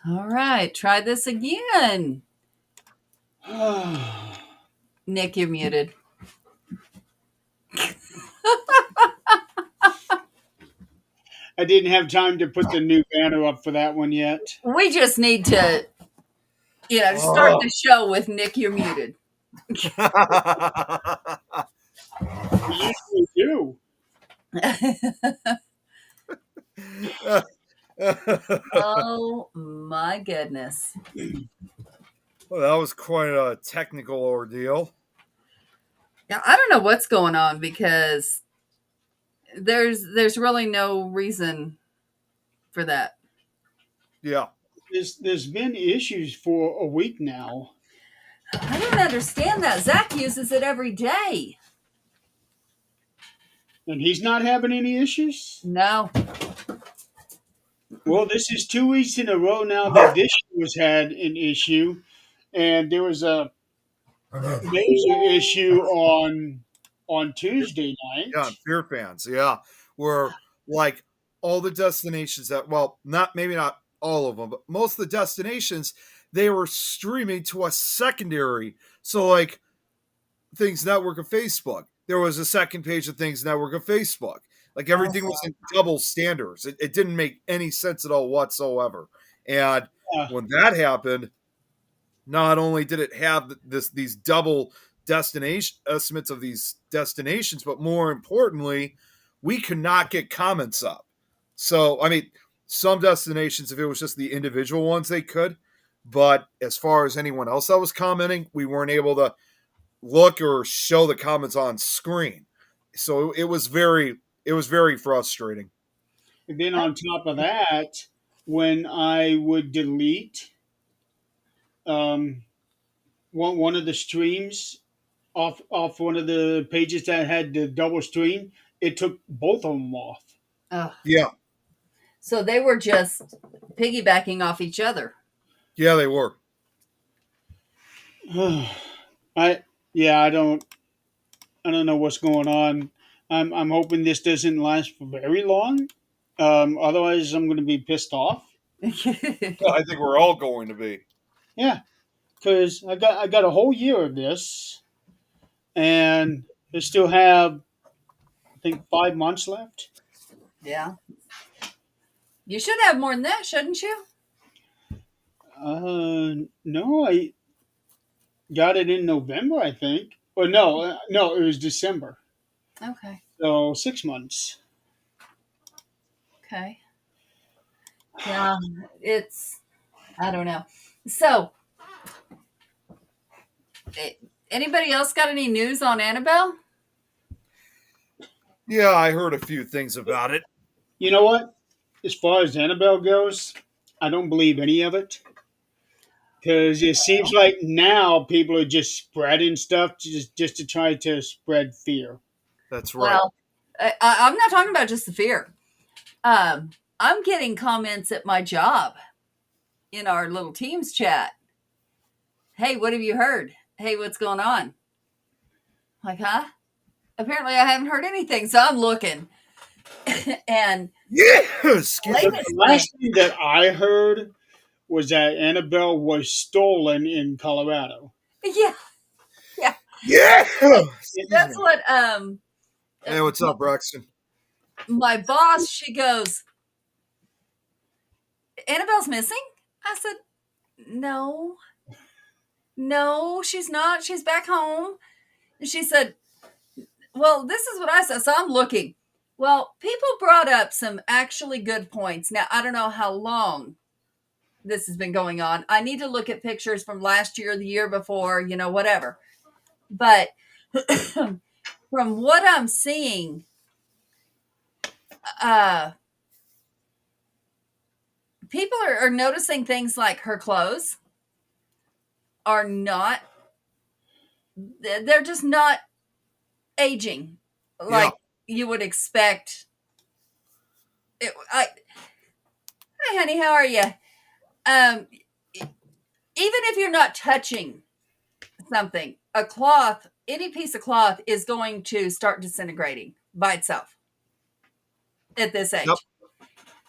All right, try this again. Nick, you're muted. I didn't have time to put the new banner up for that one yet. We just need to, start Oh. the show with Nick, you're muted. We usually do. Oh my goodness. Well, that was quite a technical ordeal. Yeah, I don't know what's going on because there's really no reason for that. Yeah. There's been issues for a week now. I don't understand that. Zach uses it every day. And he's not having any issues? No. Well, this is 2 weeks in a row now that this show has had an issue. And there was a major issue on Tuesday Yeah, night. Fear Fans. Yeah. Where like all the destinations that, well, not maybe not all of them, but most of the destinations, they were streaming to a secondary. So like Things Network of Facebook. There was a second page of Things Network of Facebook. Like everything was in double standards. It didn't make any sense at all whatsoever. And Uh, when that happened, not only did it have these double destination estimates of these destinations, but more importantly, we could not get comments up. So I mean, some destinations, if it was just the individual ones, they could. But as far as anyone else that was commenting, we weren't able to look or show the comments on screen. So it was very frustrating. and then on top of that, when I would delete um, one of the streams off one of the pages that had the double stream, it took both of them off. Oh. Yeah. So they were just piggybacking off each other. Yeah, they were. I yeah, I don't know what's going on. I'm hoping this doesn't last for very long. Otherwise, I'm going to be pissed off. I think we're all going to be. Yeah, because I got a whole year of this, and I still have I think 5 months left. Yeah. You should have more than that, shouldn't you? No, I got it in November, I think. Or no, no, it was December. Okay. So 6 months. Okay. Yeah, it's I don't know. So, eh, anybody else got any news on Annabelle? Yeah, I heard a few things about it. You know what? As far as Annabelle goes, I don't believe any of it. Because it seems like now people are just spreading stuff just to try to spread fear. That's right. Well, I'm not talking about just the fear. I'm getting comments at my job in our little Teams chat. Hey, what have you heard? Hey, what's going on? Like, huh? Apparently, I haven't heard anything, so I'm looking. And Yeah, excuse The, me. the latest last thing that I heard was that Annabelle was stolen in Colorado. thing, yeah, yeah, Yeah, excuse that's me. what Hey, what's up, Braxton? my boss. She goes, Annabelle's missing. I said, no, no, she's not. She's back home. And she said, well, this is what I said. So I'm looking. Well, people brought up some actually good points. Now, I don't know how long this has been going on. I need to look at pictures from last year, the year before, whatever. But from what I'm seeing, uh, people are noticing things like her clothes are not, they're just not aging Yeah, like you would expect. Hi, honey, how are you? Um, Even if you're not touching something, a cloth, any piece of cloth is going to start disintegrating by itself at this yep. age.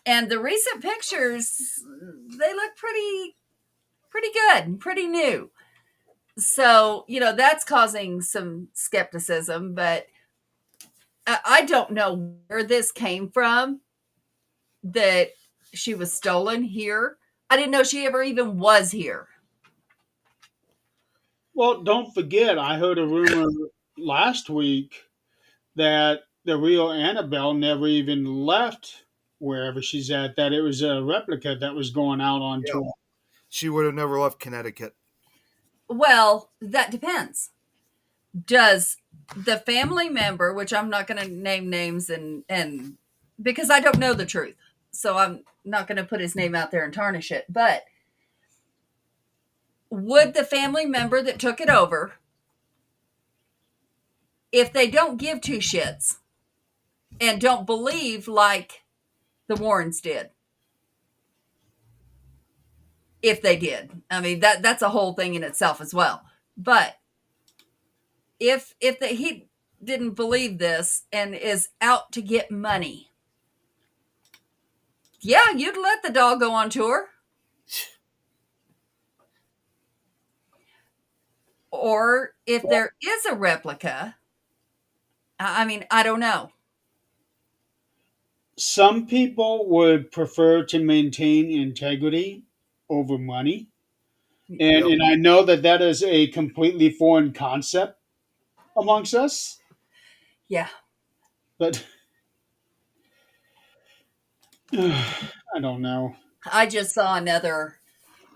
And the recent pictures, they look pretty good, pretty new. So, that's causing some skepticism, but I don't know where this came from, that she was stolen here. I didn't know she ever even was here. Well, don't forget, I heard a rumor last week that the real Annabelle never even left wherever she's at, that it was a replica that was going out on Yeah. tour. She would have never left Connecticut. Well, that depends. Does the family member, which I'm not going to name names and because I don't know the truth, so I'm not going to put his name out there and tarnish it, but would the family member that took it over, if they don't give two shits and don't believe like the Warrens did, if they did, I mean that's a whole thing in itself as well. But if he didn't believe this and is out to get money, yeah, you'd let the dog go on tour. Or if there is a replica, I mean, I don't know. Some people would prefer to maintain integrity over money. And, Yep. and I know that that is a completely foreign concept amongst us, Yeah. but I don't know. I just saw another,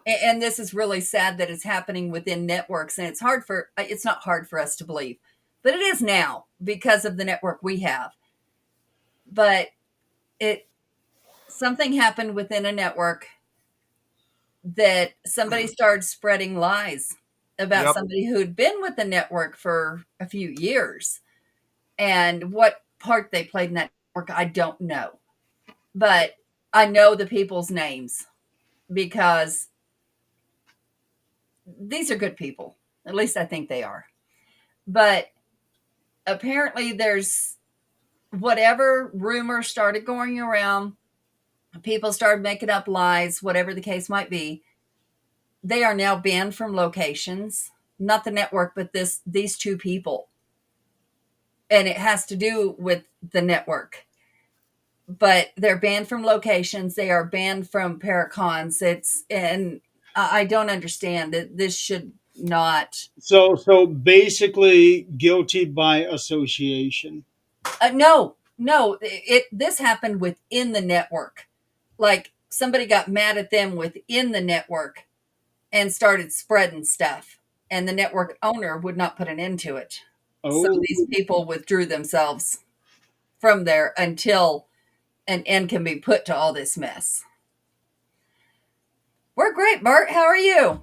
and this is really sad that it's happening within networks, and it's not hard for us to believe, but it is now because of the network we have. But something happened within a network that somebody started spreading lies about Yep. somebody who'd been with the network for a few years. And what part they played in that network, I don't know. But I know the people's names because these are good people. At least I think they are. But apparently there's whatever rumor started going around, people started making up lies, whatever the case might be. They are now banned from locations, not the network, but these two people. And it has to do with the network. But they're banned from locations. They are banned from Paracons. And I don't understand that this should not. So basically, guilty by association. No. This happened within the network. Like somebody got mad at them within the network and started spreading stuff, and the network owner would not put an end to it. So Oh, these people withdrew themselves from there until an end can be put to all this mess. We're great, Bart. How are you?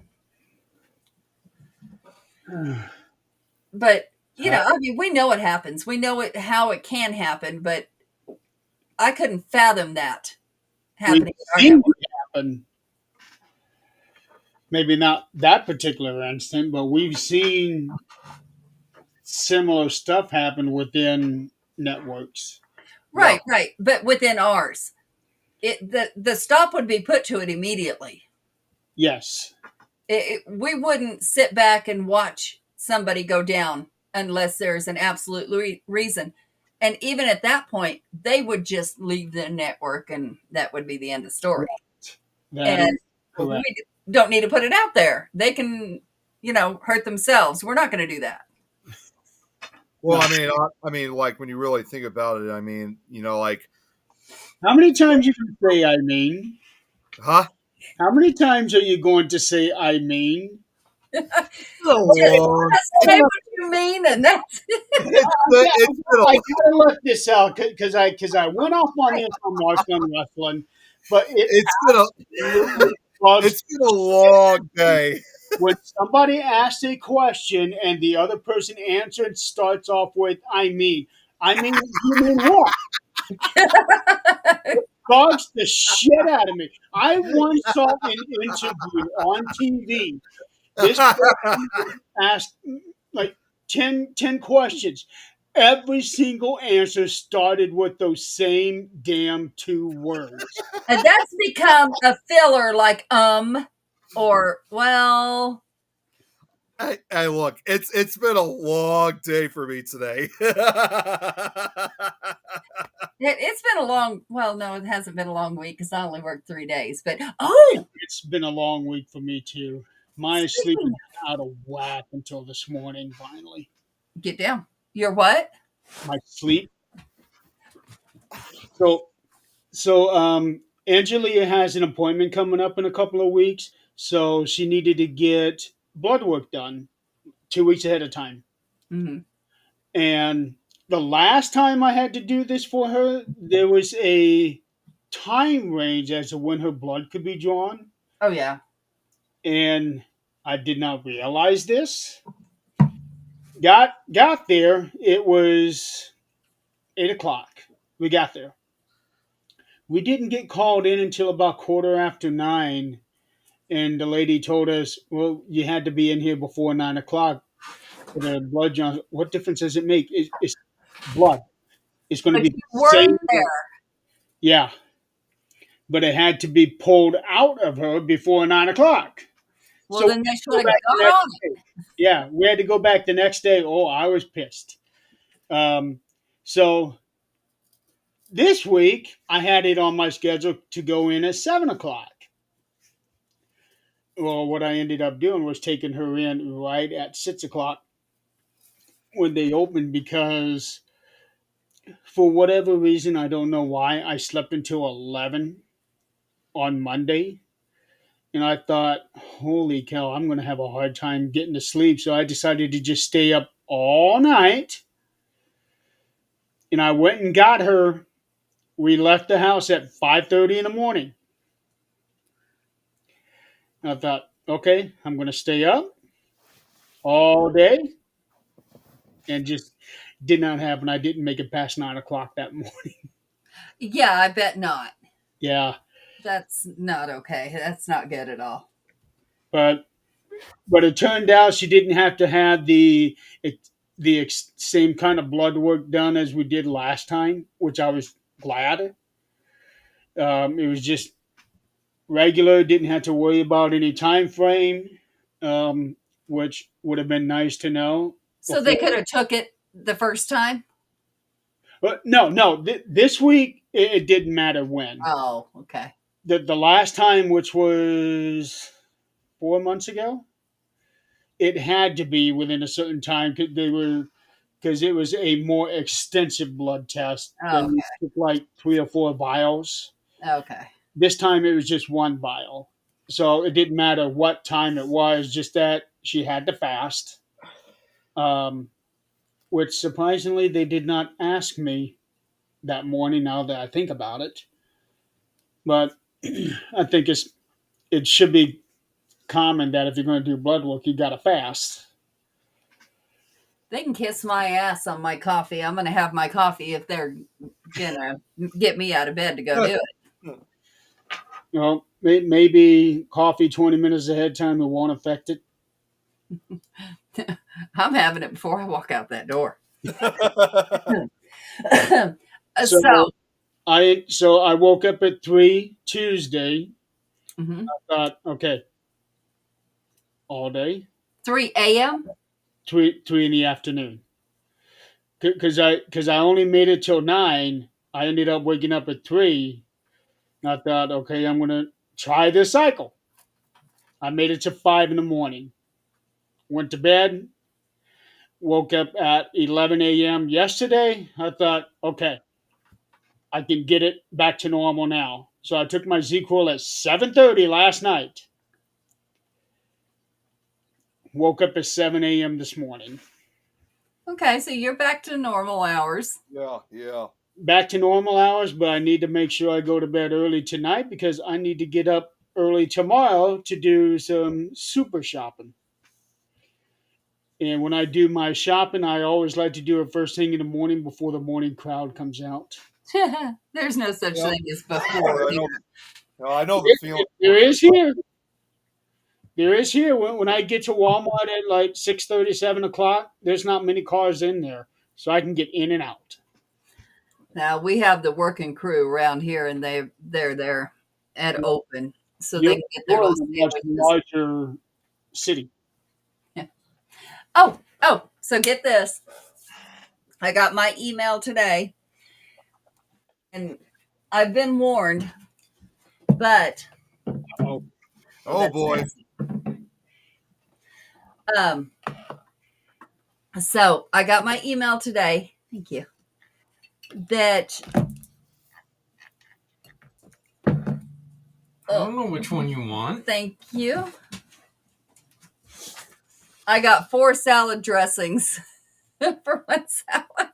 But I mean, we know it happens. We know how it can happen, but I couldn't fathom that we've happening in our seen network. it happen. Maybe not that particular instant, but we've seen similar stuff happen within networks. Right. But within ours, the stop would be put to it immediately. Yes. We wouldn't sit back and watch somebody go down unless there's an absolute reason. And even at that point, they would just leave the network and that would be the end of the story. That And is correct. we don't need to put it out there. They can, hurt themselves. We're not going to do that. Well, I mean, like when you really think about it, I mean, like, How many times you can say I mean? huh? How many times are you going to say I mean? Lord. Say what you mean, and that's It's been I gotta let this out because I went off on this on Marshall Wrestling, but it's been a long day. when somebody asks a question and the other person answers starts off with I mean, you mean what? Bugs the shit out of me. I once saw an interview on TV. This person asked like 10 questions. Every single answer started with those same damn two words. And that's become a filler, like or well. I look, it's been a long day for me today. It's been a long. Well, no, it hasn't been a long week because I only worked 3 days. But It's been a long week for me too. My sleep speaking, is out of whack until this morning. Finally, get down. Your what? my sleep. So Angelia has an appointment coming up in a couple of weeks, so she needed to get blood work done 2 weeks ahead of time. Mm-hmm. And the last time I had to do this for her, there was a time range as to when her blood could be drawn, Oh yeah. and I did not realize this. Got there. It was 8 o'clock. We got there. We didn't get called in until about 9:15, and the lady told us, "Well, you had to be in here before 9 o'clock for the blood drawn." What difference does it make? It's blood. It's going to But be you the were same. there. Yeah, but it had to be pulled out of her before 9 o'clock. Well, So then they should go have back the got next on it. day. Yeah, we had to go back the next day. Oh, I was pissed. So this week I had it on my schedule to go in at 7 o'clock. Well, what I ended up doing was taking her in right at 6 o'clock when they opened because for whatever reason, I don't know why, I slept until 11 on Monday. And I thought, holy cow, I'm going to have a hard time getting to sleep. So I decided to just stay up all night. And I went and got her. We left the house at 5:30 in the morning. And I thought, okay, I'm going to stay up all day. And just did not happen. I didn't make it past 9 o'clock that morning. Yeah, I bet not. Yeah. That's not okay. That's not good at all. But it turned out she didn't have to have the same kind of blood work done as we did last time, which I was glad. It was just regular, didn't have to worry about any time frame, which would have been nice to know. So they could have took it the first time. But no, this week it didn't matter when. Oh, okay. The last time, which was 4 months ago, it had to be within a certain time because it was a more extensive blood test. Oh, They took like 3 or 4 vials. okay. This time it was just one vial. So it didn't matter what time it was, just that she had to fast. Which surprisingly they did not ask me that morning now that I think about it. But I think it should be common that if you're going to do blood work, you got to fast. They can kiss my ass on my coffee. I'm going to have my coffee if they're going to get me out of bed to go do it. You know, maybe coffee 20 minutes ahead of time, it won't affect it. I'm having it before I walk out that door. So, So, I woke up at 3 Tuesday. mhm. Thought, okay, all day, 3 a.m. 3 in the afternoon. Because I only made it till 9. I ended up waking up at 3. And I thought, okay, I'm gonna try this cycle. I made it to 5 in the morning. Went to bed. Woke up at 11 a.m. yesterday. I thought, okay, I can get it back to normal now. So I took my ZQL at 7:30 last night. Woke up at 7 a.m. this morning. Okay, so you're back to normal hours. Yeah. Back to normal hours, but I need to make sure I go to bed early tonight because I need to get up early tomorrow to do some super shopping. And when I do my shopping, I always like to do it first thing in the morning before the morning crowd comes out. There's no such Yep. thing as before. I know the feeling. There is here. There is here. When I get to Walmart at like 6:30, 7 o'clock, there's not many cars in there. so I can get in and out. Now we have the working crew around here, and they're there at open, so You're, they can get their you're little in a much sandwiches. larger city. Yeah. Oh, so get this. I got my email today, and I've been warned, but Oh, Oh that's boy. nasty. So I got my email today. Thank you. That I don't know which one you want. thank you. I got 4 salad dressings for one salad.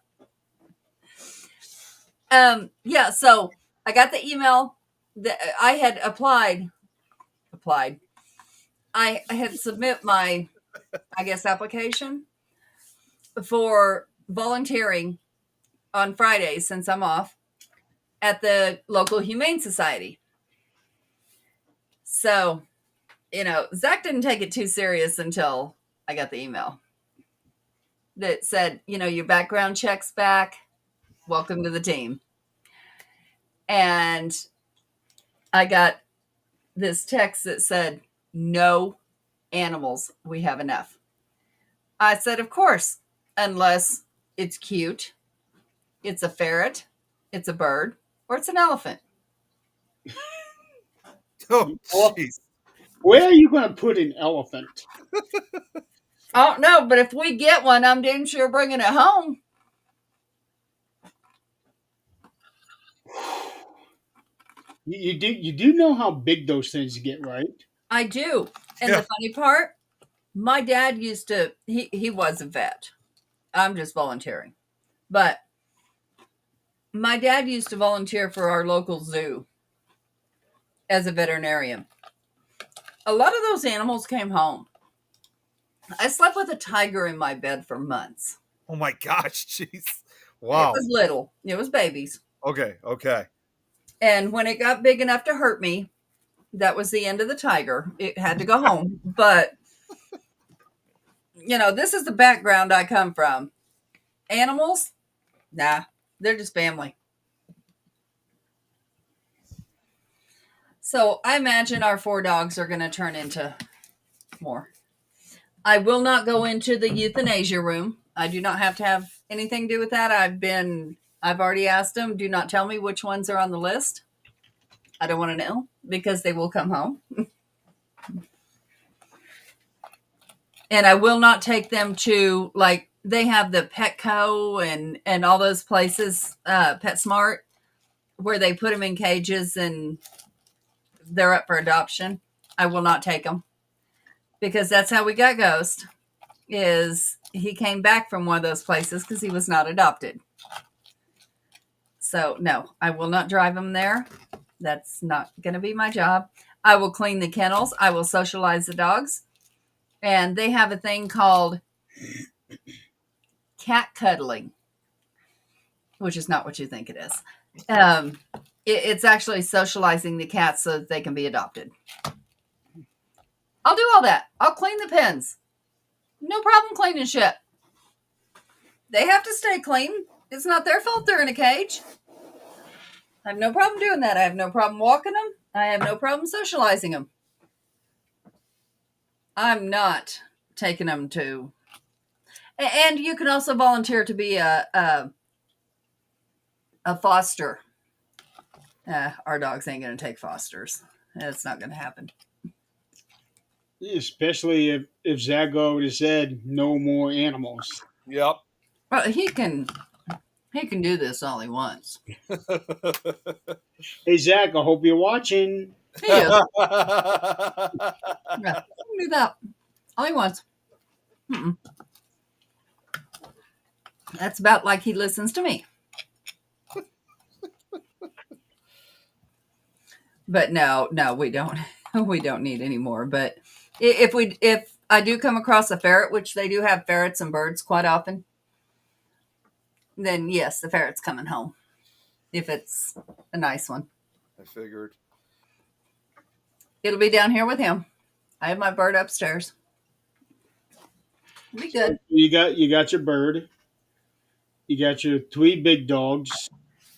Yeah, so I got the email that I had applied. I had submit my, I guess, application for volunteering on Fridays since I'm off at the local Humane Society. So, Zach didn't take it too serious until I got the email that said, your background check's back. Welcome to the team. And I got this text that said, no animals. We have enough. I said, of course, unless it's cute, it's a ferret, it's a bird, or it's an elephant. Oh, jeez. where are you going to put an elephant? I don't know, but if we get one, I'm damn sure bringing it home. You do know how big those things get, right? I do. And Yeah. the funny part, my dad used to, he was a vet. I'm just volunteering. But my dad used to volunteer for our local zoo as a veterinarian. A lot of those animals came home. I slept with a tiger in my bed for months. Oh my gosh, jeez. It Wow. was little. It was babies. Okay. And when it got big enough to hurt me, that was the end of the tiger. It had to go home. But, this is the background I come from. Animals, nah, they're just family. So I imagine our 4 dogs are going to turn into more. I will not go into the euthanasia room. I do not have to have anything to do with that. I've already asked them, do not tell me which ones are on the list. I don't want to know because they will come home. And I will not take them to, like, they have the Petco and all those places, PetSmart, where they put them in cages and they're up for adoption. I will not take them because that's how we got Ghost. Is he came back from one of those places because he was not adopted. So no, I will not drive him there. That's not going to be my job. I will clean the kennels. I will socialize the dogs. And they have a thing called cat cuddling, which is not what you think it is. It's actually socializing the cats so that they can be adopted. I'll do all that. I'll clean the pens. No problem cleaning shit. They have to stay clean. It's not their fault they're in a cage. I have no problem doing that. I have no problem walking them. I have no problem socializing them. I'm not taking them to... And you can also volunteer to be a foster. Our dogs ain't going to take fosters. That's not going to happen. Especially if Zach already said no more animals. Yep. Well, he can do this all he wants. Hey Zach, I hope you're watching. He is. Yeah, he can do that all he wants. Mm-mm. That's about like he listens to me. But no, we don't. We don't need any more. But if I do come across a ferret, which they do have ferrets and birds quite often, then yes, the ferret's coming home. If it's a nice one. I figured. It'll be down here with him. I have my bird upstairs. It'll be good. You got your bird. You got your 3 big dogs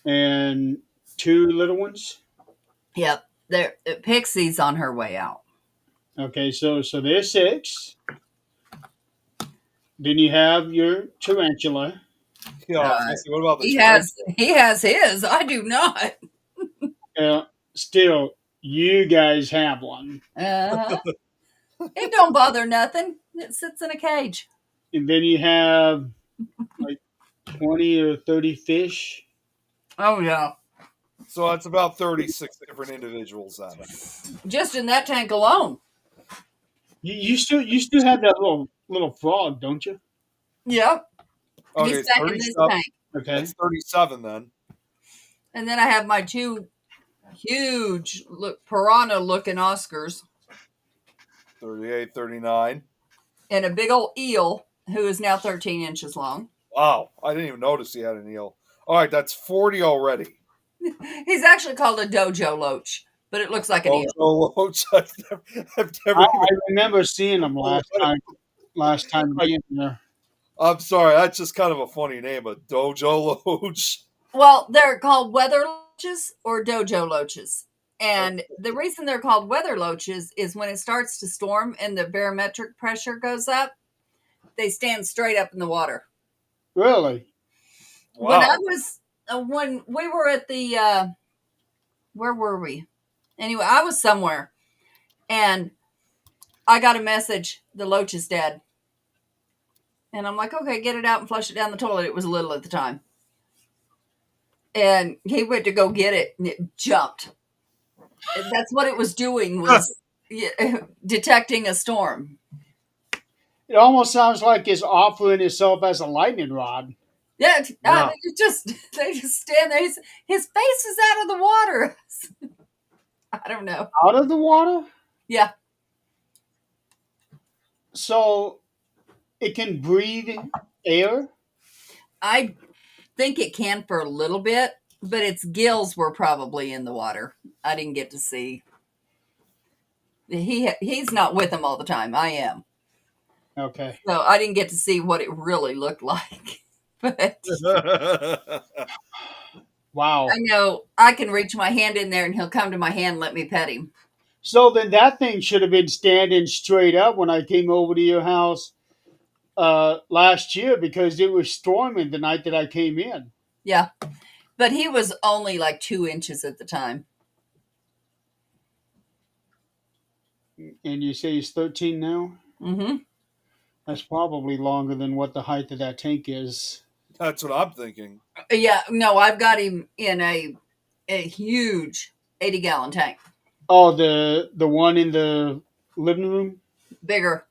and 2 little ones. Yep. There, Pixie's on her way out. Okay, so there's 6. Then you have your tarantula. Yeah, I was gonna say, what about the He has his. I do not. Still, you guys have one. It don't bother nothing. It sits in a cage. And then you have like 20 or 30 fish. Oh yeah. So that's about 36 different individuals then. Just in that tank alone. You still have that little frog, don't you? Yep. Okay, He's it's back in this 37. tank. Okay. That's 37 then. And then I have my 2 huge piranha looking Oscars 38, 39. and a big old eel who is now 13 inches long. Wow, I didn't even notice he had an eel. All right, that's 40 already. He's actually called a dojo loach, but it looks like an eel. Dojo Loach. I've never I remember seeing them last time being there. I'm sorry, that's just kind of a funny name, a Dojo Loach. Well, they're called weather loaches or dojo loaches. And the reason they're called weather loaches is when it starts to storm and the barometric pressure goes up, they stand straight up in the water. Really? Wow. When we were at the, where were we? Anyway, I was somewhere and I got a message, the loach is dead. And I'm like, okay, get it out and flush it down the toilet. It was little at the time. And he went to go get it and it jumped. And that's what it was doing, was detecting a storm. It almost sounds like it's offering itself as a lightning rod. Yeah, Wow. they just stand there. His face is out of the water. I don't know. Out of the water? Yeah. So it can breathe air? I think it can for a little bit, but its gills were probably in the water. I didn't get to see. He's not with them all the time. I am. Okay. So I didn't get to see what it really looked like. But Wow. I know I can reach my hand in there and he'll come to my hand and let me pet him. So then that thing should have been standing straight up when I came over to your house last year, because it was storming the night that I came in. Yeah. But he was only like 2 inches at the time. And you say he's 13 now? Mm-hmm. That's probably longer than what the height of that tank is. That's what I'm thinking. Yeah, no, I've got him in a huge 80-gallon tank. Oh, the one in the living room? Bigger.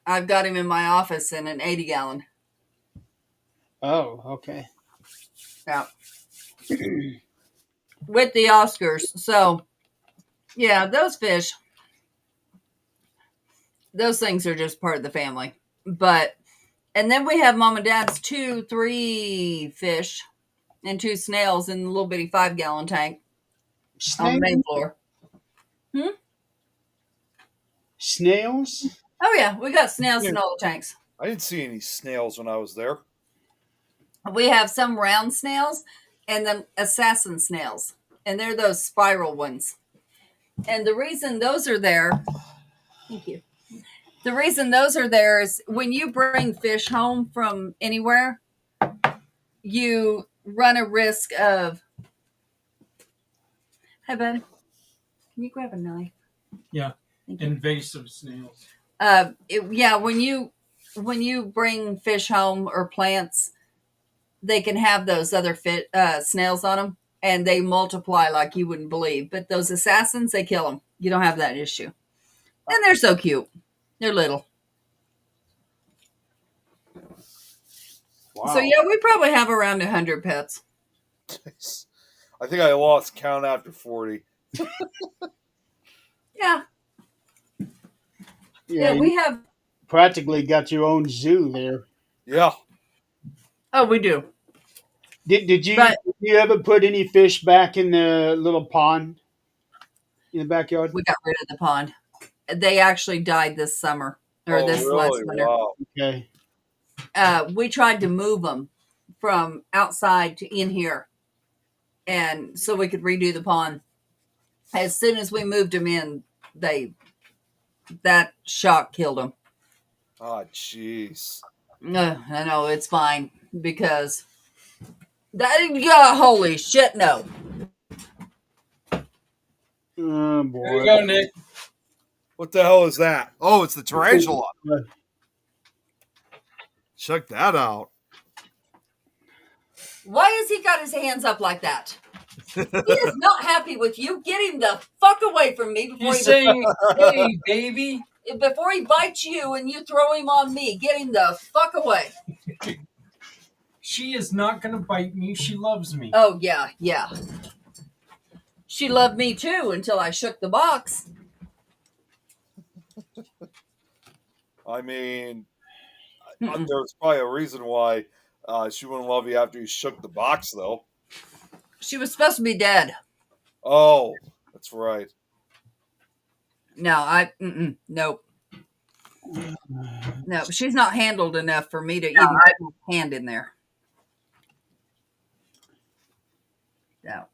I've got him in my office in an 80-gallon. Oh, okay. Yeah. With the Oscars. So, yeah, those fish, those things are just part of the family. But, and then we have Mom and Dad's 3 fish and 2 snails in the little bitty 5-gallon tank on the main floor. Snails? Oh, yeah, we got snails in all the tanks. I didn't see any snails when I was there. We have some round snails and then assassin snails. And they're those spiral ones. And the reason those are there, thank you. The reason those are there is when you bring fish home from anywhere, you run a risk of, hey, bud, can you grab a knife? Yeah. Thank you. Invasive snails. When you bring fish home or plants, they can have those other snails on them, and they multiply like you wouldn't believe. But those assassins, they kill them. You don't have that issue. And they're so cute. They're little. Wow. So, yeah, we probably have around 100 pets. I think I lost count after 40. Yeah. Yeah, we you have. practically got your own zoo there. Yeah. Oh, we do. Did you ever put any fish back in the little pond in the backyard? We got rid of the pond. They actually died this summer or this last winter. Wow. Okay. We tried to move them from outside to in here, and so we could redo the pond. As soon as we moved them in, that shock killed them. Oh, jeez. I know it's fine because that. Yeah, holy shit, no. Oh There boy. you go, Nick. What the hell is that? Oh, it's the tarantula. Check that out. Why has he got his hands up like that? He is not happy with you. Get him the fuck away from me before He's saying, "Hey, baby." before he bites you and you throw him on me. Get him the fuck away. She is not gonna bite me. She loves me. Oh yeah, yeah. She loved me too until I shook the box. I mean, Mm-mm. there's probably a reason why she wouldn't love you after you shook the box, though. She was supposed to be dead. Oh, that's right. No, nope. No, she's not handled enough for me to even put my hand in there. No.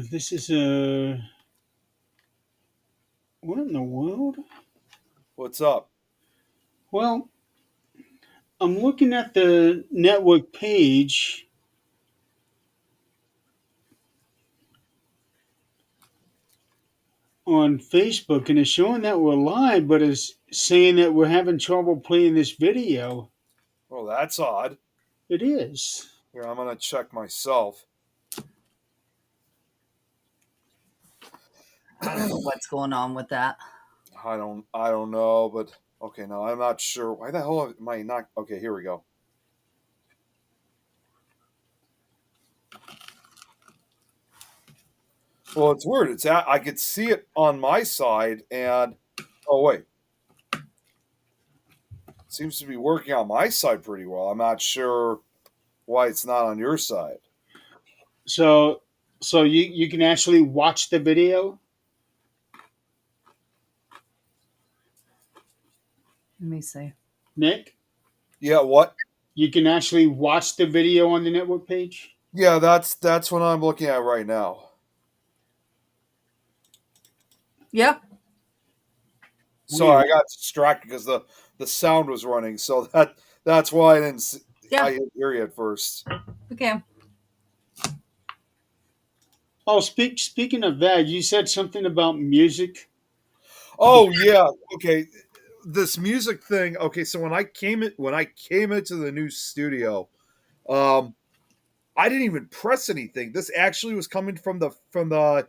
This is a. What in the world? What's up? Well, I'm looking at the network page. On Facebook, and it's showing that we're live, but it's saying that we're having trouble playing this video. Oh, that's odd. It is. Here, I'm gonna check myself. I don't know what's going on with that. I don't know, but okay, no, I'm not sure. Why the hell am I not? Okay, here we go. Well, it's weird. I could see it on my side, and oh wait, it seems to be working on my side pretty well. I'm not sure why it's not on your side. So you can actually watch the video. Let me see. Nick, Yeah, what? you can actually watch the video on the network page. Yeah, that's what I'm looking at right now. Yep. Sorry, I got distracted because the sound was running, so that's why I didn't. Yeah. I didn't hear you at first. Okay. Oh, speaking of that, you said something about music. Oh yeah, okay. This music thing. Okay, so when I came into the new studio, I didn't even press anything. This actually was coming from the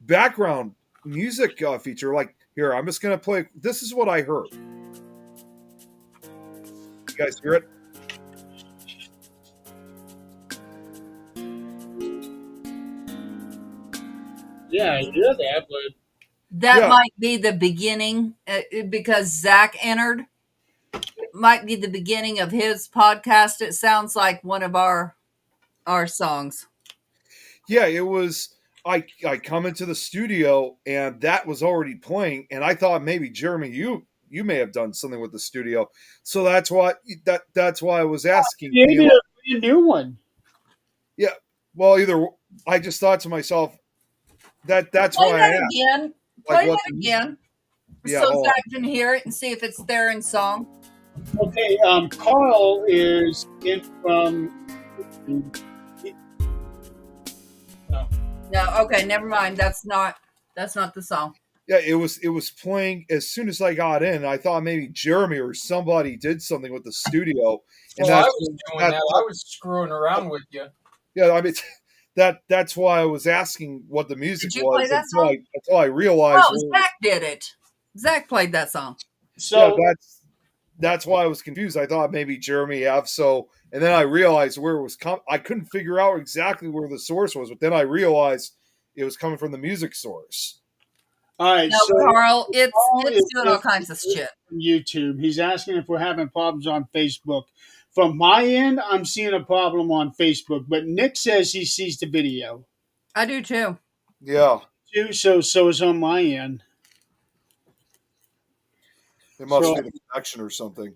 background music feature. Like here, I'm just gonna play. This is what I heard. You guys hear it? Yeah, I hear that, but That Yeah. might be the beginning because Zach entered. It might be the beginning of his podcast. It sounds like one of our songs. Yeah, it was. I come into the studio and that was already playing, and I thought maybe Jeremy, you may have done something with the studio, so that's why I was asking. you you need know, a brand new one. well, either I just thought to myself that's Play why I that asked. again. Like Play what that the- again. Yeah, So hold on. Zach can hear it and see if it's there in song. Okay, Carl is in from. No, okay, never mind. That's not the song. Yeah, it was playing as soon as I got in. I thought maybe Jeremy or somebody did something with the studio, and Well, I that's was doing that- that. I was screwing around with you. yeah. I mean, that's why I was asking what the music Did you was play that until I realized. Oh, Zach did it. Zach played that song. So yeah, that's why I was confused. I thought maybe Jeremy have so, and then I realized where it was I couldn't figure out exactly where the source was, but then I realized it was coming from the music source. all right, No, so Carl, it's is doing all kinds of shit. from YouTube. He's asking if we're having problems on Facebook. From my end, I'm seeing a problem on Facebook, but Nick says he sees the video I do too. Yeah, too. So is on my end. it must So- be the connection or something.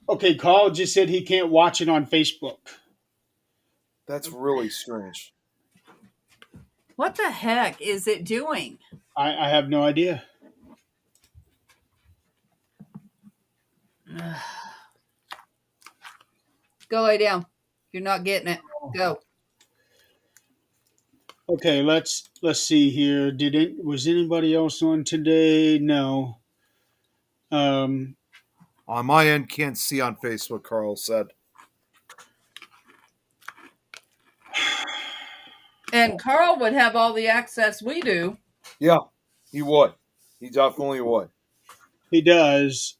Okay, Carl just said he can't watch it on Facebook. That's really strange. What the heck is it doing? I have no idea. Go lay down. You're not getting it. Go. Okay, let's see here. Was anybody else on today? No. Um, On my end, can't see on Facebook, Carl said. And Carl would have all the access we do. Yeah, he would. He definitely would. he does.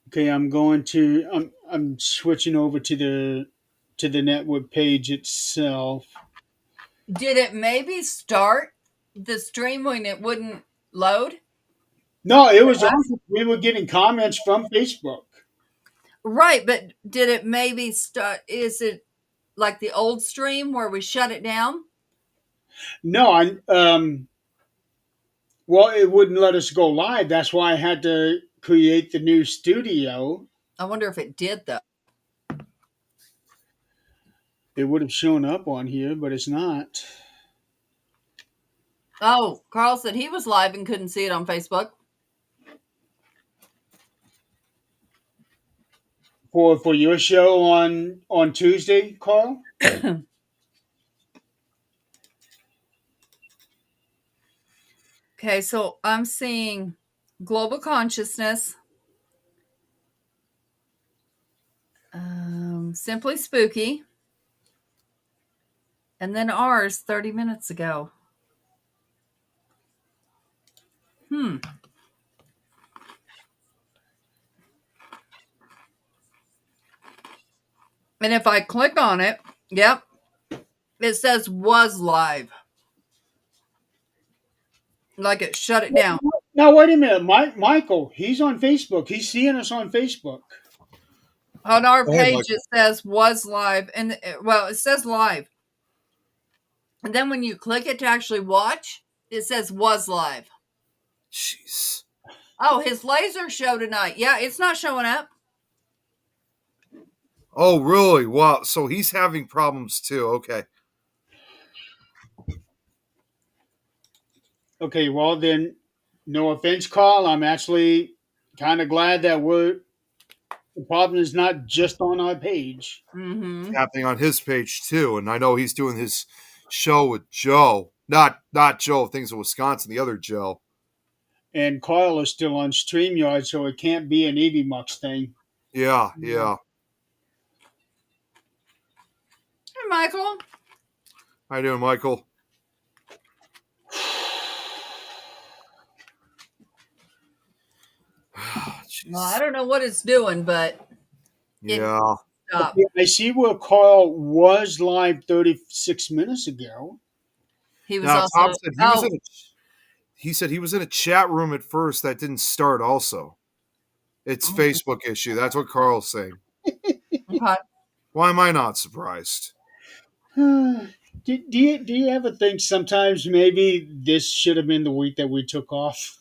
Okay, I'm switching over to the network page itself. Did it maybe start the stream when it wouldn't load? No, it was awesome. We were getting comments from Facebook. Right, but did it maybe start? Is it like the old stream where we shut it down? No, well, it wouldn't let us go live. That's why I had to create the new studio. I wonder if it did though. It would have shown up on here, but it's not. Oh, Carl said he was live and couldn't see it on Facebook. For your show on Tuesday, Carl? Okay, so I'm seeing Global Consciousness, Simply Spooky, and then ours 30 minutes ago. And if I click on it, yep, it says was live. Like it shut it down. Now, wait a minute. Michael, he's on Facebook. He's seeing us on Facebook. On our Go ahead, page, Michael. it says was live. And well, it says live. And then when you click it to actually watch, it says was live. Jeez. Oh, his laser show tonight. Yeah, it's not showing up. Oh, really? Wow. So he's having problems too. Okay. Okay, well then, no offense, Carl. I'm actually kind of glad that the problem is not just on our page. Mm-hmm. Happening on his page too. And I know he's doing his show with Joe. Not Joe, Things of Wisconsin, the other Joe. And Carl is still on StreamYard, so it can't be an EVMux thing. Yeah, yeah. Hey, Michael. How you doing, Michael? Well, I don't know what it's doing, but Yeah. stop. I see where Carl was live 36 minutes ago. He was Now, also. Tom said he said he was in a chat room at first that didn't start also. It's Facebook issue. That's what Carl's saying. Okay. Why am I not surprised? do you ever think sometimes maybe this should have been the week that we took off?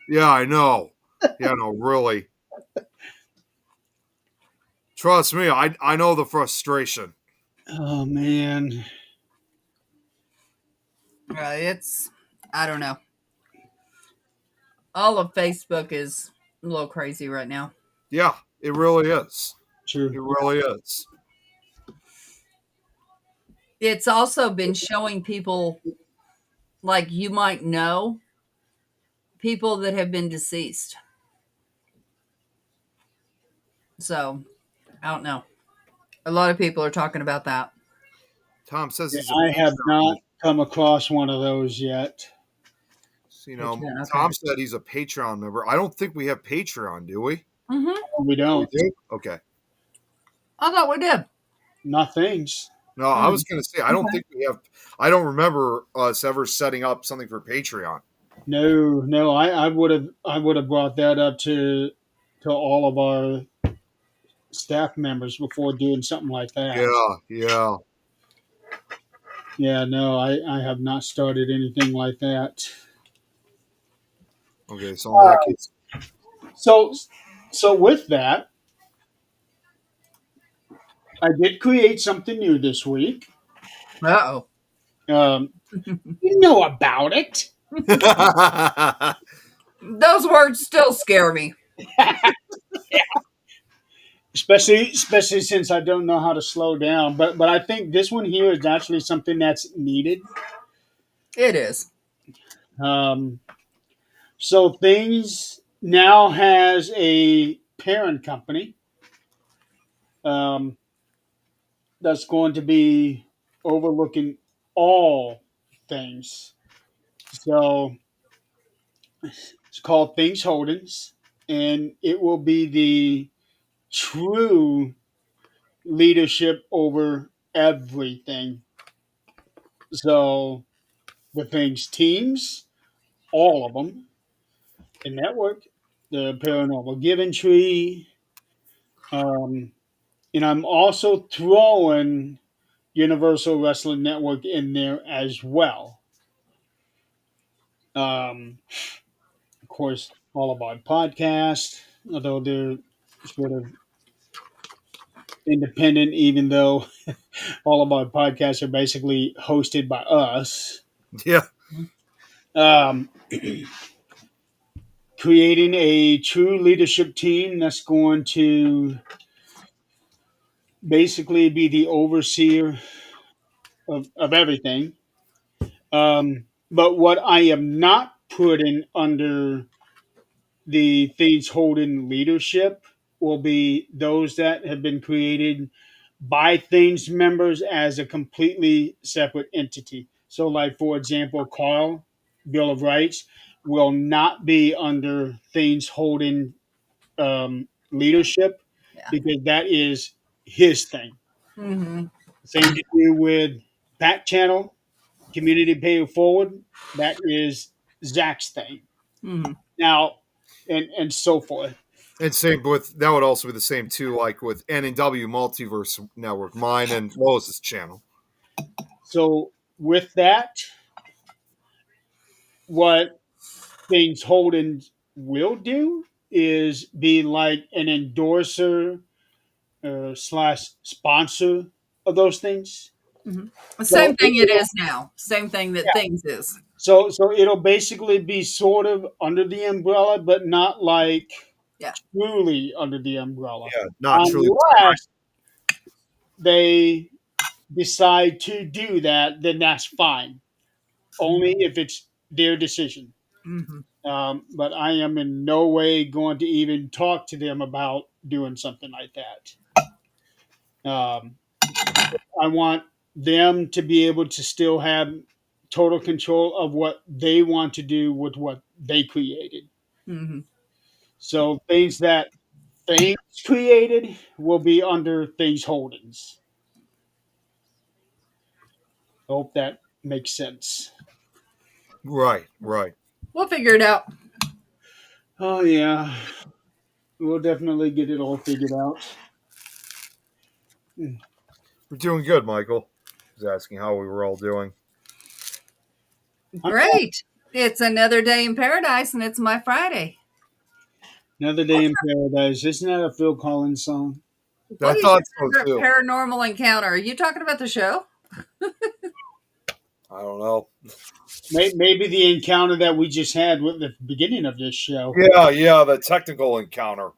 Yeah, I know. Yeah, no, really. Trust me, I know the frustration. Oh man. It's, I don't know. All of Facebook is a little crazy right now. Yeah, it really is. True. It really is. It's also been showing people, like you might know, people that have been deceased. So, I don't know. A lot of people are talking about that. Tom says he's I have not come across one of those yet. You know, Okay. Tom said he's a Patreon member. I don't think we have Patreon, do we? Mm-hmm. We don't. We do? Okay. I thought we did. Not things. No, I was going to say, I don't think we have, I don't remember us ever setting up something for Patreon. No. I would have brought that up to all of our staff members before doing something like that. Yeah. Yeah, no, I have not started anything like that. Okay, so in that case, So, so with that, I did create something new this week. Uh-oh. You know about it. Those words still scare me. Especially since I don't know how to slow down. But I think this one here is actually something that's needed. It is. Um, so things now has a parent company um, that's going to be overlooking all things. So it's called Things Holdings, and it will be the true leadership over everything. So the things teams, all of them, the network, the paranormal giving tree, um, and I'm also throwing Universal Wrestling Network in there as well. Of course, All About Podcast, although they're sort of independent, even though All About Podcasts are basically hosted by us. Yeah. Um, creating a true leadership team that's going to basically be the overseer of everything. But what I am not putting under the Thieves Holding leadership will be those that have been created by Things members as a completely separate entity. So, like for example, Carl, Bill of Rights, will not be under Things Holding leadership Yeah. because that is his thing. Mm-hmm. Same to do with Back Channel, Community Pay It Forward. That is Zach's thing. Mm-hmm. Now, and so forth. And same with that would also be the same too, like with N&W Multiverse Network, mine and Lois's channel. So with that, what Things Holden will do is be like an endorser slash sponsor of those things. Same So thing it is now. Same thing that things is. so it'll basically be sort of under the umbrella, but not like Yeah. truly under the umbrella, Yeah, not truly. unless they decide to do that. Then that's fine. Only if it's their decision. Mm-hmm. But I am in no way going to even talk to them about doing something like that. I want them to be able to still have total control of what they want to do with what they created. Mm-hmm. So things that things created will be under Things Holdings. Hope that makes sense. Right, right. We'll figure it out. Oh yeah, we'll definitely get it all figured out. We're doing good, Michael. He was asking how we were all doing. Great. It's another day in paradise, and it's my Friday. Another Day in Paradise. Isn't that a Phil Collins song? What I is thought your so favorite too. paranormal encounter? Are you talking about the show? I don't know. Maybe the encounter that we just had with the beginning of this show. Yeah, the technical encounter.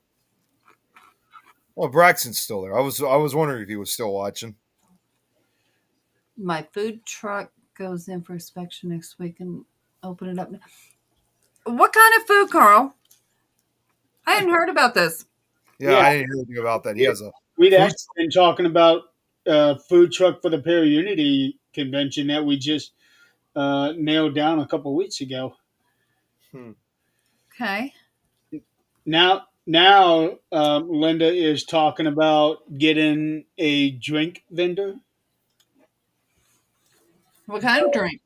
Well, Braxton's still there. I was wondering if he was still watching. My food truck goes in for inspection next week and open it up. What kind of food, Carl? I hadn't heard about this. Yeah, Yeah. I didn't hear anything about that. He has a We'd Food- actually been talking about food truck for the Para Unity convention that we just nailed down a couple weeks ago. Okay. Now, Linda is talking about getting a drink vendor. What kind of drink?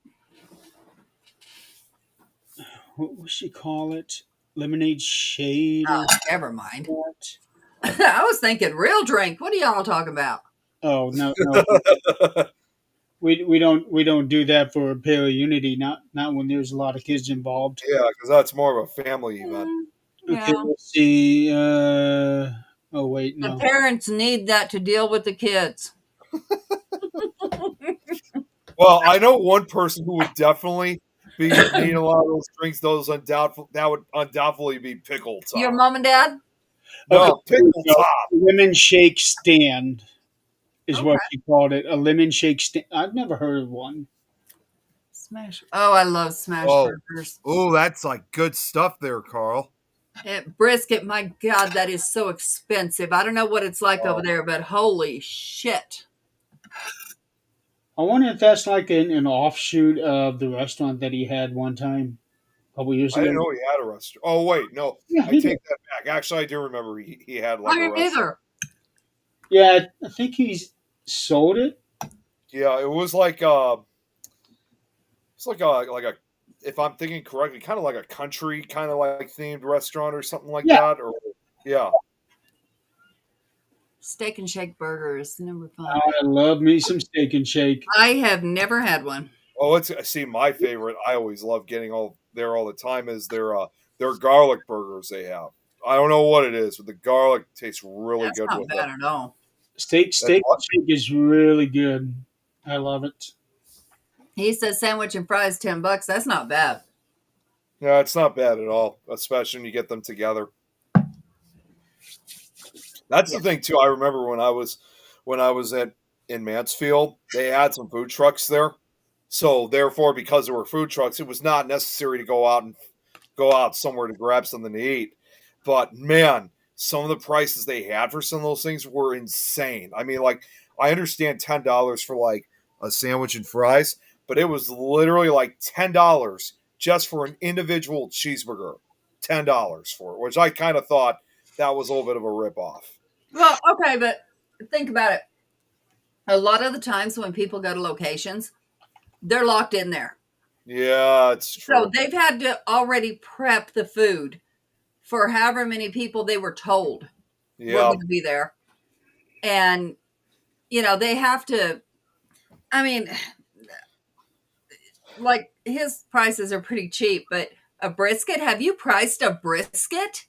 What would she call it? Lemonade shade. Oh, Or never mind. what? I was thinking real drink. What are y'all talking about? Oh no, we don't do that for Para Unity. Not when there's a lot of kids involved. yeah, because that's more of a family event. Okay, Yeah. let's see. Oh wait, The no. parents need that to deal with the kids. Well, I know one person who would definitely be needing a lot of those drinks. That would undoubtedly be Pickle Your Top. mom and dad? Okay, No, Pickle no, Top. lemon shake stand is Okay. what she called it. A lemon shake stand. I've never heard of one. Smash. Oh, I love smash Oh, burgers. oh, that's like good stuff there, Carl. Brisket, my God, that is so expensive. I don't know what it's like over Oh. there, but holy shit. I wonder if that's like an offshoot of the restaurant that he had one time, a couple years I ago. didn't know he had a restaurant. Oh wait, no, Yeah, I he take did. that back. Actually, I do remember he had I like a didn't restaurant. either. Yeah, I think he's sold it. Yeah, it was like it's like a if I'm thinking correctly, kind of like a country kind of like themed restaurant or something like Yeah. that. Or yeah, Steak and Shake burger is number 5. I love me some steak and shake. I have never had one. oh, it's see my favorite. I always love getting all there all the time is their garlic burgers they have. I don't know what it is, but the garlic tastes really That's good not with bad it. at all. Steak That's and what? shake is really good. I love it. He says sandwich and fries $10. That's not bad. Yeah, it's not bad at all, especially when you get them together. That's the thing too. I remember when I was at in Mansfield, they had some food trucks there. So therefore, because there were food trucks, it was not necessary to go out somewhere to grab something to eat. But man, some of the prices they had for some of those things were insane. I mean, like I understand $10 for like a sandwich and fries, but it was literally like $10 just for an individual cheeseburger. $10 for it, which I kind of thought that was a little bit of a ripoff. Well, okay, but think about it. A lot of the times when people go to locations, they're locked in there. Yeah, it's So true. they've had to already prep the food for however many people they were told were Yeah, going to be there. And, they have to, I mean, like his prices are pretty cheap, but a brisket, have you priced a brisket?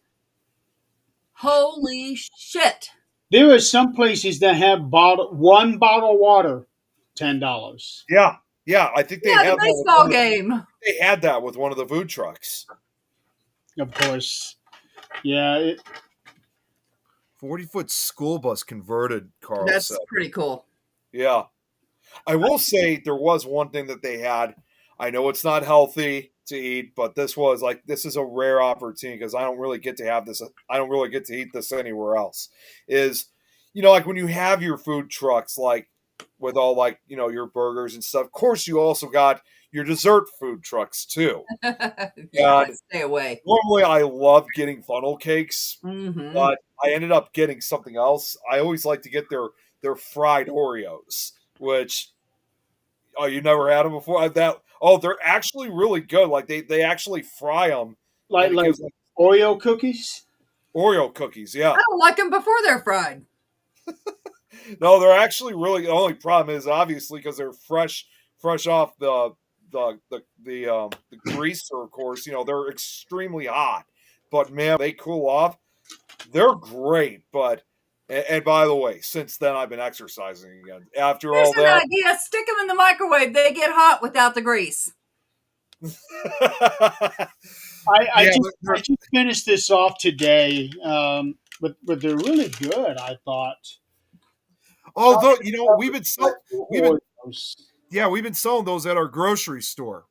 Holy shit. There are some places that have one bottle of water, $10. yeah, yeah. I think they Yeah, the have that with baseball one of game. they had that with one of the food trucks. Of course. Yeah, 40-foot school bus converted, Carl That's said. pretty cool. Yeah. I will say there was one thing that they had. I know it's not healthy to eat, but this is a rare opportunity because I don't really get to have this. I don't really get to eat this anywhere else. Is like when you have your food trucks, like with all like your burgers and stuff. Of course, you also got your dessert food trucks too. Yeah, stay away. Normally, I love getting funnel cakes, Mm-hmm. but I ended up getting something else. I always like to get their fried Oreos, which you never had them before. They're actually really good. Like they actually fry them, like and it like gives like Oreo cookies. Oreo cookies. Yeah, I don't like them before they're fried. no, they're actually really. The only problem is obviously because they're fresh off the greaser. Of course, they're extremely hot, but man, they cool off. They're great, but. And by the way, since then I've been exercising again. After Here's all an that, idea. Stick them in the microwave. They get hot without the grease. I Yeah, just finished this off today, but they're really good. I thought. although we've been Oreos. we've been selling those at our grocery store.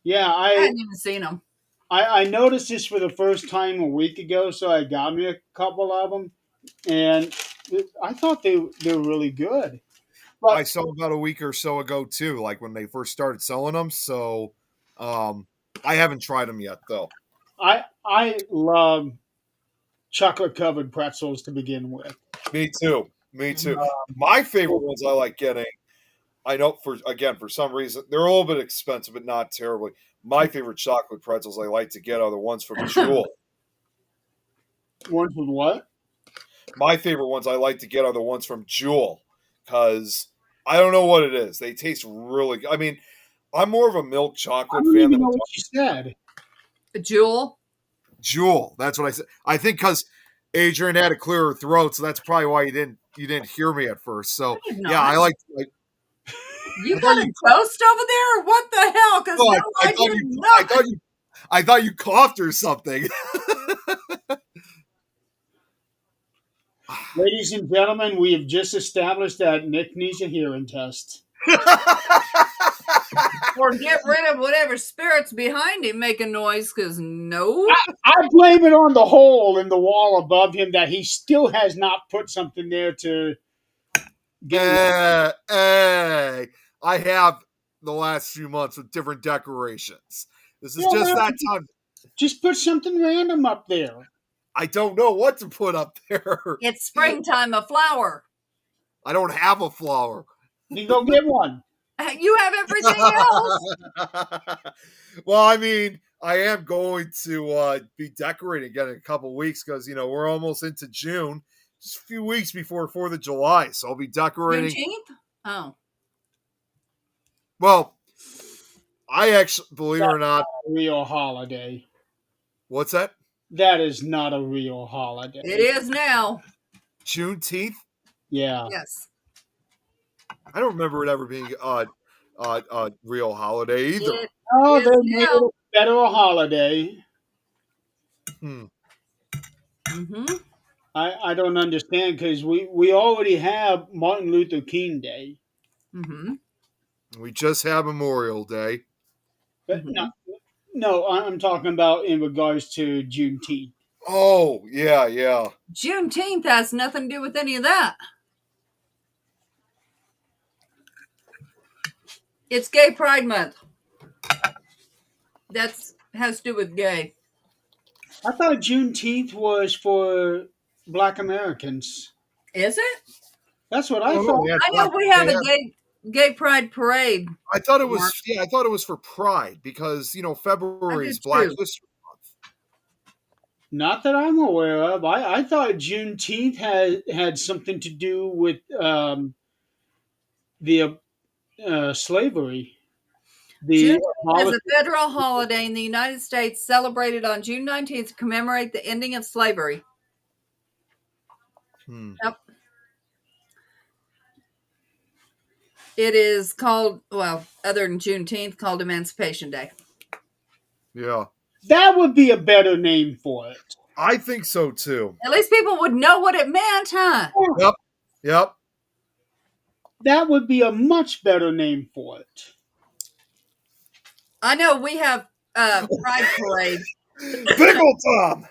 Yeah, I hadn't even seen them. I noticed this for the first time a week ago, so I got me a couple of them, and I thought they were really good. I But saw them about a week or so ago too, like when they first started selling them. So, I haven't tried them yet though. I love chocolate covered pretzels to begin with. Me too. Me too. My favorite ones I like getting. I know for some reason they're a little bit expensive, but not terribly. My favorite chocolate pretzels I like to get are the ones from Jewel. Ones with what? My favorite ones I like to get are the ones from Jewel because I don't know what it is. They taste really good. I mean, I'm more of a milk I chocolate don't fan even than know a what you said. Jewel. Jewel. That's what I said. I think because Adrian had a clearer throat, so that's probably why you didn't hear me at first. So did yeah, I not. like You I got thought a you. ghost over there? What the hell? Because No, no, I thought did you. not. I thought you coughed or something. Ladies and gentlemen, we have just established that Nick needs a hearing test. Or get rid of whatever spirit's behind him making noise, because no. I blame it on the hole in the wall above him that he still has not put something there to get. Hey, I have the last few months with different decorations. This is You don't just have that time. Just put something random up there. I don't know what to put up there. It's springtime, a flower. I don't have a flower. You go get one. You have everything else. Well, I mean, I am going to be decorating again in a couple weeks because we're almost into June, just a few weeks before 4th of July. So I'll be decorating. 15th? Oh. Well, I actually, believe it or not, A real holiday. what's that? That is not a real holiday. It is now. Juneteenth? Yeah. Yes. I don't remember it ever being a real holiday either. It Oh, is they made it now. a federal holiday. Mm-hmm. I don't understand because we already have Martin Luther King Day. Mm-hmm. We just had Memorial Day. But Mhm. no, I'm talking about in regards to Juneteenth. Oh, yeah. Juneteenth has nothing to do with any of that. It's Gay Pride Month. That's has to do with gay. I thought Juneteenth was for Black Americans. Is it? That's what I I don't know. thought. They had I know Black- we have they a had- gay pride parade. I thought it Mark. was. Yeah, I thought it was for Pride because February I is did Black too. History Month. Not that I'm aware of. I thought Juneteenth had something to do with the slavery. The Juneteenth is a federal holiday in the United States celebrated on June 19th to commemorate the ending of slavery. Yep. It is called, well, other than Juneteenth, called Emancipation Day. Yeah, that would be a better name for it. I think so too. At least people would know what it meant, huh? Yep. That would be a much better name for it. I know we have Pride Parade. Pickle Tom.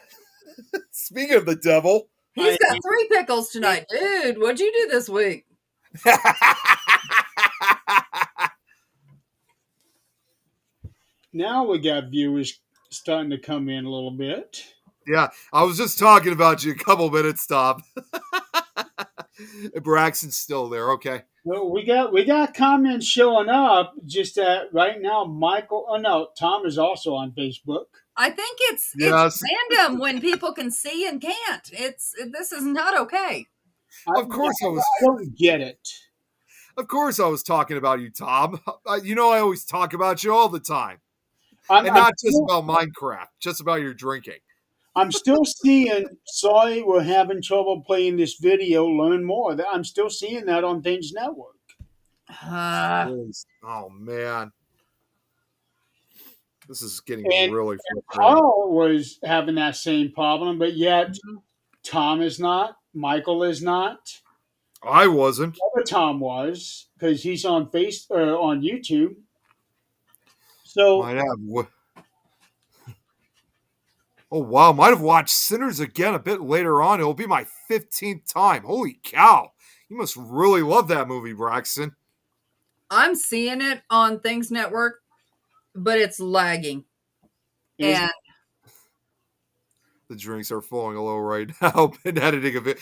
Speaking of the devil. He's got 3 pickles tonight. Dude, what'd you do this week? Now we got viewers starting to come in a little bit. Yeah, I was just talking about you a couple minutes, Tom. Braxton's still there. Okay. Well, we got comments showing up. Just that right now, Michael. Oh no, Tom is also on Facebook. I think it's Yes. random when people can see and can't. This is not okay. Of course I was. I don't get it. Of course I was talking about you, Tom. I always talk about you all the time. I'm And not just still, about Minecraft, just about your drinking. I'm still seeing. Sorry, we're having trouble playing this video. Learn more. I'm still seeing that on Things Network. Oh man, this is getting And really frustrating. Carl was having that same problem, but yet Tom is not. Michael is not. I wasn't. Other Tom was because he's on on YouTube. So Might have. Oh wow, might have watched Sinners again a bit later on. It'll be my 15th time. Holy cow! You must really love that movie, Braxton. I'm seeing it on Things Network, but it's lagging. Is- And The drinks are flowing a little right now. Been editing a bit.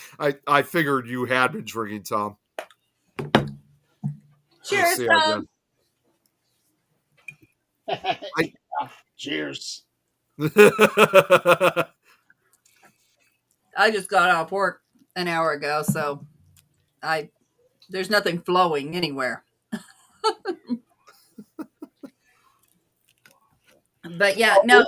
I figured you had been drinking, Tom. cheers, see, Tom. cheers. I just got off work an hour ago, so there's nothing flowing anywhere. But yeah, no.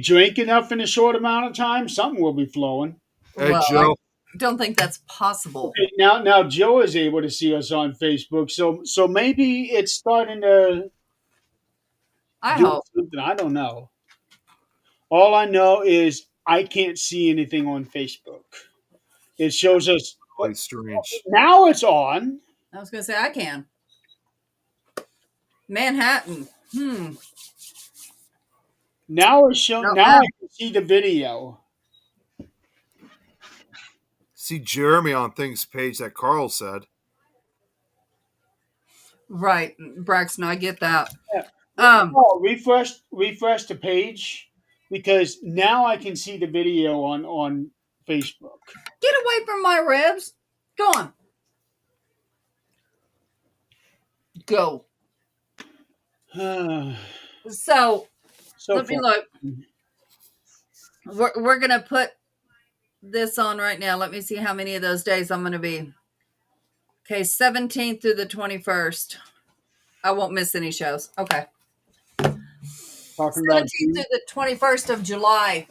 drink enough in a short amount of time, something will be flowing. Hey, Well, Joe. I don't think that's possible. Okay, now Joe is able to see us on Facebook, so maybe it's starting to I do hope. something. I don't know. All I know is I can't see anything on Facebook. It shows us Really strange. now it's on. I was going to say I can. Manhattan. Now it's showing. No, Now I can see the video. See Jeremy on things page that Carl said. Right, Braxton. I get that. Yeah. Um, Oh, refresh the page because now I can see the video on Facebook. get away from my ribs. Go on. Go. So So let me far. look. We're gonna put this on right now. Let me see how many of those days I'm gonna be. Okay, 17th through the 21st. I won't miss any shows. Okay. Talking about 17th through the 21st of July.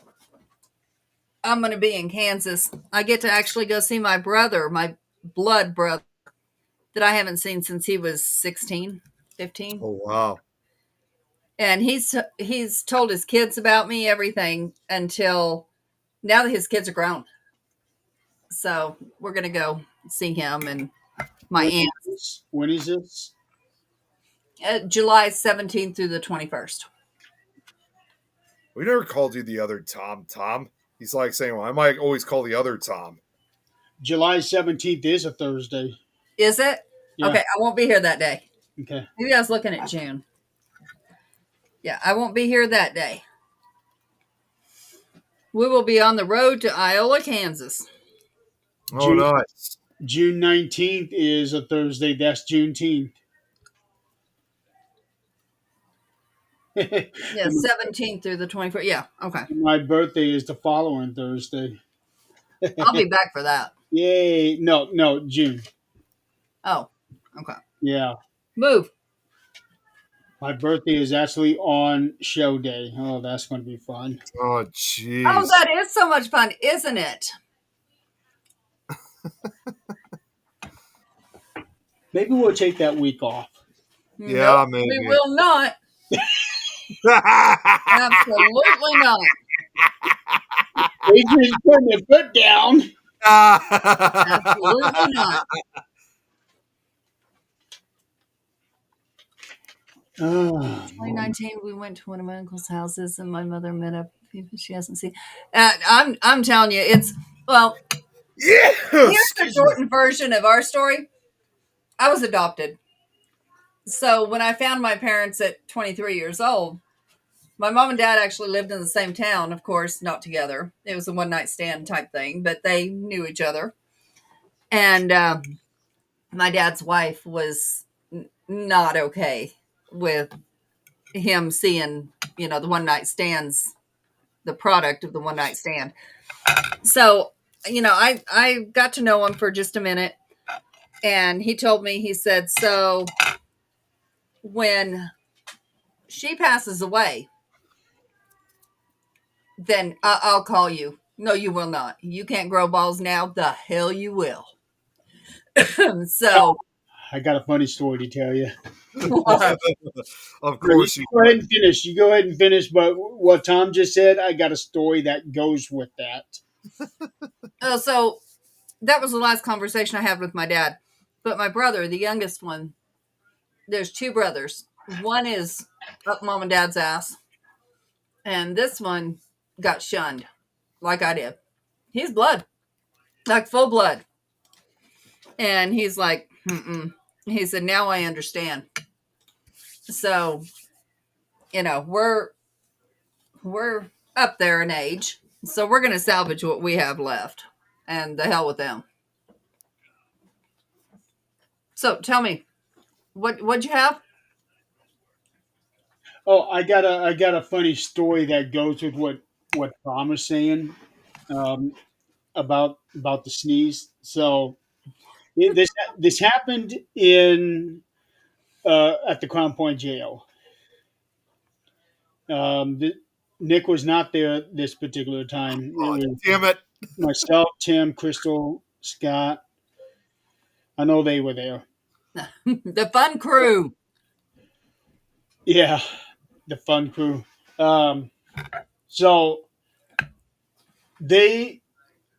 I'm gonna be in Kansas. I get to actually go see my brother, my blood brother, that I haven't seen since he was 16, 15. Oh wow. And he's told his kids about me, everything, until now that his kids are grown. So we're gonna go see him and my aunt. When is this? July 17th through the 21st. We never called you the other Tom. Tom. He's like saying, well, I might always call the other Tom. July 17th is a Thursday. Is it? Yeah. Okay, I won't be here that day. Okay. Maybe I was looking at June. Yeah, I won't be here that day. We will be on the road to Iola, Kansas. Oh, June- nice. June 19th is a Thursday. That's Juneteenth. Yeah, 17th through the 21st. Yeah, okay. My birthday is the following Thursday. I'll be back for that. Yay. No, June. Oh, okay. Yeah. Move. My birthday is actually on show day. Oh, that's going to be fun. Oh, jeez. Oh, that is so much fun, isn't it? Maybe we'll take that week off. Yeah, Nope, maybe. We will not. Absolutely not. Adrian's putting her foot down. Absolutely not. Oh, 2019, we went to one of my uncle's houses, and my mother met up with people she hasn't seen. I'm telling you, it's well. Yeah. Here's the shortened version of our story. I was adopted. So when I found my parents at 23 years old, my mom and dad actually lived in the same town, of course, not together. It was a one night stand type thing, but they knew each other. And my dad's wife was not okay with him seeing, the one night stands, the product of the one night stand. So, I got to know him for just a minute. And he told me, he said, so when she passes away, then I'll call you. No, you will not. You can't grow balls now. The hell you will. So I got a funny story to tell you. Of course you. Go ahead and finish. You go ahead and finish. But what Tom just said, I got a story that goes with that. So that was the last conversation I had with my dad. But my brother, the youngest one, there's two brothers. One is up mom and dad's ass. And this one got shunned like I did. He's blood, like full blood. And he's like, He said, now I understand. So, we're up there in age. So we're going to salvage what we have left. And the hell with them. So tell me, what'd you have? Oh, I got a funny story that goes with what Tom was saying about the sneeze. So this happened in at the Crown Point Jail. Nick was not there this particular time. It Oh, was damn it. myself, Tim, Crystal, Scott. I know they were there. The fun crew. Yeah, the fun crew. So they,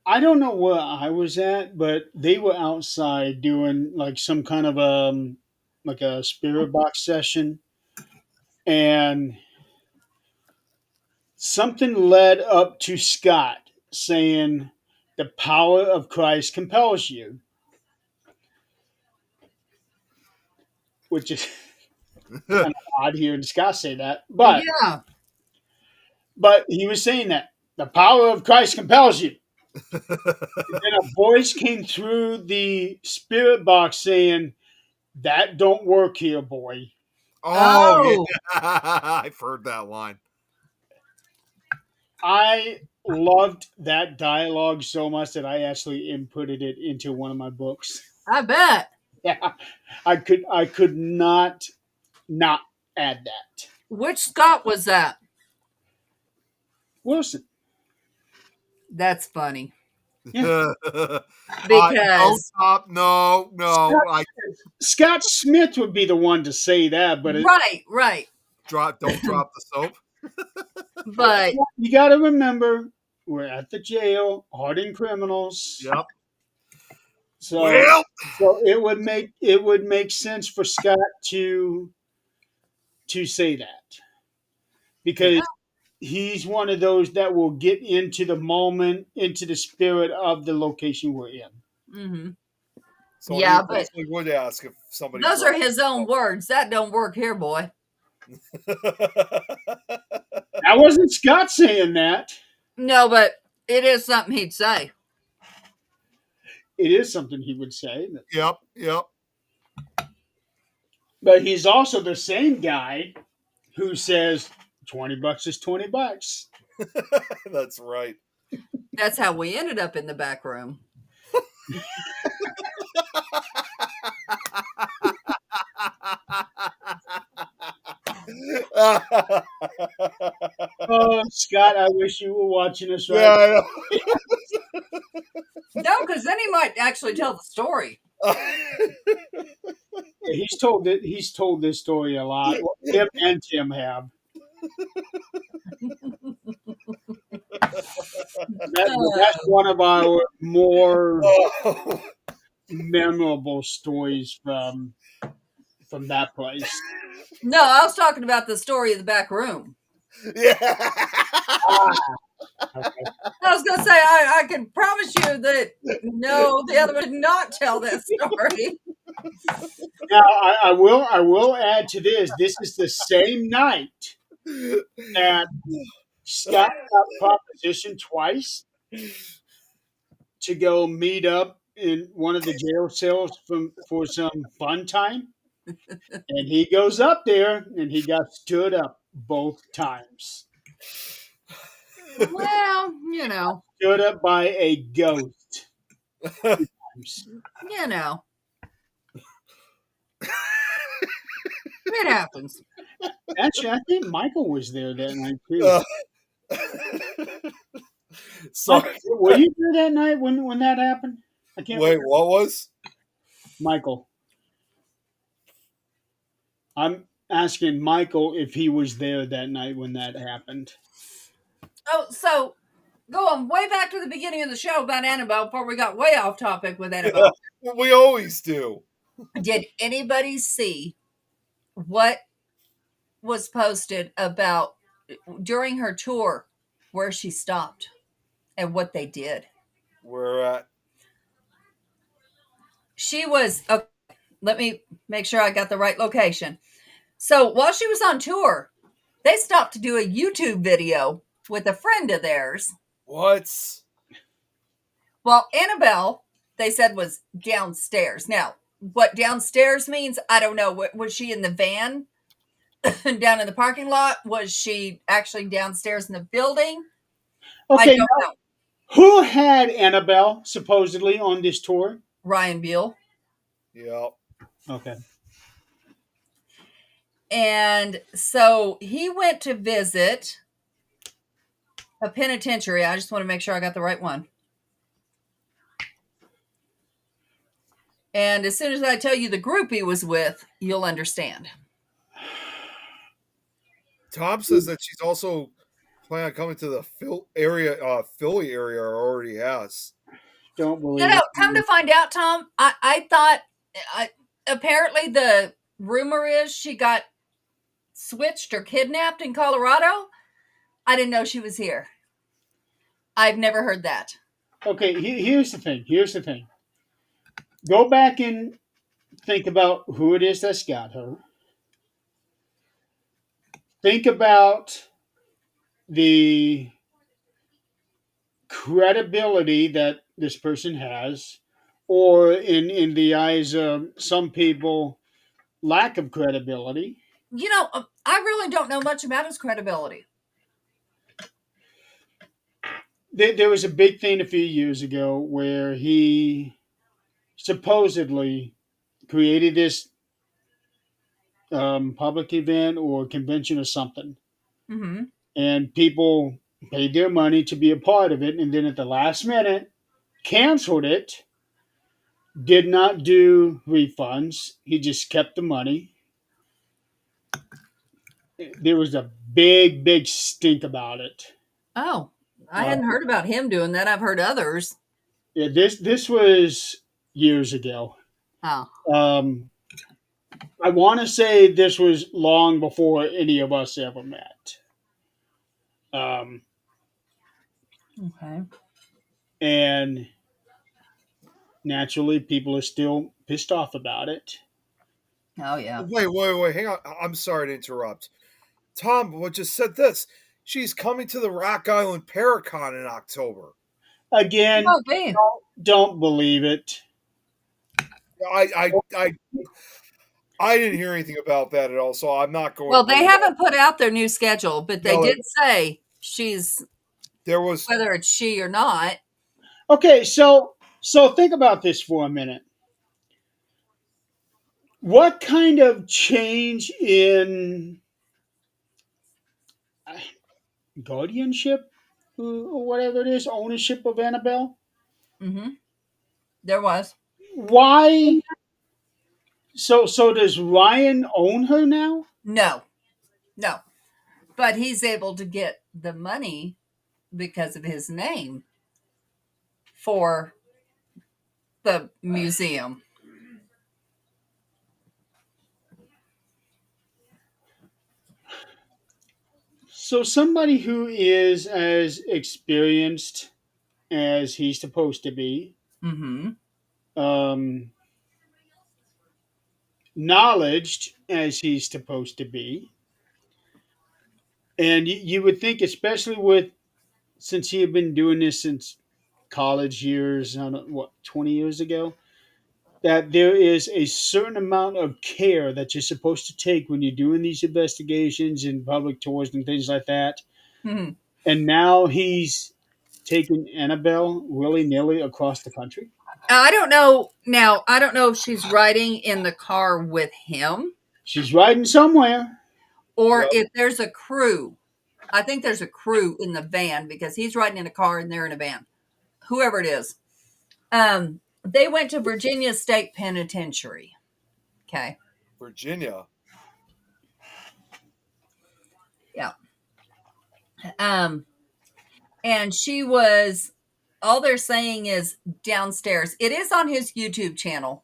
I don't know where I was at, but they were outside doing like some kind of like a spirit box session, and something led up to Scott saying, "The power of Christ compels you," which is kind of odd hearing Scott say that, Yeah. but he was saying that the power of Christ compels you. And then a voice came through the spirit box saying, "That don't work here, boy." Oh, Oh. yeah. I've heard that line. I loved that dialogue so much that I actually inputted it into one of my books. I bet. Yeah, I could not add that. Which Scott was that? Wilson. That's funny. Yeah. No, Because stop. No. Scott Smith would be the one to say that, but right. Don't drop the soap. But you got to remember we're at the jail, hardened criminals. Yep. So, Well, so it would make sense for Scott to say that, because he's one of those that will get into the moment, into the spirit of the location we're in. mhm. so Yeah, he but definitely would ask if somebody. those are his own words. That don't work here, boy. I wasn't Scott saying that. No, but it is something he'd say. It is something he would say, Yep. but he's also the same guy who says $20 is $20. That's right. That's how we ended up in the back room. Oh, Scott, I wish you were watching us right. Yeah, I No, because then he might actually tell the story. know. He's told this story a lot. Well, him and Tim have. That's one of our more Oh. memorable stories from that place. No, I was talking about the story of the back room. Yeah. Okay. I was going to say, I can promise you that no, the other one did not tell that story. Now I will add to this. This is the same night that Scott got propositioned twice to go meet up in one of the jail cells for some fun time. And he goes up there and he got stood up both times. Well, you know. Stood up by a ghost. You know. It happens. Actually, I think Michael was there that night too. Sorry. Were you there that night when that happened? I can't Wait, remember. what was? Michael. I'm asking Michael if he was there that night when that happened. Oh, so going way back to the beginning of the show about Annabelle before we got way off topic with Annabelle. We always do. Did anybody see what was posted about during her tour where she stopped and what they did? We're at. She was, okay, let me make sure I got the right location. So while she was on tour, they stopped to do a YouTube video with a friend of theirs. What? Well, Annabelle, they said, was downstairs. Now, what downstairs means, I don't know. Was she in the van down in the parking lot? Was she actually downstairs in the building? Okay, I don't know. who had Annabelle supposedly on this tour? Ryan Beal. Yep. Okay. And so he went to visit A penitentiary. I just want to make sure I got the right one. And as soon as I tell you the group he was with, you'll understand. Tom says that she's also planning on coming to the Philly area, or already has. Don't believe You know, it. come to find out, Tom, I thought apparently the rumor is she got switched or kidnapped in Colorado. I didn't know she was here. I've never heard that. Okay, here's the thing. Here's the thing. Go back and think about who it is that's got her. Think about the credibility that this person has, or in the eyes of some people, lack of credibility. You know, I really don't know much about his credibility. There was a big thing a few years ago where he supposedly created this public event or convention or something, Mm-hmm. and people paid their money to be a part of it, and then at the last minute canceled it. Did not do refunds. He just kept the money. There was a big stink about it. Oh, I hadn't heard about him doing that. I've heard others. Yeah, this was years ago. Oh, I want to say this was long before any of us ever met. okay. And naturally, people are still pissed off about it. Oh, yeah. Wait, hang on. I'm sorry to interrupt. Tom just said this. She's coming to the Rock Island Paracon in October. Again, Okay. don't believe it. I didn't hear anything about that at all, so I'm not going. Well, they haven't put out their new schedule, but they No, did say she's, There was whether it's she or not. Okay, so think about this for a minute. What kind of change in guardianship or whatever it is, ownership of Annabelle? Mm-hmm. There was. Why? So does Ryan own her now? No. But he's able to get the money because of his name for the museum. So somebody who is as experienced as he's supposed to be, Mm-hmm. um, knowledged as he's supposed to be, and you would think, especially with since he had been doing this since college years, I don't know, what, 20 years ago, that there is a certain amount of care that you're supposed to take when you're doing these investigations and public tours and things like that. Mm-hmm. And now he's taking Annabelle willy nilly across the country. I don't know. Now, I don't know if she's riding in the car with him She's riding somewhere. or Yep. if there's a crew. I think there's a crew in the van because he's riding in a car and they're in a van. Whoever it is. They went to Virginia State Penitentiary. Okay. Virginia. Yeah. And she was, all they're saying is downstairs. It is on his YouTube channel.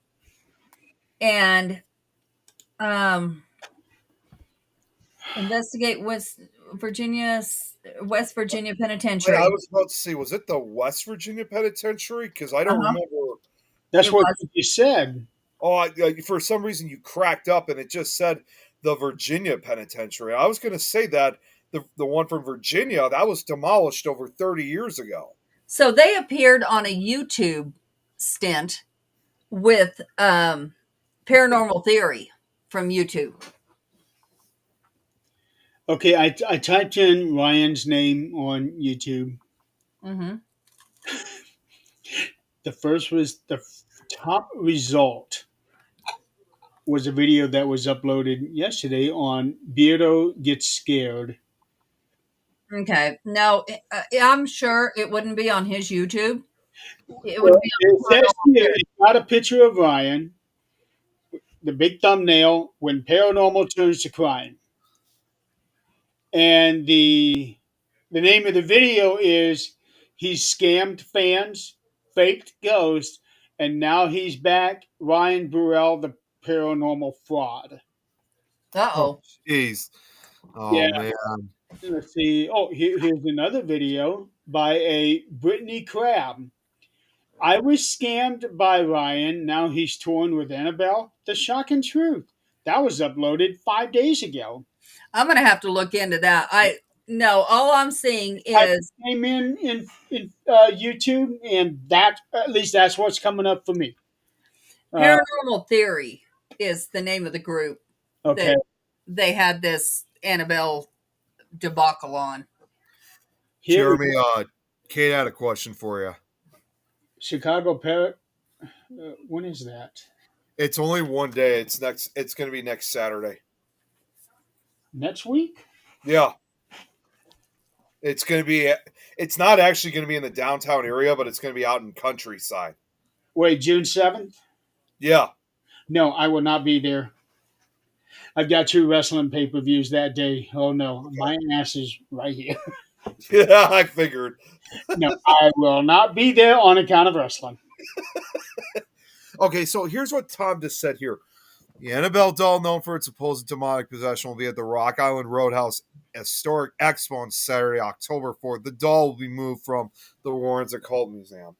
And investigate West Virginia Penitentiary. I was about to say, was it the West Virginia Penitentiary? Because I don't Uh-huh. remember. That's It what was. you said. Oh, for some reason you cracked up and it just said the Virginia Penitentiary. I was going to say that the one from Virginia, that was demolished over 30 years ago. So they appeared on a YouTube stint with Paranormal Theory from YouTube. Okay, I typed in Ryan's name on YouTube. Mm-hmm. The top result was a video that was uploaded yesterday on Beardo Gets Scared. Okay. No, I'm sure it wouldn't be on his YouTube. It would Well, be it on says Paranormal here Theory. it's got a picture of Ryan, the big thumbnail, when paranormal turns to crime. And the name of the video is He's Scammed Fans, Faked Ghosts, and Now He's Back, Ryan Burrell, the Paranormal Fraud. Uh-oh. Jeez. Oh Yeah, man. let's see. Oh, here's another video by a Brittany Crabb. I was scammed by Ryan. Now he's torn with Annabelle. The shocking truth. That was uploaded 5 days ago. I'm going to have to look into that. No, all I'm seeing I is came in YouTube, and that at least that's what's coming up for me. Paranormal Theory is the name of the group Okay, that they had this Annabelle debacle on. here we Jeremy, go. Kate had a question for you. Chicago Parrot. When is that? It's only one day. It's going to be next Saturday. Next week? Yeah. It's going to be. It's not actually going to be in the downtown area, but it's going to be out in countryside. Wait, June 7th? Yeah. No, I will not be there. I've got 2 wrestling pay-per-views that day. Oh no, my ass is right here. Yeah, I figured. No, I will not be there on account of wrestling. Okay, so here's what Tom just said here. The Annabelle doll, known for its supposed demonic possession, will be at the Rock Island Roadhouse Historic Expo on Saturday, October 4th. The doll will be moved from the Warrens Occult Museum.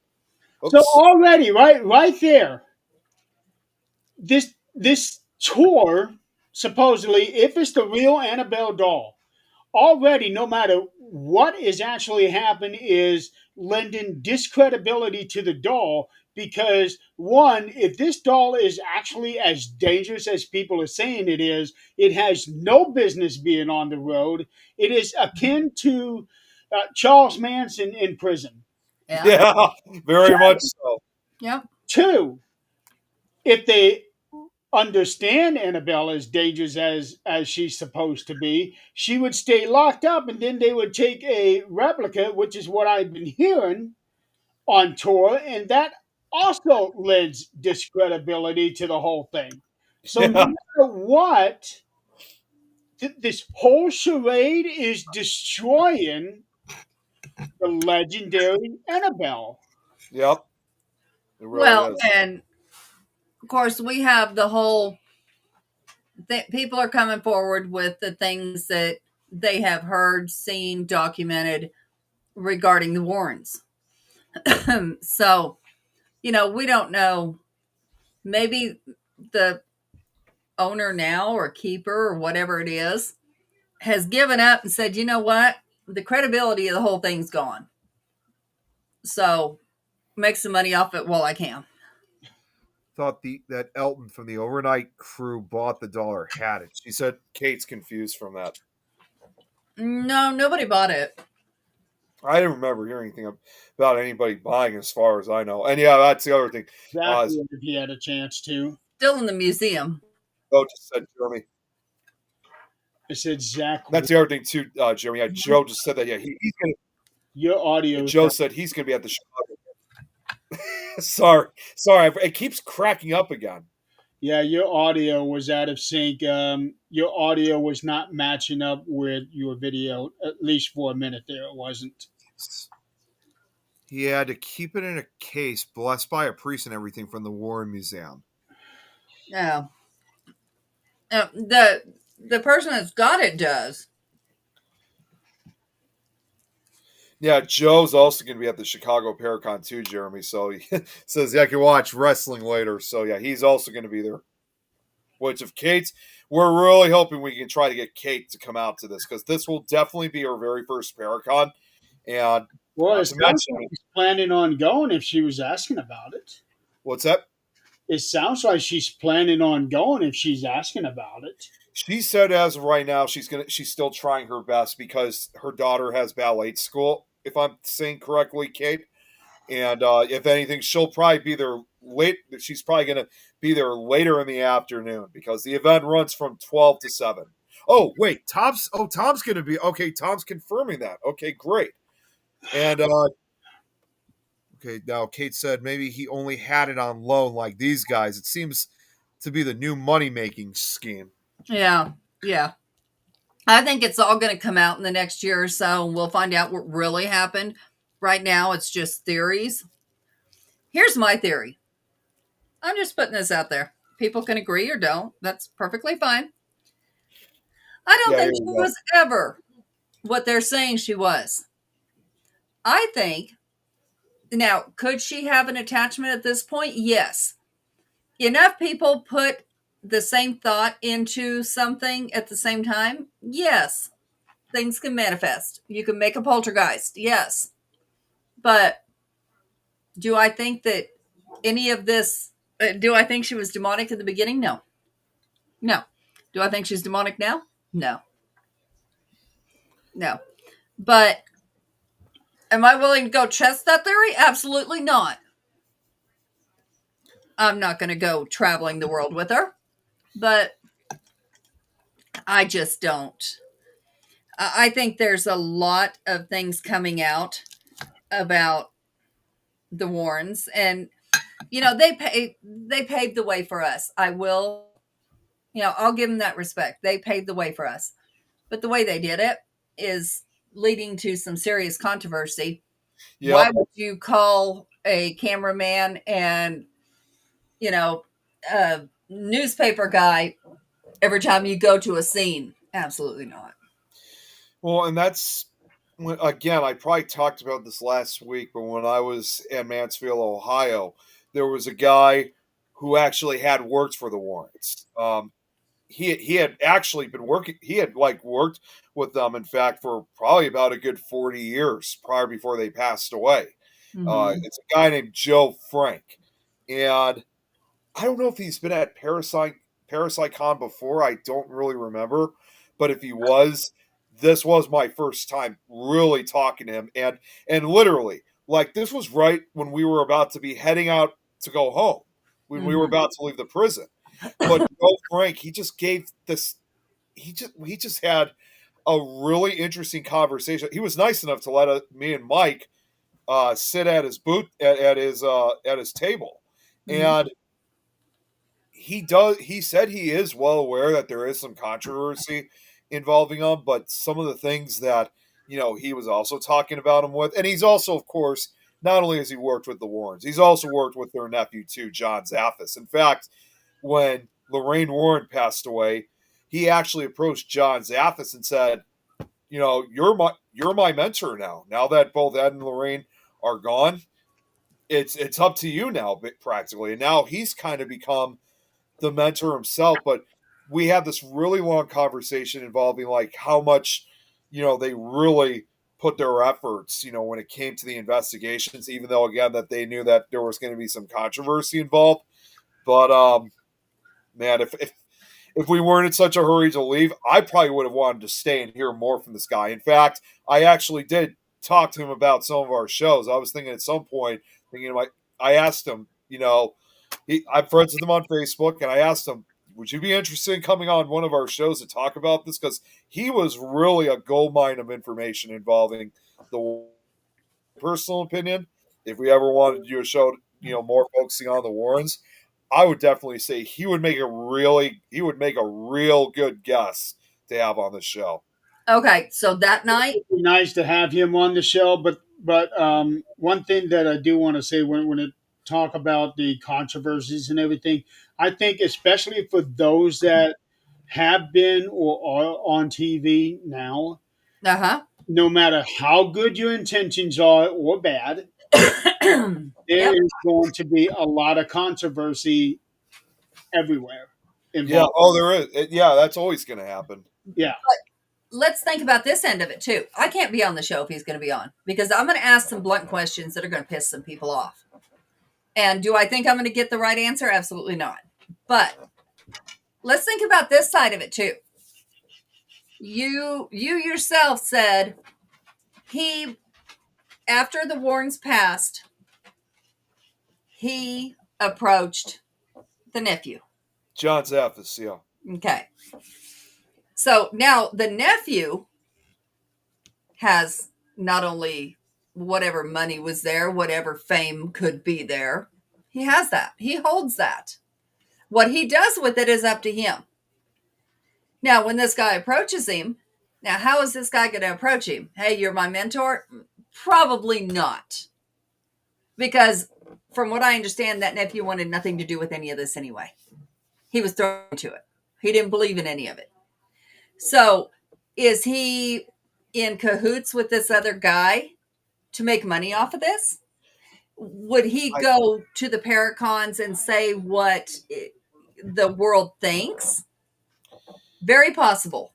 Oops. So already, right there, this tour, supposedly, if it's the real Annabelle doll, already, no matter what is actually happening, is lending discredibility to the doll. Because one, if this doll is actually as dangerous as people are saying it has no business being on the road. It is akin to Charles Manson in prison. Yeah. Yeah, very much so. Yep. Two, if they understand Annabelle as dangerous as she's supposed to be, she would stay locked up, and then they would take a replica, which is what I've been hearing on tour, and that also lends discredibility to the whole thing. So no Yeah. matter what, this whole charade is destroying the legendary Annabelle. Yep. It really Well, is. and of course, we have the whole people are coming forward with the things that they have heard, seen, documented regarding the Warrens. So, we don't know. Maybe the owner now or keeper or whatever it is has given up and said, you know what? The credibility of the whole thing's gone. So make some money off it while I can. Thought that Elton from the overnight crew bought the doll or had it. She said Kate's confused from that. No, nobody bought it. I didn't remember hearing anything about anybody buying, as far as I know. And yeah, that's the other thing. Exactly, if he had a chance to. Still in the museum. Joe just said, Jeremy. I said, Zach. That's the other thing too, Jeremy. Yeah, Joe just said that. Yeah, he's gonna. Your audio. Joe said he's gonna be at the Chicago. sorry, it keeps cracking up again. Yeah, your audio was out of sync. Your audio was not matching up with your video, at least for a minute there. It wasn't. He had to keep it in a case, blessed by a priest and everything, from the Warren Museum. No. The person that's got it does. Yeah, Joe's also going to be at the Chicago Paracon too, Jeremy. So he says, yeah, I can watch wrestling later. So yeah, he's also going to be there. Which if Kate's, we're really hoping we can try to get Kate to come out to this, because this will definitely be her very first Paracon. And well, it sounds like she's planning on going if she was asking about it. What's that? It sounds like she's planning on going if she's asking about it. She said as of right now she's still trying her best because her daughter has ballet school, if I'm saying correctly, Kate. And if anything, she'll probably be there late. She's probably going to be there later in the afternoon because the event runs from 12 to 7. Oh, wait, Tom's going to be okay. Tom's confirming that. Okay, great. And okay, now Kate said maybe he only had it on loan like these guys. It seems to be the new money making scheme. Yeah, yeah. I think it's all going to come out in the next year or so, and we'll find out what really happened. Right now, it's just theories. Here's my theory. I'm just putting this out there. People can agree or don't. That's perfectly fine. I don't Yeah, think here she we go. was ever what they're saying she was. I think, now, could she have an attachment at this point? Yes. Enough people put the same thought into something at the same time? Yes. Things can manifest. You can make a poltergeist. Yes. But do I think that any of this, do I think she was demonic in the beginning? No. No. Do I think she's demonic now? No. No. But am I willing to go test that theory? Absolutely not. I'm not going to go traveling the world with her, but I just don't. I think there's a lot of things coming out about the Warrens, and they paved the way for us. I will, I'll give them that respect. They paved the way for us, but the way they did it is leading to some serious controversy. Yep. Why would you call a cameraman and a newspaper guy every time you go to a scene? Absolutely not. Well, and that's again, I probably talked about this last week, but when I was in Mansfield, Ohio, there was a guy who actually had worked for the Warrens. He had actually been working. He had worked with them, in fact, for probably about a good 40 years prior before they passed away. Mhm. It's a guy named Joe Frank, and I don't know if he's been at ParasiteCon before. I don't really remember, but if he was, this was my first time really talking to him, and literally, this was right when we were about to be heading out to go home, when we were Mhm. about to leave the prison. But Joe Frank, he just gave this. He just had a really interesting conversation. He was nice enough to let me and Mike sit at his booth at his table, Mhm. and he said he is well aware that there is some controversy involving him, but some of the things that he was also talking about him with, and he's also, of course, not only has he worked with the Warrens, he's also worked with their nephew too, John Zaffis. In fact, when Lorraine Warren passed away, he actually approached John Zaffis and said, you're my mentor now. Now that both Ed and Lorraine are gone, it's up to you now, practically. And now he's kind of become the mentor himself. But we had this really long conversation involving how much they really put their efforts when it came to the investigations, even though again that they knew that there was going to be some controversy involved. But man, if we weren't in such a hurry to leave, I probably would have wanted to stay and hear more from this guy. In fact, I actually did talk to him about some of our shows. I was thinking at some point, I asked him, I'm friends with him on Facebook, and I asked him, would you be interested in coming on one of our shows to talk about this? Because he was really a gold mine of information involving the personal opinion. If we ever wanted to do a show, more focusing on the Warrens, I would definitely say he would make a real good guest to have on the show. Okay, so that night, It'd be nice to have him on the show, but one thing that I do want to say when it talk about the controversies and everything, I think especially for those that have been or are on TV now, uh no matter how good your intentions are or bad, huh. there Yep. is going to be a lot of controversy everywhere Yeah. involved. Oh, there is. Yeah, that's always going to happen. Yeah. Let's think about this end of it too. I can't be on the show if he's going to be on because I'm going to ask some blunt questions that are going to piss some people off. And do I think I'm going to get the right answer? Absolutely not. But let's think about this side of it too. You yourself said he, after the Warrens passed, he approached the nephew. John Zaffis, yeah. Okay. So now the nephew has not only whatever money was there, whatever fame could be there, he has that. He holds that. What he does with it is up to him. Now, when this guy approaches him, now how is this guy going to approach him? Hey, you're my mentor? Probably not. Because from what I understand, that nephew wanted nothing to do with any of this anyway. He was thrown into it. He didn't believe in any of it. So is he in cahoots with this other guy to make money off of this? Would he go to the Paracons and say what the world thinks? Very possible.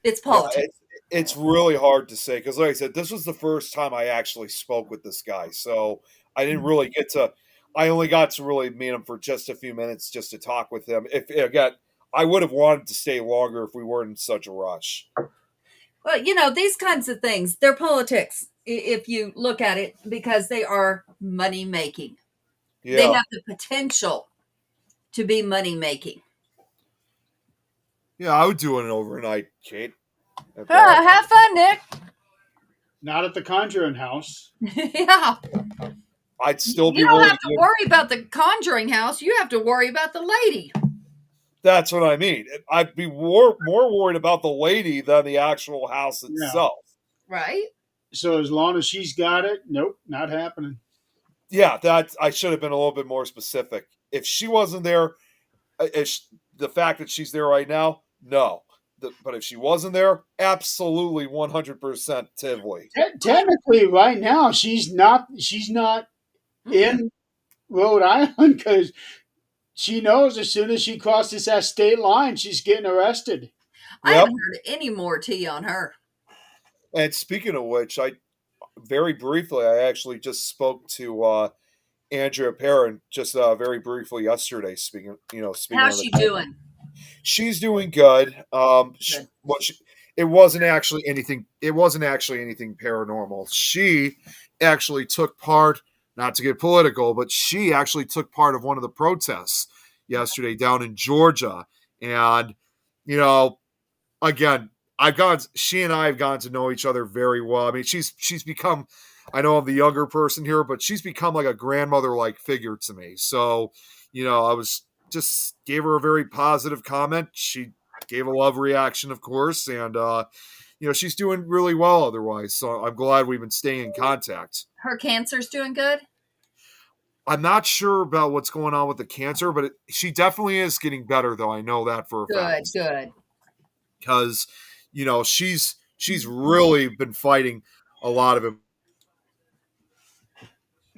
It's politics. It's really hard to say because, like I said, this was the first time I actually spoke with this guy, so I didn't really get to. I only got to really meet him for just a few minutes, just to talk with him. If again, I would have wanted to stay longer if we weren't in such a rush. Well, these kinds of things, they're politics if you look at it, because they are money making. Yeah, They have the potential to be money making. yeah, I would do an overnight, Kate. Have fun, Nick. Not at the Conjuring House. Yeah. I'd still be You don't willing have to worry about the Conjuring House. You have to worry about the lady. That's what I mean. I'd be more worried about the lady than the actual house Yeah. itself. Right? So as long as she's got it, nope, not happening. Yeah, that I should have been a little bit more specific. If she wasn't there, the fact that she's there right now, no. But if she wasn't there, absolutely 100% Tivoli. Technically, right now she's not in Rhode Island because she knows as soon as she crosses that state line, she's getting arrested. I Yep. haven't heard any more tea on her. And speaking of which, I actually just spoke to Andrea Perrin just very briefly yesterday. Speaking How's of she the- doing? She's doing good. Good. It wasn't actually anything. It wasn't actually anything paranormal. She actually took part. Not to get political, but she actually took part of one of the protests yesterday down in Georgia. And again, she and I have gotten to know each other very well. I mean, she's become. I know I'm the younger person here, but she's become like a grandmother-like figure to me. So, I was just gave her a very positive comment. She gave a love reaction, of course, and she's doing really well otherwise. So I'm glad we've been staying in contact. Her cancer's doing good? I'm not sure about what's going on with the cancer, but she definitely is getting better, though. I know that for a fact. Good. Because, she's really been fighting a lot of it.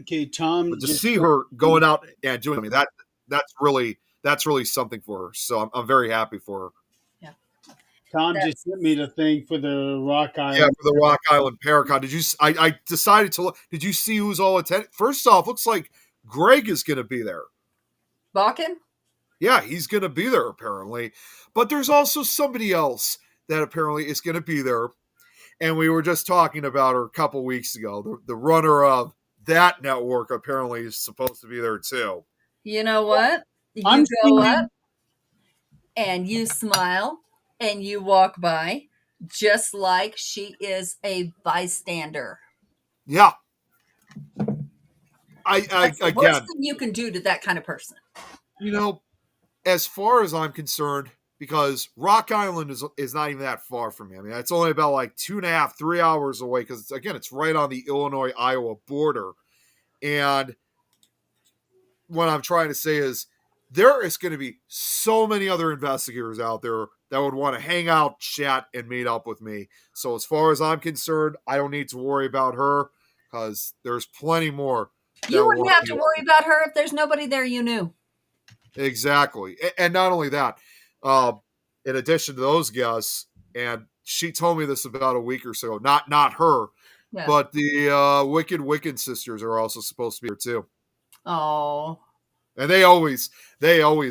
Okay, Tom. But to see her going out and doing that's really something for her. So I'm very happy for her. Tom just sent me the thing for the Rock Island. Yeah, for the Rock Island Paracon. Did you? I decided to look. Did you see who's all attending? First off, looks like Greg is going to be there. Balkan? Yeah, he's going to be there apparently. But there's also somebody else that apparently is going to be there. And we were just talking about her a couple weeks ago. The runner of that network apparently is supposed to be there too. You know what? You I'm go thinking- up and you smile and you walk by just like she is a bystander. Yeah. That's the Again, worst thing you can do to that kind of person. as far as I'm concerned, because Rock Island is not even that far from me. I mean, it's only about like 2.5, 3 hours away because it's right on the Illinois-Iowa border. And what I'm trying to say is there is going to be so many other investigators out there that would want to hang out, chat, and meet up with me. So as far as I'm concerned, I don't need to worry about her because there's plenty more. You wouldn't have to worry about her if there's nobody there you knew. Exactly. And not only that, in addition to those guests, and she told me this about a week or so, not her, Yeah. but the Wicked Wiccan sisters are also supposed to be here too. Oh. And they always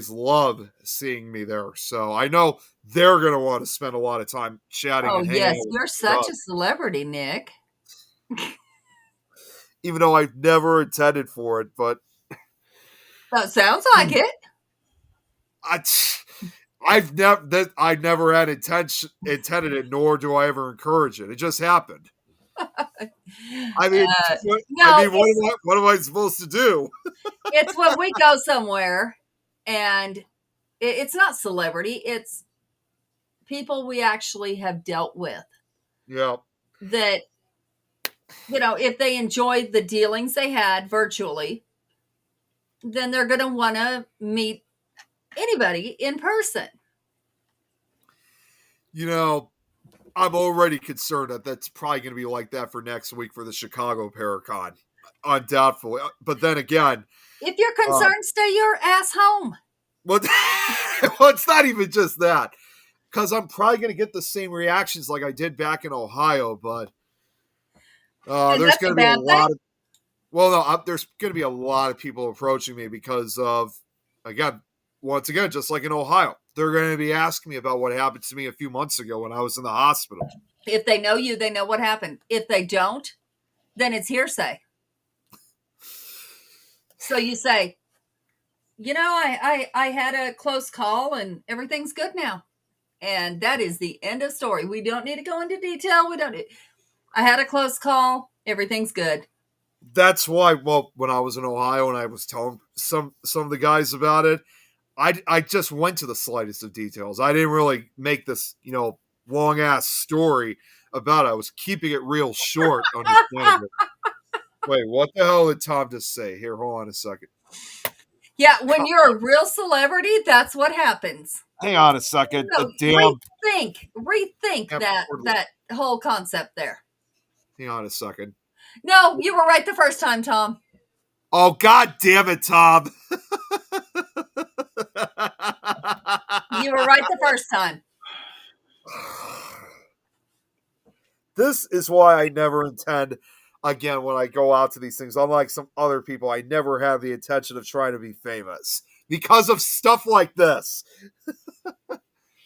love seeing me there. So I know they're going to want to spend a lot of time chatting. Oh, and hanging yes. out with You're us. such a celebrity, Nick. Even though I've never intended for it, but That sounds like it. I never had intended it, nor do I ever encourage it. It just happened. I mean, No, what am I supposed to do? it's when we go somewhere and it's not celebrity, it's people we actually have dealt with Yeah. that, if they enjoyed the dealings they had virtually, then they're going to want to meet anybody in person. I'm already concerned that that's probably going to be like that for next week for the Chicago Paracon. Undoubtedly. But then again, if you're concerned, stay your ass home. Well, it's not even just that. Because I'm probably going to get the same reactions like I did back in Ohio, but there's going to be a lot of... Well, no, there's going to be a lot of people approaching me because of, once again, just like in Ohio, they're going to be asking me about what happened to me a few months ago when I was in the hospital. If they know you, they know what happened. If they don't, then it's hearsay. So you say, I had a close call and everything's good now. And that is the end of story. We don't need to go into detail. I had a close call. Everything's good. That's why, when I was in Ohio and I was telling some of the guys about it, I just went to the slightest of details. I didn't really make this, long ass story about it. I was keeping it real short. Understandably. Wait, what the hell did Tom just say? Here, hold on a second. Yeah, when you're a real celebrity, that's what happens. Hang on a second. Rethink that whole concept there. Hang on a second. No, you were right the first time, Tom. Oh, God damn it, Tom. You were right the first time. This is why I never intend, again, when I go out to these things, unlike some other people, I never have the intention of trying to be famous because of stuff like this.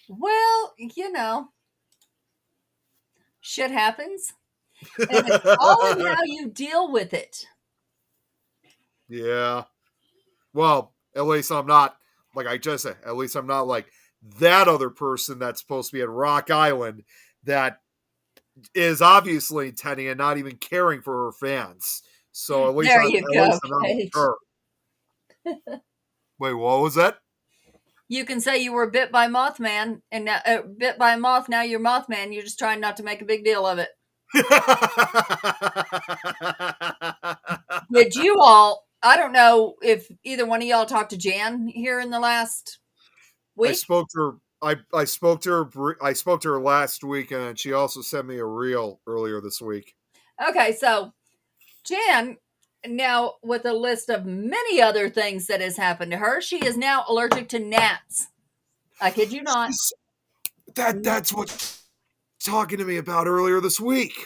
Well, shit happens. And it's all in how you deal with it. Yeah. Well, at least I'm not, like I just said, at least I'm not like that other person that's supposed to be at Rock Island that is obviously intending and not even caring for her fans. So at least I'm not her. Wait, what was that? You can say you were bit by Mothman and now, bit by a moth. Now you're Mothman. You're just trying not to make a big deal of it. Did you all? I don't know if either one of y'all talked to Jan here in the last week. I spoke to her. I spoke to her last week, and she also sent me a reel earlier this week. Okay, so Jan, now with a list of many other things that has happened to her, she is now allergic to gnats. I kid you not. That's what talking to me about earlier this week.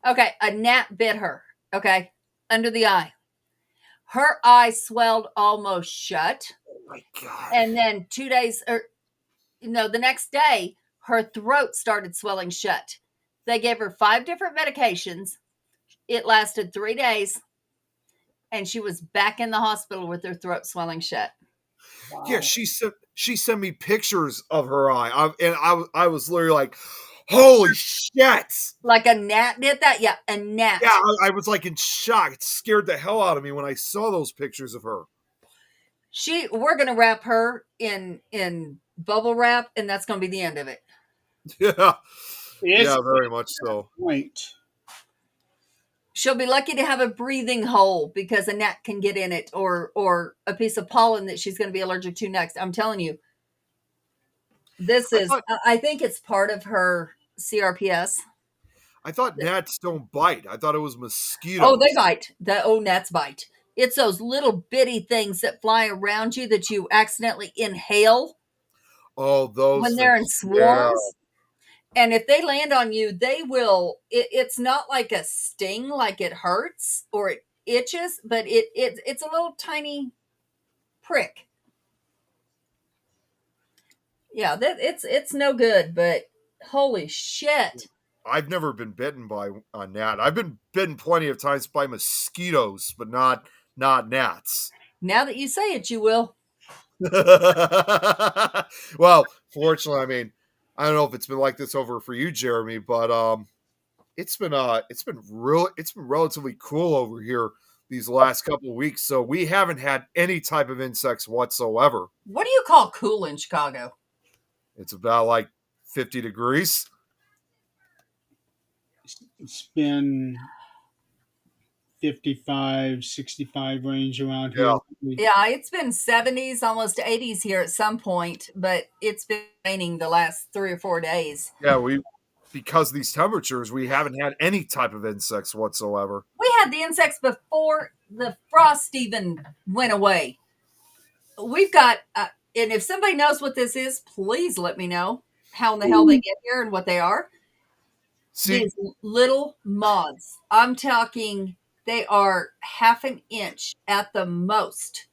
Okay, a gnat bit her. Okay, under the eye. Her eye swelled almost shut. Oh my God. And then 2 days, the next day, her throat started swelling shut. They gave her 5 different medications. It lasted 3 days. And she was back in the hospital with her throat swelling shut. Wow. Yeah, she sent me pictures of her eye. I was literally like, holy shit. Like a gnat did that? Yeah, a gnat. Yeah, I was like in shock. It scared the hell out of me when I saw those pictures of her. We're going to wrap her in bubble wrap, and that's going to be the end of it. Yeah. Yeah, very much so. Wait. She'll be lucky to have a breathing hole because a gnat can get in it, or a piece of pollen that she's going to be allergic to next. I'm telling you. I think it's part of her CRPS. I thought gnats don't bite. I thought it was mosquitoes. Oh, they bite. Gnats bite. It's those little bitty things that fly around you that you accidentally inhale. Oh, those when they're in swarms. Yeah. And if they land on you, they will. It's not like a sting, like it hurts or it itches, but it's a little tiny prick. Yeah, it's no good, but holy shit. I've never been bitten by a gnat. I've been bitten plenty of times by mosquitoes, but not gnats. Now that you say it, you will. Well, Fortunately, I mean, I don't know if it's been like this over for you, Jeremy, but it's been relatively cool over here these last couple of weeks. So we haven't had any type of insects whatsoever. What do you call cool in Chicago? It's about like 50 degrees. It's been 55, 65 range around here. Yeah, it's been 70s, almost 80s here at some point, but it's been raining the last 3 or 4 days. Yeah, because of these temperatures, we haven't had any type of insects whatsoever. We had the insects before the frost even went away. We've got, and if somebody knows what this is, please let me know how in the hell they get here and what they are. See, These little moths. I'm talking, they are half an inch at the most.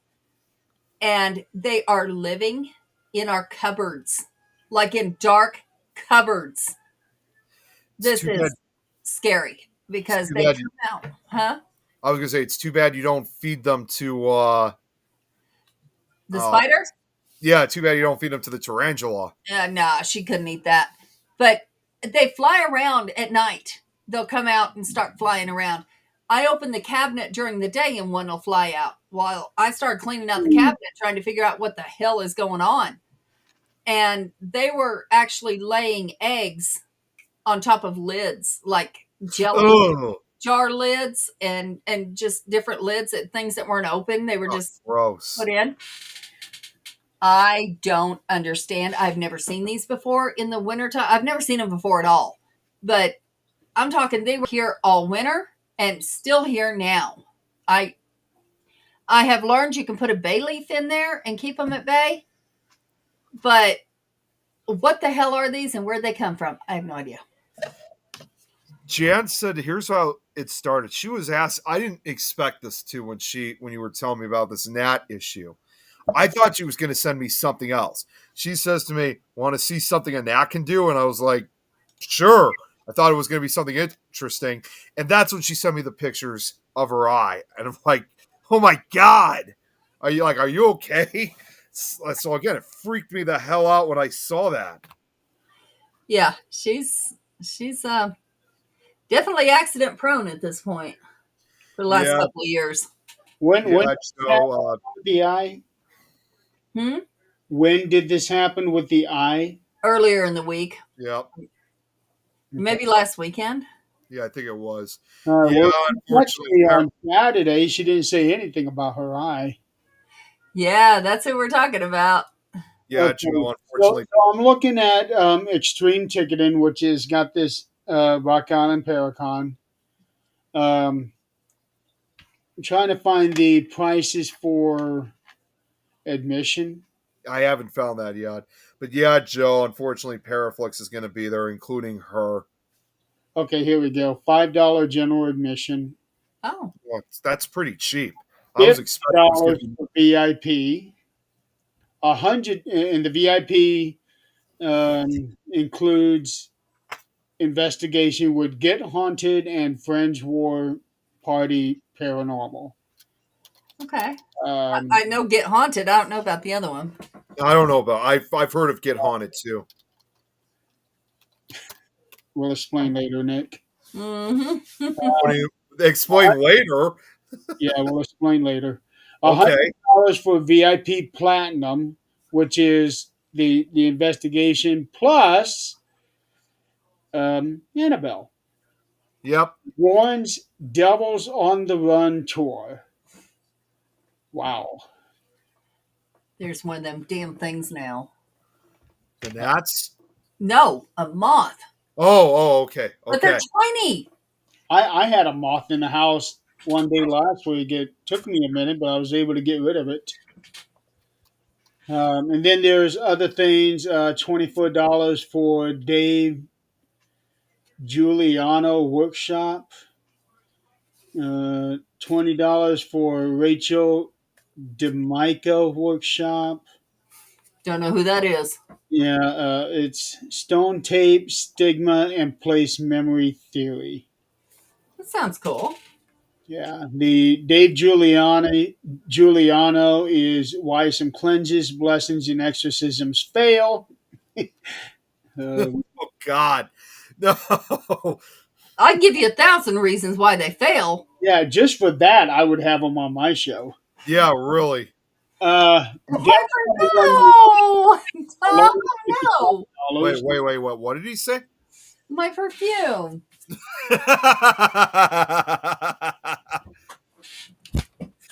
And they are living in our cupboards, like in dark cupboards. This is scary because they come out. Huh? I was going to say, it's too bad you don't feed them to... the spider? Yeah, too bad you don't feed them to the tarantula. Nah, she couldn't eat that. But they fly around at night. They'll come out and start flying around. I open the cabinet during the day and one will fly out. While I started cleaning out the cabinet, trying to figure out what the hell is going on. And they were actually laying eggs on top of lids, like jelly jar lids and just different lids at things that weren't open. They were just gross. Put in. I don't understand. I've never seen these before in the wintertime. I've never seen them before at all. But I'm talking, they were here all winter and still here now. I have learned you can put a bay leaf in there and keep them at bay. But what the hell are these and where'd they come from? I have no idea. Jan said, here's how it started. She was asked, I didn't expect this too when you were telling me about this gnat issue. I thought she was going to send me something else. She says to me, want to see something a gnat can do? And I was like, sure. I thought it was going to be something interesting. And that's when she sent me the pictures of her eye. And I'm like, oh my God. Are you okay? So again, it freaked me the hell out when I saw that. Yeah, she's definitely accident prone at this point for the last couple of years. When the eye? When did this happen with the eye? Earlier in the week. Yep. Maybe last weekend. Yeah, I think it was. Unfortunately, on Saturday, she didn't say anything about her eye. Yeah, that's who we're talking about. Yeah, okay. Joe, unfortunately. So I'm looking at Extreme Ticketing, which has got this Rock Island Paracon. I'm trying to find the prices for admission. I haven't found that yet. But yeah, Joe, unfortunately, Paraflix is going to be there, including her. Okay, here we go. $5 general admission. Oh. Well, that's pretty cheap. I was expecting it was for VIP. $100, and the VIP includes investigation with Get Haunted and Friends War Party Paranormal. Okay. I know Get Haunted. I don't know about the other one. I don't know about. I've heard of Get Haunted too. We'll explain later, Nick. Mm-hmm. What do you explain later? Yeah, we'll explain later. Okay. $100 for VIP Platinum, which is the investigation plus Annabelle. Yep. Warren's Devils on the Run tour. Wow. There's one of them damn things now. The gnats? No, a moth. Oh, okay. But they're tiny. I had a moth in the house one day last week. It took me a minute, but I was able to get rid of it. And then there's other things, $24 for Dave Giuliano Workshop, $20 for Rachel DeMico Workshop. Don't know who that is. Yeah, it's Stone Tape, Stigma, and Place Memory Theory. That sounds cool. Yeah, the Dave Giuliano is Why Some Cleanses, Blessings, and Exorcisms Fail. Um, Oh God, no. I'd give you 1,000 reasons why they fail. yeah, just for that, I would have them on my show. Yeah, really. Definitely one No! below Oh, no! Wait, $50. What did he say? My perfume.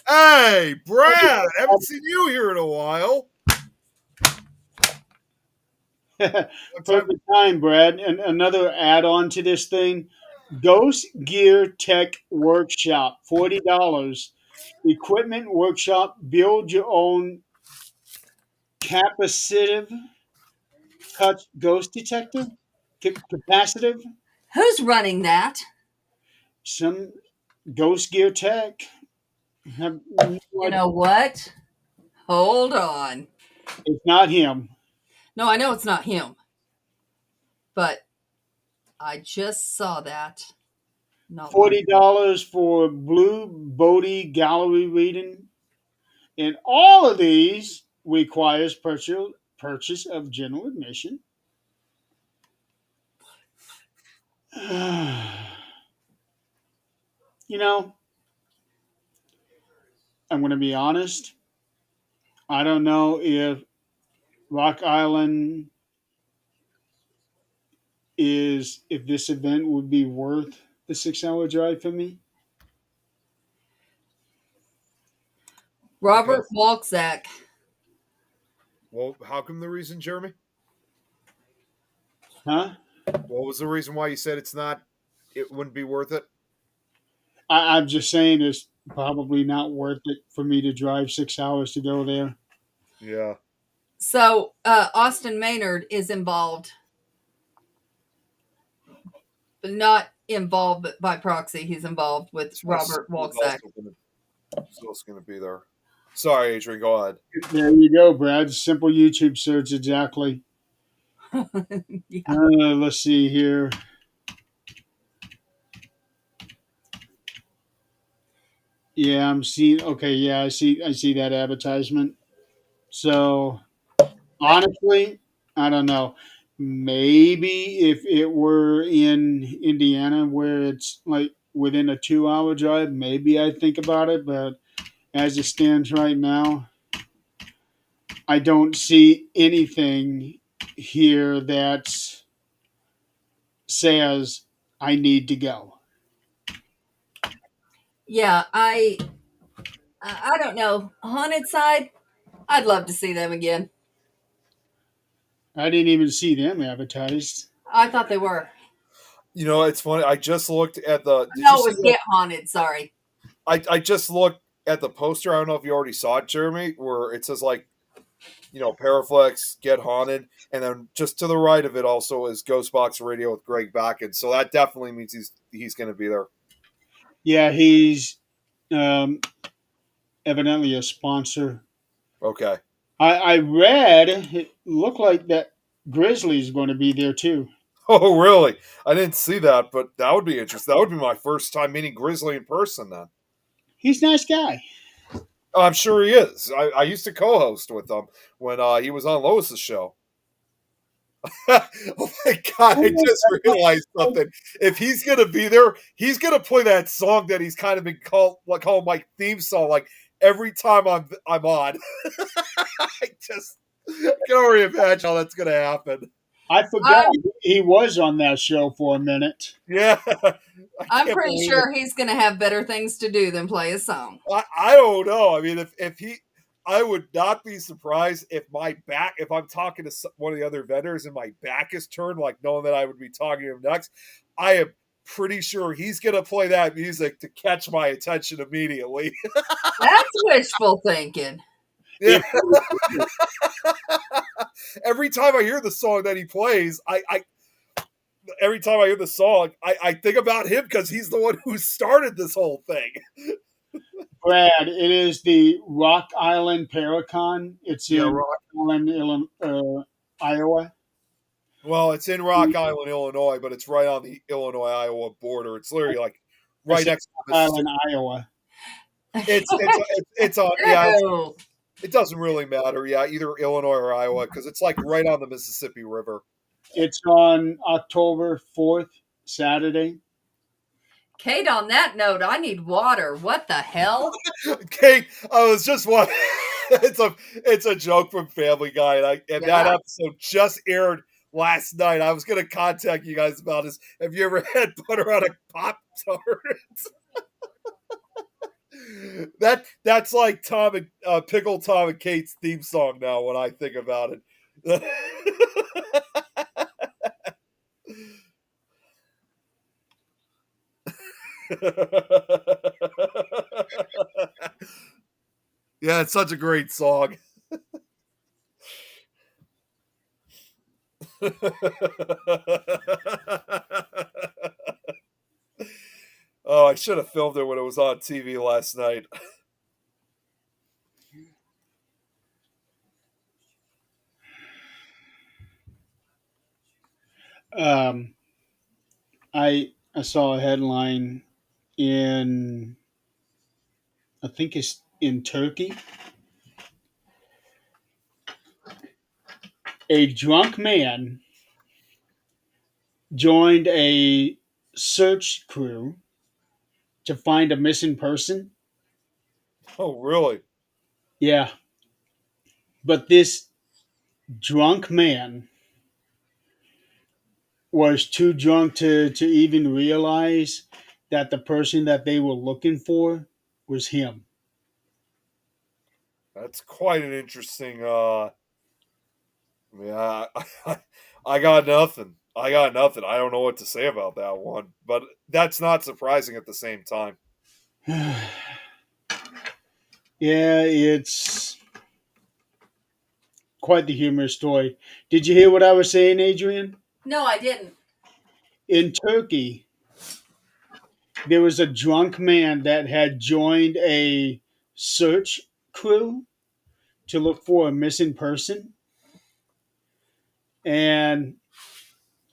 Hey, Brad, haven't seen you here in a while. Perfect time, Brad. And another add-on to this thing: Ghost Gear Tech Workshop, $40. Equipment workshop. Build your own capacitive ghost detector. Capacitive. Who's running that? Some Ghost Gear Tech. Have no You idea. know what? Hold on. It's not him. No, I know it's not him. But I just saw that. Not long $40 for Blue Bodhi gallery reading. And all of these requires purchase of general admission. You know, I'm going to be honest. I don't know Rock Island if this event would be worth the 6 hour drive for me. Robert Walczak. Well, how come the reason, Jeremy? Huh? What was the reason why you said it wouldn't be worth it? I'm just saying it's probably not worth it for me to drive 6 hours to go there. Yeah. So Austin Maynard is involved, but not involved by proxy. He's involved with Robert Walczak. Who's also going to be there? Sorry, Adrian. Go ahead. There you go, Brad. Simple YouTube search, exactly. Yeah. Let's see here. Yeah, I'm seeing. Okay, yeah, I see that advertisement. So honestly, I don't know. Maybe if it were in Indiana, where it's like within a 2 hour drive, maybe I'd think about it. But as it stands right now, I don't see anything here that says I need to go. Yeah, I don't know. Haunted Side, I'd love to see them again. I didn't even see them advertised. I thought they were. You know, it's funny. I just looked at the. Did No, you it was see Get Haunted. Sorry. I just looked at the poster. I don't know if you already saw it, Jeremy, where it says like, Paraflex, Get Haunted, and then just to the right of it also is Ghostbox Radio with Greg Bakken. So that definitely means he's going to be there. Yeah, he's evidently a sponsor. Okay. I read it looked like that Grizzly's going to be there too. Oh, really? I didn't see that, but that would be interesting. That would be my first time meeting Grizzly in person then. He's a nice guy. Oh, I'm sure he is. I used to co-host with him when he was on Lois's show. Oh my God, I just realized something. If he's going to be there, he's going to play that song that he's kind of been called my theme song like every time I'm on. I can already imagine how that's going to happen. I forgot he was on that show for a minute. Yeah. I'm pretty sure he's going to have better things to do than play a song. I don't know. I mean, I would not be surprised if if I'm talking to one of the other vendors and my back is turned, like knowing that I would be talking to him next. I am pretty sure he's going to play that music to catch my attention immediately. That's wishful thinking. Yeah. Every time I hear the song that he plays, every time I hear the song, I think about him because he's the one who started this whole thing. Brad, it is the Rock Island Paracon. It's in Rock Island, Iowa. Well, it's in Rock Island, Illinois, but it's right on the Illinois-Iowa border. It's literally like right next to Rock Island, Iowa. It's on Ew. It doesn't really matter. Yeah, either Illinois or Iowa because it's like right on the Mississippi River. It's on October 4th, Saturday. Kate, on that note, I need water. What the hell? Kate, I was just one. It's a joke from Family Guy, and that Yeah. episode just aired last night. I was going to contact you guys about this. Have you ever had butter on a Pop Tart? That's like Tom and Pickle Tom and Kate's theme song now when I think about it. Yeah, it's such a great song. Oh, I should have filmed it when it was on TV last night. Um, I saw a headline in, I think it's in Turkey. A drunk man joined a search crew to find a missing person. Oh, really? Yeah, but this drunk man was too drunk to even realize that the person that they were looking for was him. That's quite an interesting. Yeah, I got nothing. I got nothing. I don't know what to say about that one, but that's not surprising at the same time. Yeah, it's quite the humorous story. Did you hear what I was saying, Adrian? No, I didn't. In Turkey, there was a drunk man that had joined a search crew to look for a missing person. And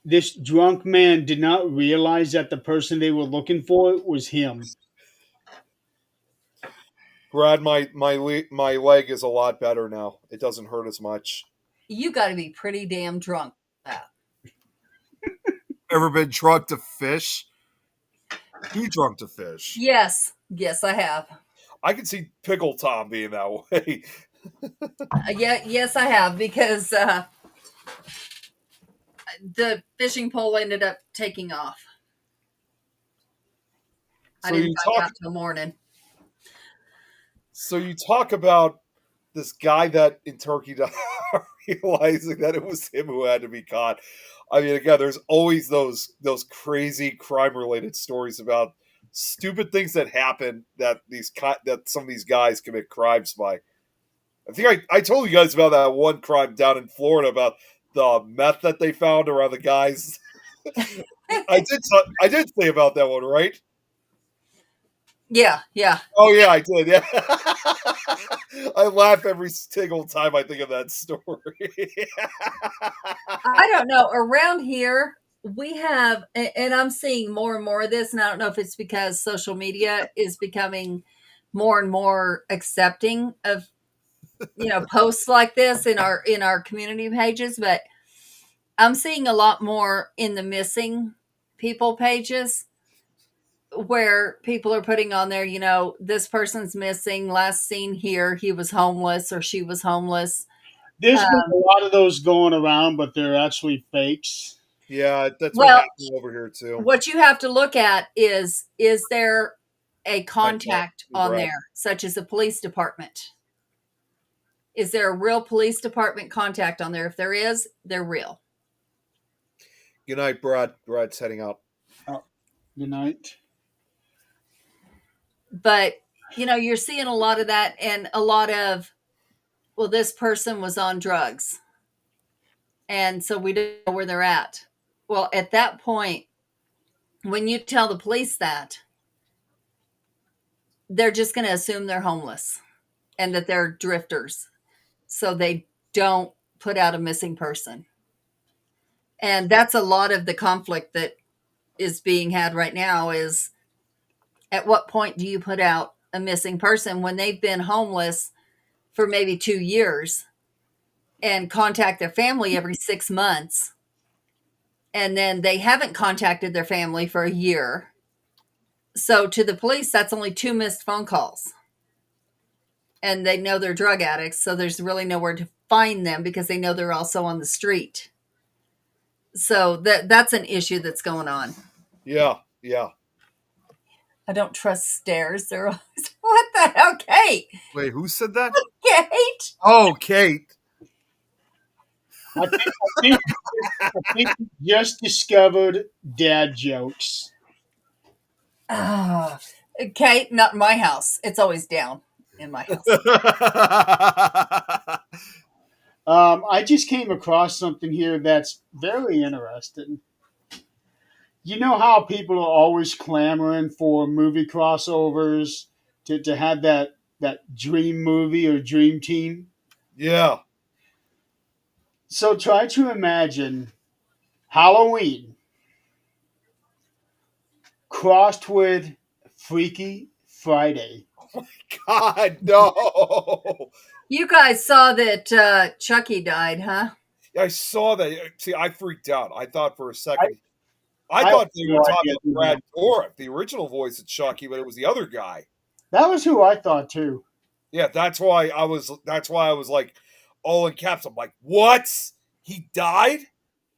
this drunk man did not realize that the person they were looking for was him. Brad, my leg is a lot better now. It doesn't hurt as much. You got to be pretty damn drunk. for that. Ever been drunk to fish? Too drunk to fish. Yes, yes, I have. I can see Pickle Tom being that way. Yeah, yes, I have because the fishing pole ended up taking off. I So didn't you find talk. out till morning. So you talk about this guy that in Turkey not realizing that it was him who had to be caught. I mean, again, there's always those crazy crime related stories about stupid things that happen that that some of these guys commit crimes by. I think I told you guys about that one crime down in Florida about the meth that they found around the guys. I did say about that one, right? Yeah, yeah. Oh yeah, I did. Yeah, I laugh every single time I think of that story. I don't know. Around here, we have, and I'm seeing more and more of this, and I don't know if it's because social media is becoming more and more accepting of posts like this in our community pages, but I'm seeing a lot more in the missing people pages where people are putting on there, this person's missing, last seen here, he was homeless or she was homeless. There's been a lot of those going around, but they're actually fakes. Yeah, that's what Well, happened over here too. what you have to look at is there a contact on Right. there, such as a police department? Is there a real police department contact on there? If there is, they're real. Good night, Brad. Brad's heading out. Good night. But you're seeing a lot of that, and a lot of, well, this person was on drugs, and so we don't know where they're at. Well, at that point, when you tell the police that, they're just going to assume they're homeless and that they're drifters, so they don't put out a missing person. And that's a lot of the conflict that is being had right now is, at what point do you put out a missing person when they've been homeless for maybe 2 years and contact their family every 6 months. And then they haven't contacted their family for a year. So to the police, that's only 2 missed phone calls. And they know they're drug addicts, so there's really nowhere to find them because they know they're also on the street. So that's an issue that's going on. Yeah, yeah. I don't trust stairs. They're always, what the hell, Kate? Wait, who said that? Kate? Oh, Kate. I think you just discovered dad jokes. Kate, not in my house. It's always down in my house. I just came across something here that's very interesting. You know how people are always clamoring for movie crossovers to have that dream movie or dream team? Yeah. So try to imagine Halloween crossed with Freaky Friday. God, no. You guys saw that Chucky died, huh? I saw that. See, I freaked out. I thought for a second. I I thought have they no were talking idea who about Brad Dourif, the original voice of Chucky, but it was the other guy. That was who I thought too. Yeah, that's why I was like all in caps. I'm like, what? He died?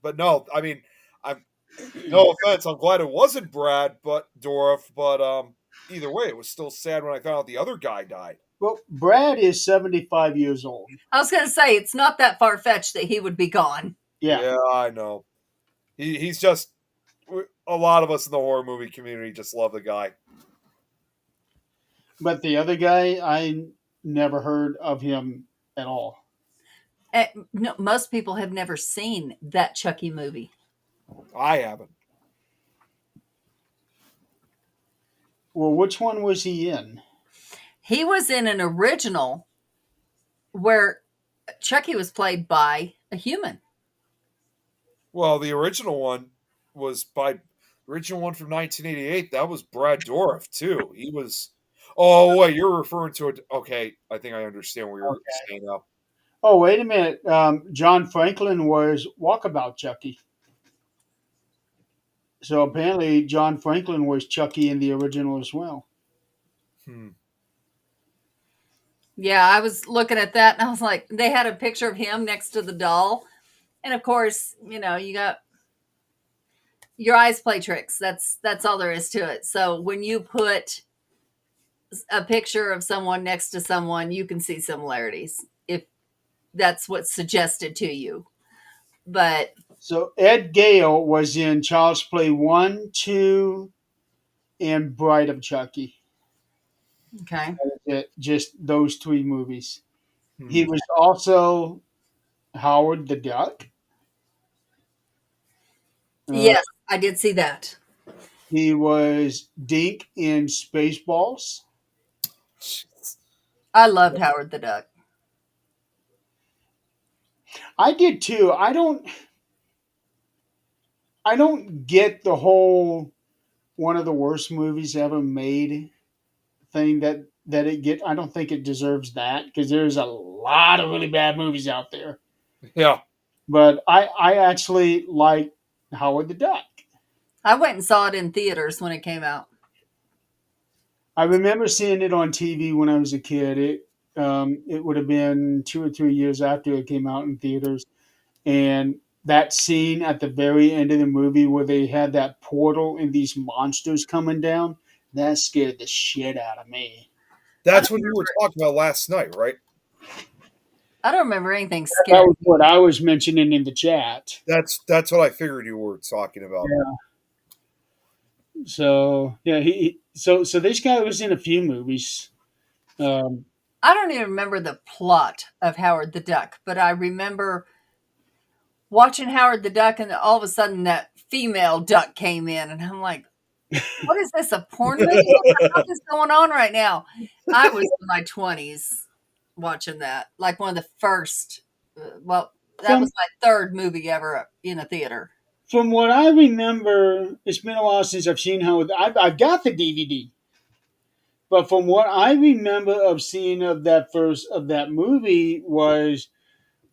But no, I mean, I'm no offense. I'm glad it wasn't Brad, but Dourif. But either way, it was still sad when I found out the other guy died. Well, Brad is 75 years old. I was going to say, it's not that far-fetched that he would be gone. Yeah. I know. He's just a lot of us in the horror movie community just love the guy. But the other guy, I never heard of him at all. No, most people have never seen that Chucky movie. I haven't. Well, which one was he in? He was in an original where Chucky was played by a human. Well, the original one was by original one from 1988. That was Brad Dourif too. He was. Oh wait, you're referring to it? Okay, I think I understand what you're saying now. Oh, wait a minute. John Franklin was Walkabout Chucky. So apparently, John Franklin was Chucky in the original as well. Yeah, I was looking at that and I was like, they had a picture of him next to the doll. And of course, you know, you got your eyes play tricks. That's all there is to it. So when you put a picture of someone next to someone, you can see similarities if that's what's suggested to you. But So Ed Gale was in Child's Play 1, 2, and Bride of Chucky. okay. Just those 3 movies. He was also Howard the Duck. Yes, I did see that. He was Dink in Spaceballs. I loved Howard the Duck. I did too. I don't get the whole one of the worst movies ever made thing that it get. I don't think it deserves that because there's a lot of really bad movies out there. Yeah. But I actually like Howard the Duck. I went and saw it in theaters when it came out. I remember seeing it on TV when I was a kid. It would have been 2 or 3 years after it came out in theaters, and that scene at the very end of the movie where they had that portal and these monsters coming down, that scared the shit out of me. That's what we were talking about last night, right? I don't remember anything That scary. was what I was mentioning in the chat. That's what I figured you were talking about. Yeah. So yeah, so this guy was in a few movies. I don't even remember the plot of Howard the Duck, but I remember watching Howard the Duck, and all of a sudden that female duck came in, and I'm like, what is this, a porn movie? What the fuck is going on right now? I was in my 20s watching that, like one of the first, that was my third movie ever in a theater. From what I remember, it's been a while since I've seen Howard. I've got the DVD, But from what I remember of seeing of that movie was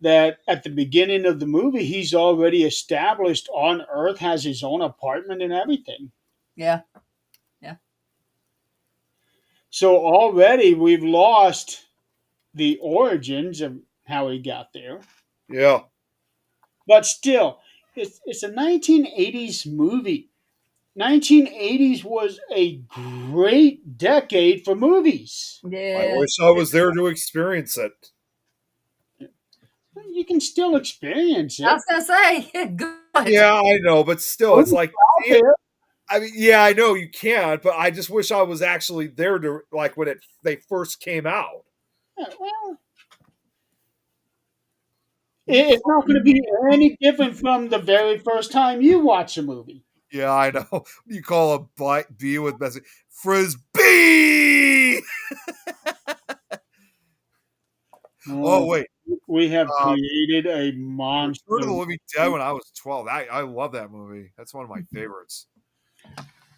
that at the beginning of the movie he's already established on Earth, has his own apartment and everything. Yeah. Yeah. So already we've lost the origins of how he got there. Yeah. But still, it's a 1980s movie. 1980s was a great decade for movies. I Yeah. wish I was there to experience it. You can still experience I it. was gonna say, good. Yeah, I know, but still, it's like, Out there. I mean, yeah, I know you can't, but I just wish I was actually there to like when they first came out. Yeah, well, it's not going to be any different from the very first time you watch a movie. Yeah, I know. What do you call a bee with message? Frisbee. Oh wait, We have Um, created a monster. Return of the Living Dead when I was 12. I love that movie. That's one of my favorites.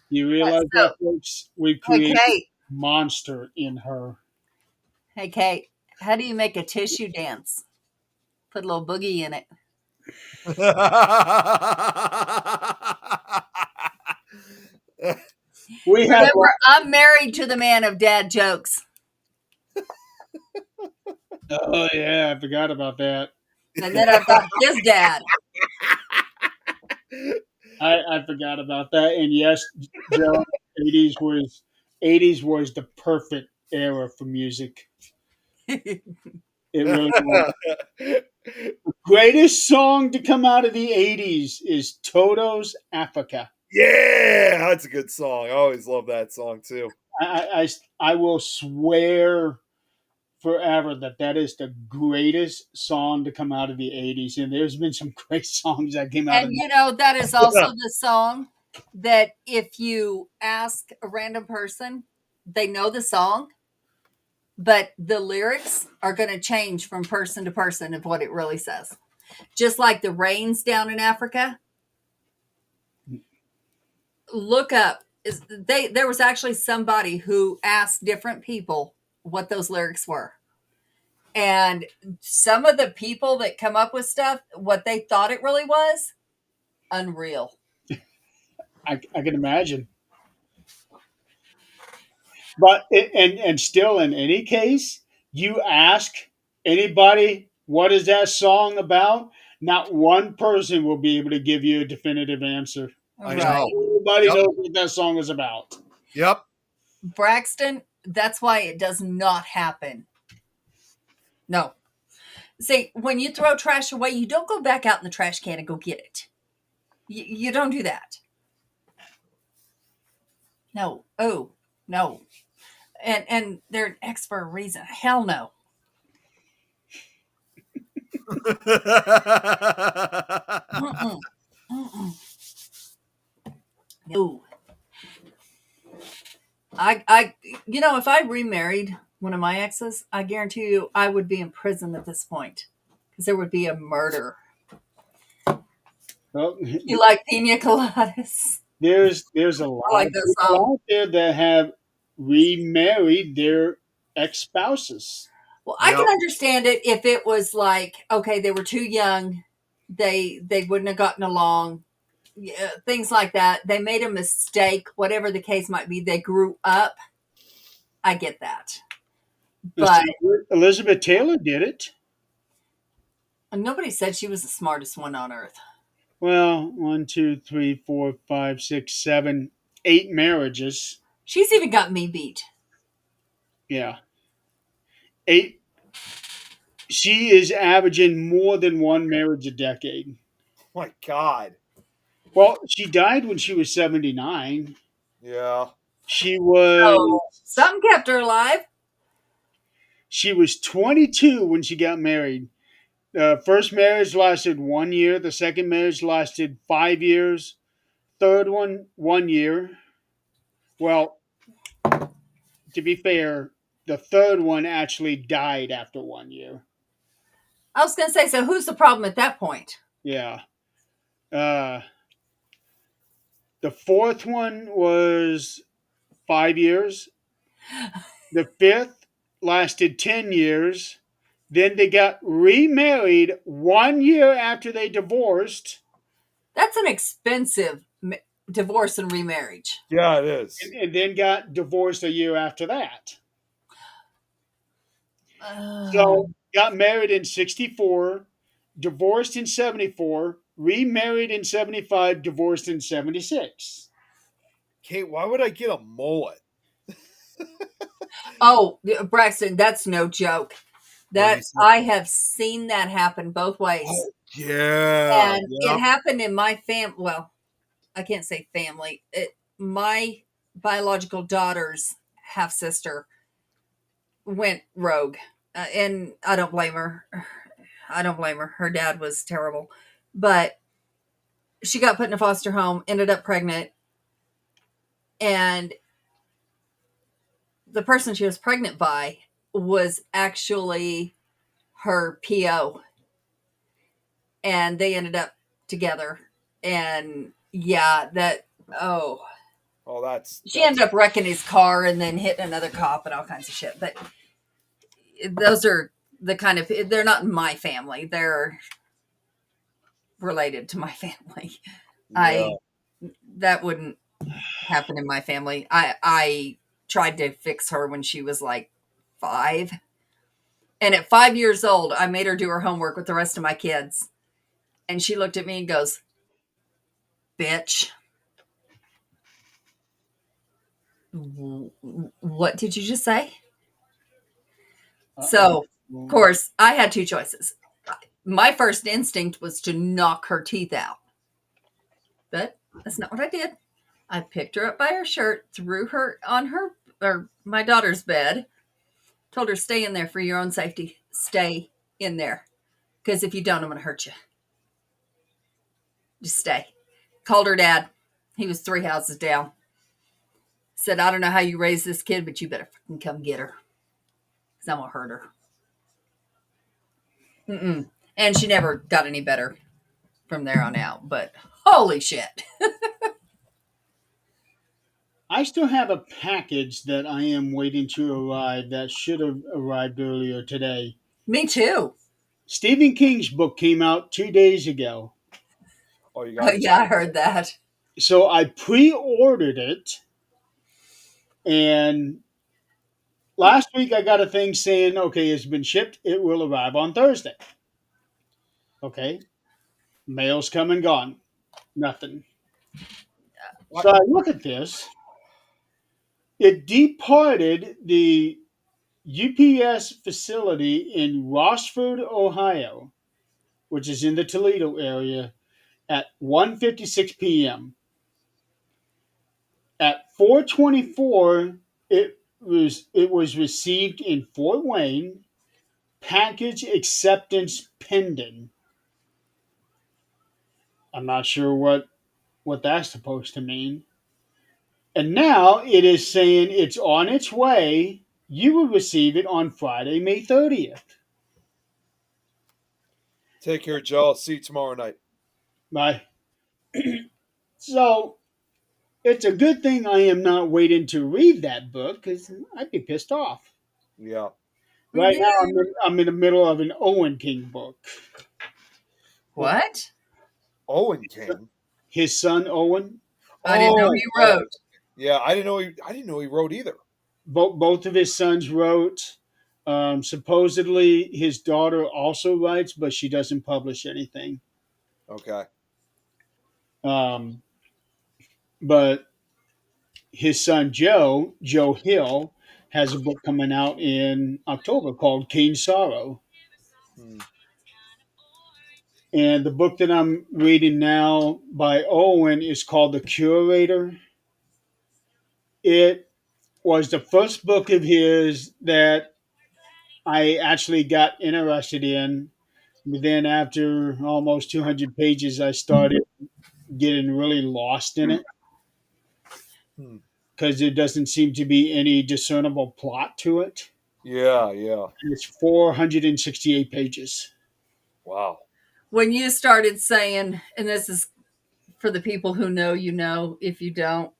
You realize So- that, folks? We've Hey, created Kate. a monster in her. Hey, Kate. How do you make a tissue dance? Put a little boogie in it. We have. Remember, I'm married to the man of dad jokes. Oh yeah, I forgot about that. And then I've got his dad. I forgot about that. And yes, Joe, 80s was the perfect era for music. It really was. The greatest song to come out of the 80s is Toto's Africa. Yeah, that's a good song. I always love that song too. I will swear forever that is the greatest song to come out of the 80s. And there's been some great songs that came out of And you know, that is also the song that if you ask a random person, they know the song, but the lyrics are going to change from person to person of what it really says. Just like the rains down in Africa. Look up. There was actually somebody who asked different people what those lyrics were. And some of the people that come up with stuff, what they thought it really was, unreal. I can imagine. But and still, in any case, you ask anybody what is that song about, not one person will be able to give you a definitive answer. I know. Everybody Yep. knows what that song is about. Yep. Braxton, that's why it does not happen. No. See, when you throw trash away, you don't go back out in the trash can and go get it. You don't do that. No. Oh, no. And they're an X for a reason. Hell no. Mm-mm. Mm-mm. No. If I remarried one of my exes, I guarantee you I would be in prison at this point because there would be a murder. Well, You like pina coladas? there's a lot like of that people song. out there that have remarried their ex-spouses. Well, I Yep. can understand it if it was like, okay, they were too young, they wouldn't have gotten along, yeah, things like that. They made a mistake, whatever the case might be. They grew up. I get that, but Elizabeth Taylor did it. nobody said she was the smartest one on earth. Well, 1, 2, 3, 4, 5, 6, 7, 8 marriages. She's even got me beat. Yeah. 8. She is averaging more than one marriage a decade. Oh my God. Well, she died when she was 79. Yeah. She was So something kept her alive. she was 22 when she got married. The first marriage lasted 1 year. The second marriage lasted 5 years. Third one, 1 year. Well, to be fair, the third one actually died after 1 year. I was going to say, so who's the problem at that point? Yeah. The fourth one was 5 years. The fifth lasted 10 years. Then they got remarried 1 year after they divorced. That's an expensive divorce and remarriage. Yeah, it is. And then got divorced a year after that. So got married in 64, divorced in 74, remarried in 75, divorced in 76. Kate, why would I get a mullet? Oh, Braxton, that's no joke. What That he said. I have seen that happen both ways. Oh, yeah. And yeah. it happened in my well, I can't say family. My biological daughter's half sister went rogue, and I don't blame her. I don't blame her. Her dad was terrible, but she got put in a foster home, ended up pregnant, and the person she was pregnant by was actually her PO, and they ended up together. And yeah, oh, that's she ended up wrecking his car and then hitting another cop and all kinds of shit. But those are the kind of, they're not in my family. They're related to my family. yeah. That wouldn't happen in my family. I tried to fix her when she was like 5. And at 5 years old, I made her do her homework with the rest of my kids. And she looked at me and goes, "Bitch, what did you just say?" So, of course, I had 2 choices. My first instinct was to knock her teeth out. But that's not what I did. I picked her up by her shirt, threw her on her or my daughter's bed, told her, "Stay in there for your own safety. Stay in there. Because if you don't, I'm going to hurt you. Just stay." Called her dad. He was 3 houses down. Said, "I don't know how you raise this kid, but you better fucking come get her. Because I'm going to hurt her." Mm-mm. And she never got any better from there on out. But holy shit. I still have a package that I am waiting to arrive that should have arrived earlier today. Me too. Stephen King's book came out 2 days ago. Oh, you Oh, got yeah, I heard that. So I pre ordered it. And last week I got a thing saying, okay, it's been shipped. It will arrive on Thursday. Okay. Mail's come and gone. Nothing. So I look at this. It departed the UPS facility in Rossford, Ohio, which is in the Toledo area, at 1:56 p.m. At 4:24, it was received in Fort Wayne. Package acceptance pending. I'm not sure what that's supposed to mean. And now it is saying it's on its way. You will receive it on Friday, May 30th. Take care, Joe. I'll see you tomorrow night. Bye. So it's a good thing I am not waiting to read that book because I'd be pissed off. Yeah. Right now, I'm in the middle of an Owen King book. What? Owen King. His son Owen. I didn't know he wrote. Yeah, I didn't know he wrote either. Both of his sons wrote. Supposedly, his daughter also writes, but she doesn't publish anything. Okay. But his son Joe Hill, has a book coming out in October called King's Sorrow. And the book that I'm reading now by Owen is called The Curator. It was the first book of his that I actually got interested in. But then after almost 200 pages, I started getting really lost in it because there doesn't seem to be any discernible plot to it. Yeah. It's 468 pages. Wow. When you started saying, and this is for the people who know, if you don't,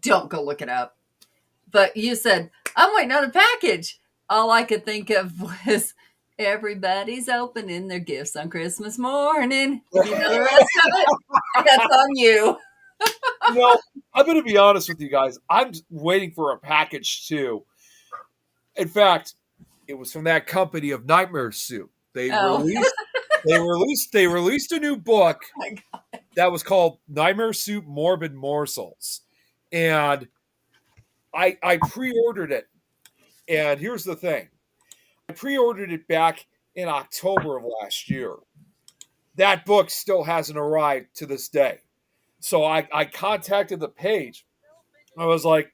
don't go look it up. But you said, I'm waiting on a package. All I could think of was everybody's opening their gifts on Christmas morning. You know the rest of it? That's on you. You know, I'm going to be honest with you guys. I'm waiting for a package too. In fact, it was from that company of Nightmare Soup. They released a new book Oh my God. that was called Nightmare Soup Morbid Morsels. And I pre-ordered it. And here's the thing. I pre-ordered it back in October of last year. That book still hasn't arrived to this day. So I contacted the page. I was like,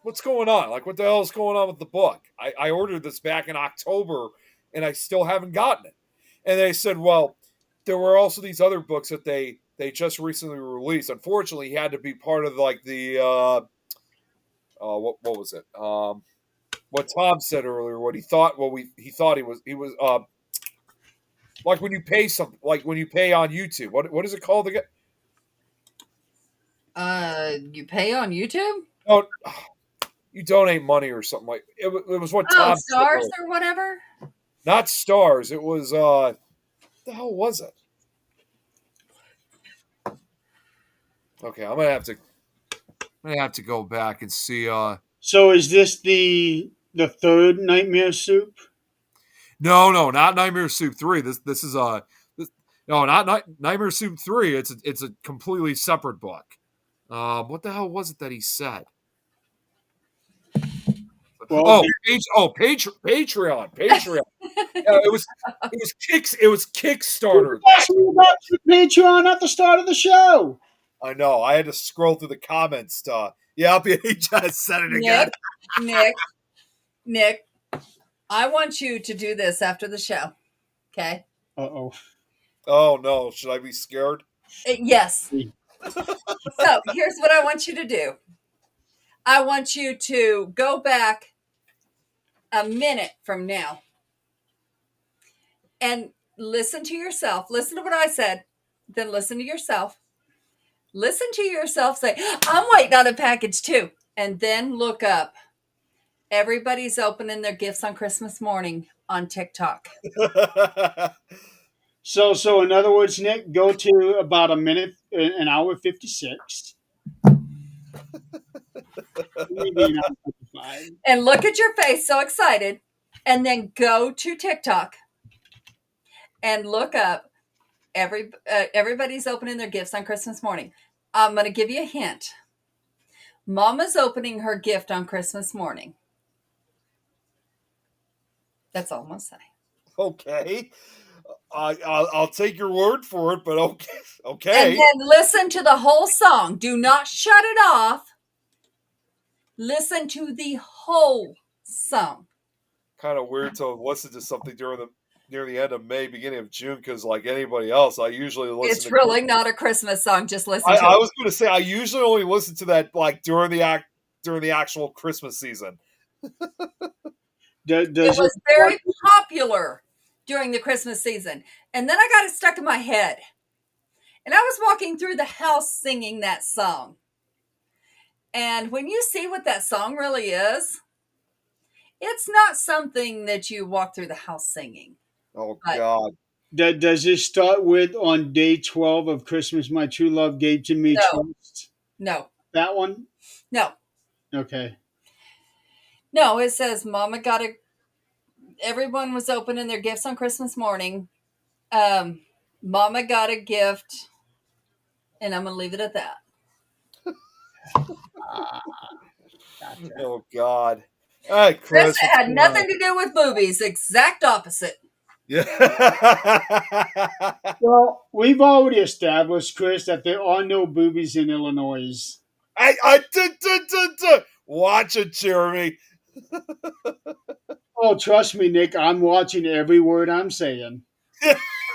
what's going on? Like, what the hell is going on with the book? I ordered this back in October and I still haven't gotten it. And they said, well, there were also these other books that they just recently released. Unfortunately, he had to be part of like the what was it? What Tom said earlier, what he thought he thought he was like when you pay something, like when you pay on YouTube. What is it called again? You pay on YouTube? Oh, you donate money or something like it. It was what Oh, Tom stars said. or whatever? Not stars. It was what the hell was it? Okay, I'm gonna have to go back and see. So is this the third Nightmare Soup? No, not Nightmare Soup 3. This is no, not Nightmare Soup 3. It's a completely separate book. What the hell was it that he said? Well, Patreon. Yeah, it was Kickstarter. ask me about the Patreon at the start of the show. I know. I had to scroll through the comments. Yeah, he just said it again. Nick, I want you to do this after the show. Okay? Uh-oh. Oh no, should I be scared? Yes. So here's what I want you to do. I want you to go back a minute from now and listen to yourself. Listen to what I said. Then listen to yourself. Listen to yourself say, I'm waiting on a package too. And then look up. Everybody's opening their gifts on Christmas morning on TikTok. So in other words, Nick, go to about an hour 56. Maybe an hour 55. And look at your face so excited. And then go to TikTok and look up everybody's opening their gifts on Christmas morning. I'm going to give you a hint. Mama's opening her gift on Christmas morning. That's all I'm going to say. Okay. I'll take your word for it, but okay. And then listen to the whole song. Do not shut it off. Listen to the whole song. Kind of weird to listen to something near the end of May, beginning of June, because like anybody else, I usually listen. It's really not a Christmas song. Just listen to it. I was going to say I usually only listen to that like during the actual Christmas season. It was very popular during the Christmas season. And then I got it stuck in my head. And I was walking through the house singing that song. And when you see what that song really is, it's not something that you walk through the house singing. Oh, God. Does this start with on day 12 of Christmas, my true love gave to me trust? No. That one? No. Okay. No, it says Mama got a... Everyone was opening their gifts on Christmas morning. Mama got a gift, and I'm going to leave it at that. Gotcha. Oh, God. All right, Chris. It had nothing to do with boobies. Exact opposite. Yeah. Well, we've already established, Chris, that there are no boobies in Illinois. I did. Watch it, Jeremy. Oh, trust me, Nick. I'm watching every word I'm saying.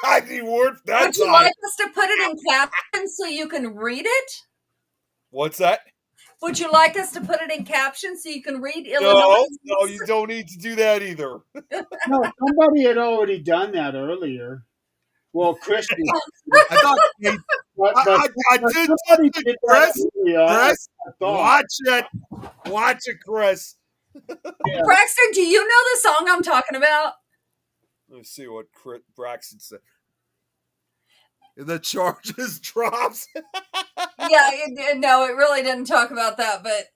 I need word that Would you time. like us to put it in captions so you can read it? What's that? Would you like us to put it in captions so you can read Illinois? No, you don't need to do that either. No, somebody had already done that earlier. Well, Chris, I thought I did somebody something, did that Chris. earlier. I Chris, thought. watch it, Chris. Braxton, do you know the song I'm talking about? Let's see what Braxton said. The charges drops. Yeah, no, it really didn't talk about that, but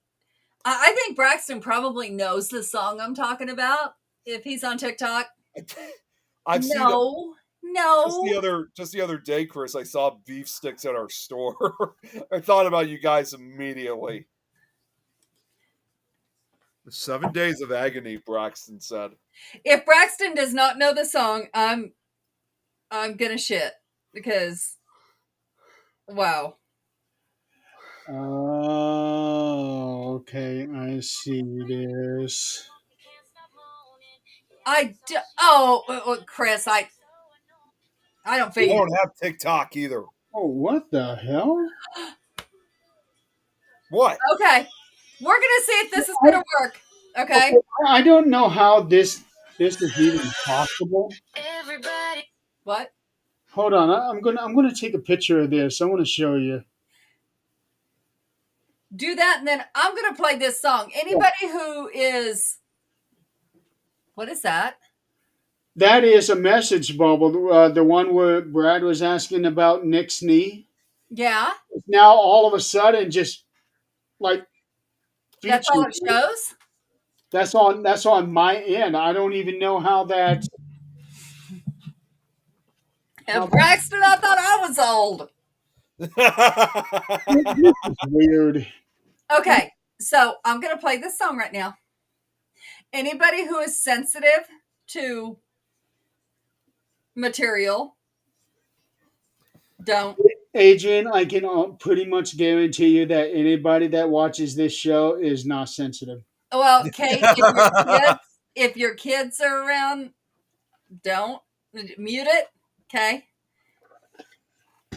I think Braxton probably knows the song I'm talking about if he's on TikTok. I've seen it. No. Just the other day, Chris, I saw beef sticks at our store. I thought about you guys immediately. 7 days of agony, Braxton said. If Braxton does not know the song, I'm gonna shit because wow. Oh, okay. I see this. Chris, I don't I feel you. don't have TikTok either. Oh, what the hell? What? Okay, we're gonna see if this is gonna work. Okay. I don't know how this is even possible. What? Hold on. I'm gonna take a picture of this. I want to show you. Do that, and then I'm gonna play this song. Anybody who is, what is that? That is a message bubble. The one where Brad was asking about Nick's knee. Yeah, It's now all of a sudden just like that's all it featured. shows. That's on my end. I don't even know how that. And Braxton, I thought I was old. This is weird. Okay, so I'm gonna play this song right now. Anybody who is sensitive to material, don't. Adrian, I can pretty much guarantee you that anybody that watches this show is not sensitive. Well, Kate, if your kids are around, don't mute it. Okay.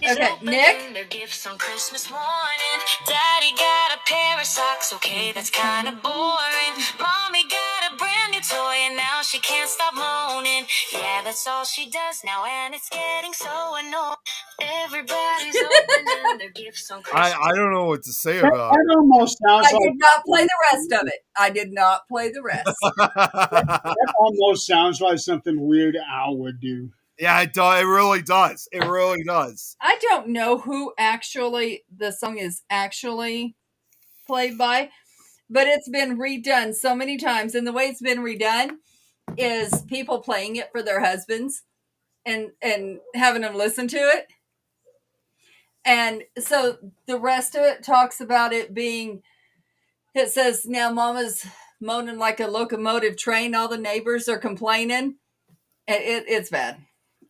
Okay, Nick. Their gifts on Christmas morning. Daddy got a pair of socks. Okay, that's kind of boring. Mommy got a brand new toy and now she can't stop moaning. Yeah, that's all she does now, and it's getting so annoying. Everybody's opening their gifts on Christmas. I don't know what to say about That almost sounds I did not play the rest of it. I did not play the rest. that almost sounds like something Weird Al would do. Yeah, it does. It really does. It really does. I don't know who actually the song is actually played by, but it's been redone so many times. And the way it's been redone is people playing it for their husbands and having them listen to it. And so the rest of it talks about it being, it says, now mama's moaning like a locomotive train. All the neighbors are complaining. It's bad.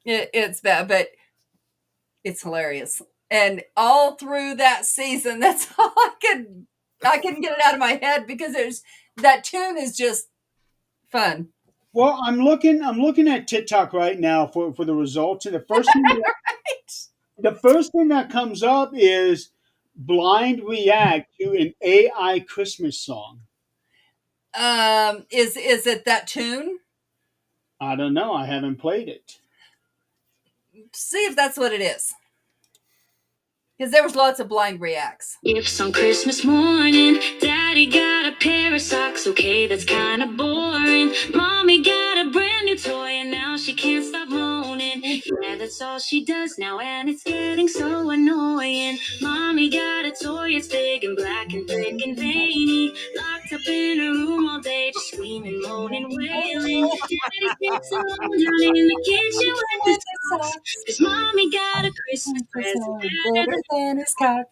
It's bad, but it's hilarious. And all through that season, that's all I couldn't get it out of my head because that tune is just fun. Well, I'm looking at TikTok right now for the results, and the first thing that comes up is blind react to an AI Christmas song. Is it that tune? I don't know. I haven't played it. See if that's what it is. Because there was lots of blind reacts. Gifts on Christmas morning. Daddy got a pair of socks. Okay, that's kind of boring. Mommy got a brand new toy and now she can't stop moaning. Yeah, that's all she does now, and it's getting so annoying. Mommy got a toy, it's big and black and thick and veiny. Locked up in her room all day, just screaming, moaning, wailing. Daddy gets alone down in the kitchen with the socks. 'Cause Mommy got a Christmas present better than his cock.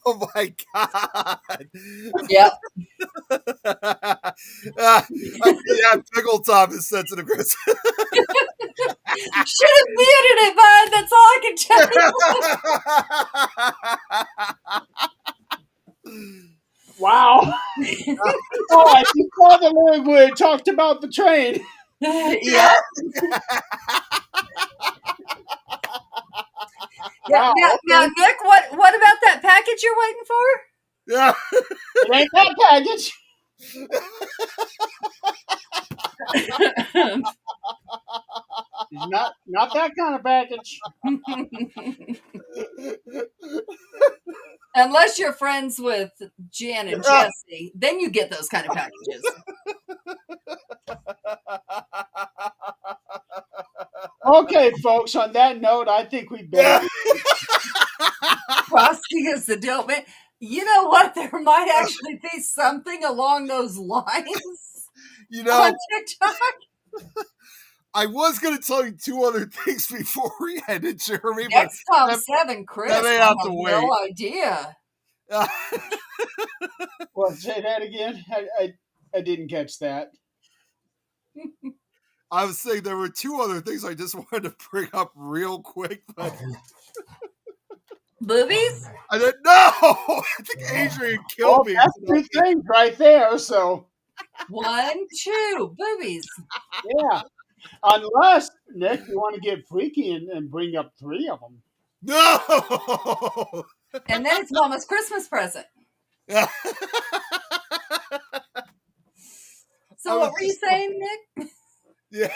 Oh my god! Yep. Yeah, Pickle Top is sensitive, Chris. Should have muted it, bud. That's all I can tell you. Wow! Oh, I just saw the lyric where it talked about the train. Yeah. Wow, Now, Nick, what about that package you're waiting for? Yeah. It ain't that package. Not that kind of package. Unless you're friends with Jan and Jesse, then you get those kind of packages. Okay, folks. On that note, I think we better. Frosty is the dope man. You know what? There might actually be something along those lines You on know, TikTok. I was going to tell you two other things before we ended, Jeremy, but XCOM 7, Chris. that may I have have to no idea. Well, say that again. I didn't catch that. I was saying there were two other things I just wanted to bring up real quick, but Boobies? I didn't know. I think Adrian killed me. That's two things right there. So 1, 2, boobies. yeah, unless Nick, you want to get freaky and bring up 3 of them. No. And then it's Mama's Christmas present. So what were you saying, Nick? Yeah.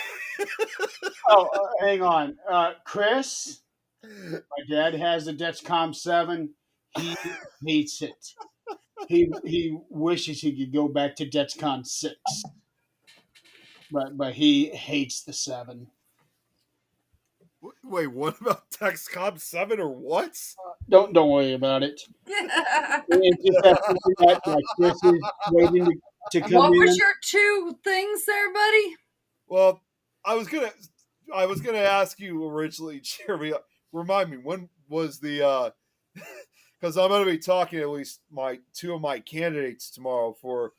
Oh, hang on, Chris. My dad has a Dexcom 7. He hates it. He wishes he could go back to Dexcom 6, but he hates the 7. Wait, what about Dexcom 7 or what? Don't worry about it. It's just that like Chris is waiting to come What in. was your 2 things there, buddy? Well, I was gonna ask you originally, Jeremy. Remind me, when was the because I'm gonna be talking to at least my 2 of my candidates tomorrow for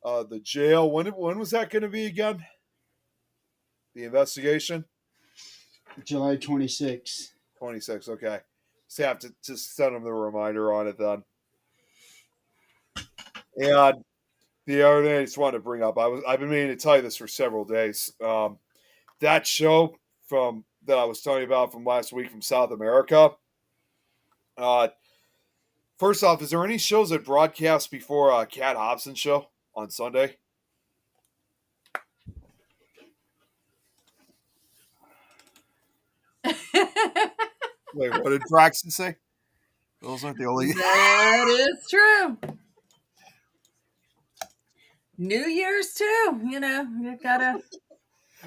the jail. When was that gonna be again? The investigation? July 26th. 26, okay. So I have to just send them the reminder on it then. And the other thing I just wanted to bring up, I've been meaning to tell you this for several days. That show that I was telling you about from last week from South America. First off, is there any shows that broadcast before Cat Hobson's show on Sunday? Wait, what did Braxton say? Those aren't the only. That is true. New Year's too. You know, you gotta.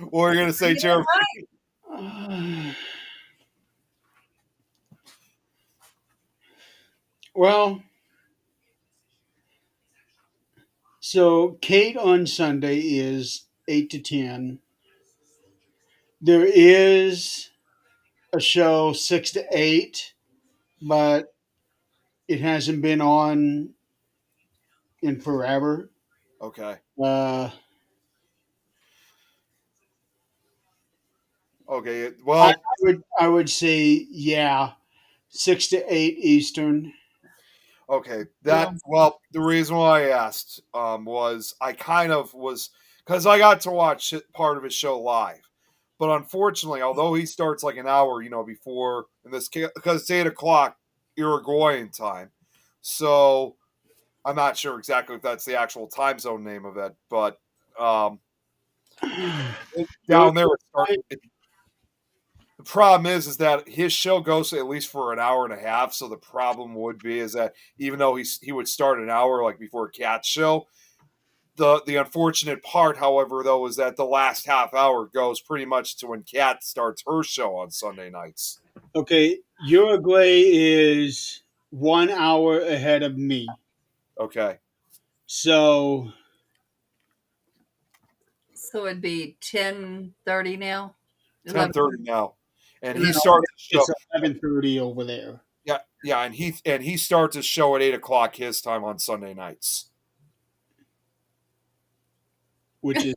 What are you gonna say, Jeremy? Well, so Kate on Sunday is 8 to 10. There is a show 6 to 8, but it hasn't been on in forever. Okay. Okay. Well, I would say 6 to 8 Eastern. okay. Well, the reason why I asked was I kind of was because I got to watch part of his show live, but unfortunately, although he starts like an hour, before in this case because it's 8:00 Uruguayan time, so I'm not sure exactly if that's the actual time zone name of it, but down there the problem is that his show goes at least for an hour and a half. So the problem would be is that even though he would start an hour like before Cat's show, the unfortunate part, however, though, is that the last half hour goes pretty much to when Cat starts her show on Sunday nights. Okay, Uruguay is 1 hour ahead of me. Okay. So it'd be 10:30 now. 10:30 now, and he No, starts the show. it's 11:30 over there. Yeah, and he starts his show at 8:00 his time on Sunday nights. Which is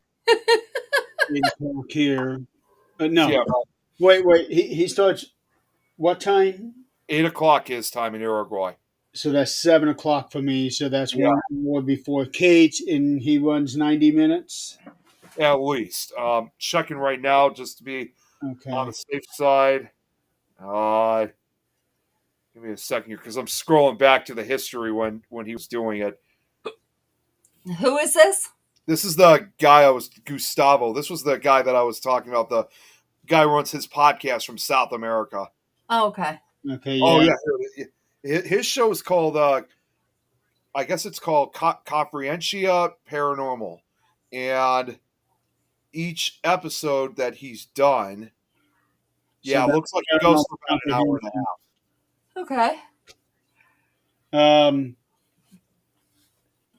8:00 here. No, Yeah, wait. He starts what time? 8:00 his time in Uruguay. So that's 7:00 for me. So that's Yeah. 1 hour before Kate, and he runs 90 minutes. At least. Checking right now just to be Okay. on the safe side. Give me a second here because I'm scrolling back to the history when he was doing it. Who is this? This is the guy Gustavo. This was the guy that I was talking about. The guy who runs his podcast from South America. Oh, okay. Okay, Oh yeah. yeah, his show is called. I guess it's called Conferencia Paranormal, and each episode that he's done, So looks like it goes for about an hour and a half. Okay.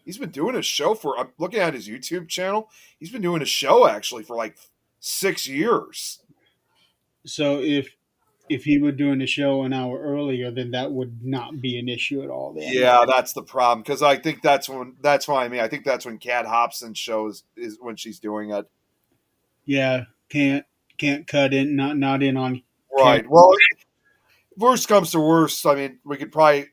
He's been doing a show I'm looking at his YouTube channel. He's been doing a show actually for like 6 years. So if he were doing the show an hour earlier, then that would not be an issue at all. Then. Yeah, that's the problem because I think that's what I mean. I think that's when Kat Hobson's show is when she's doing it. Yeah, can't cut in, not in on. Right. Well, worst comes to worst, I mean, we could probably.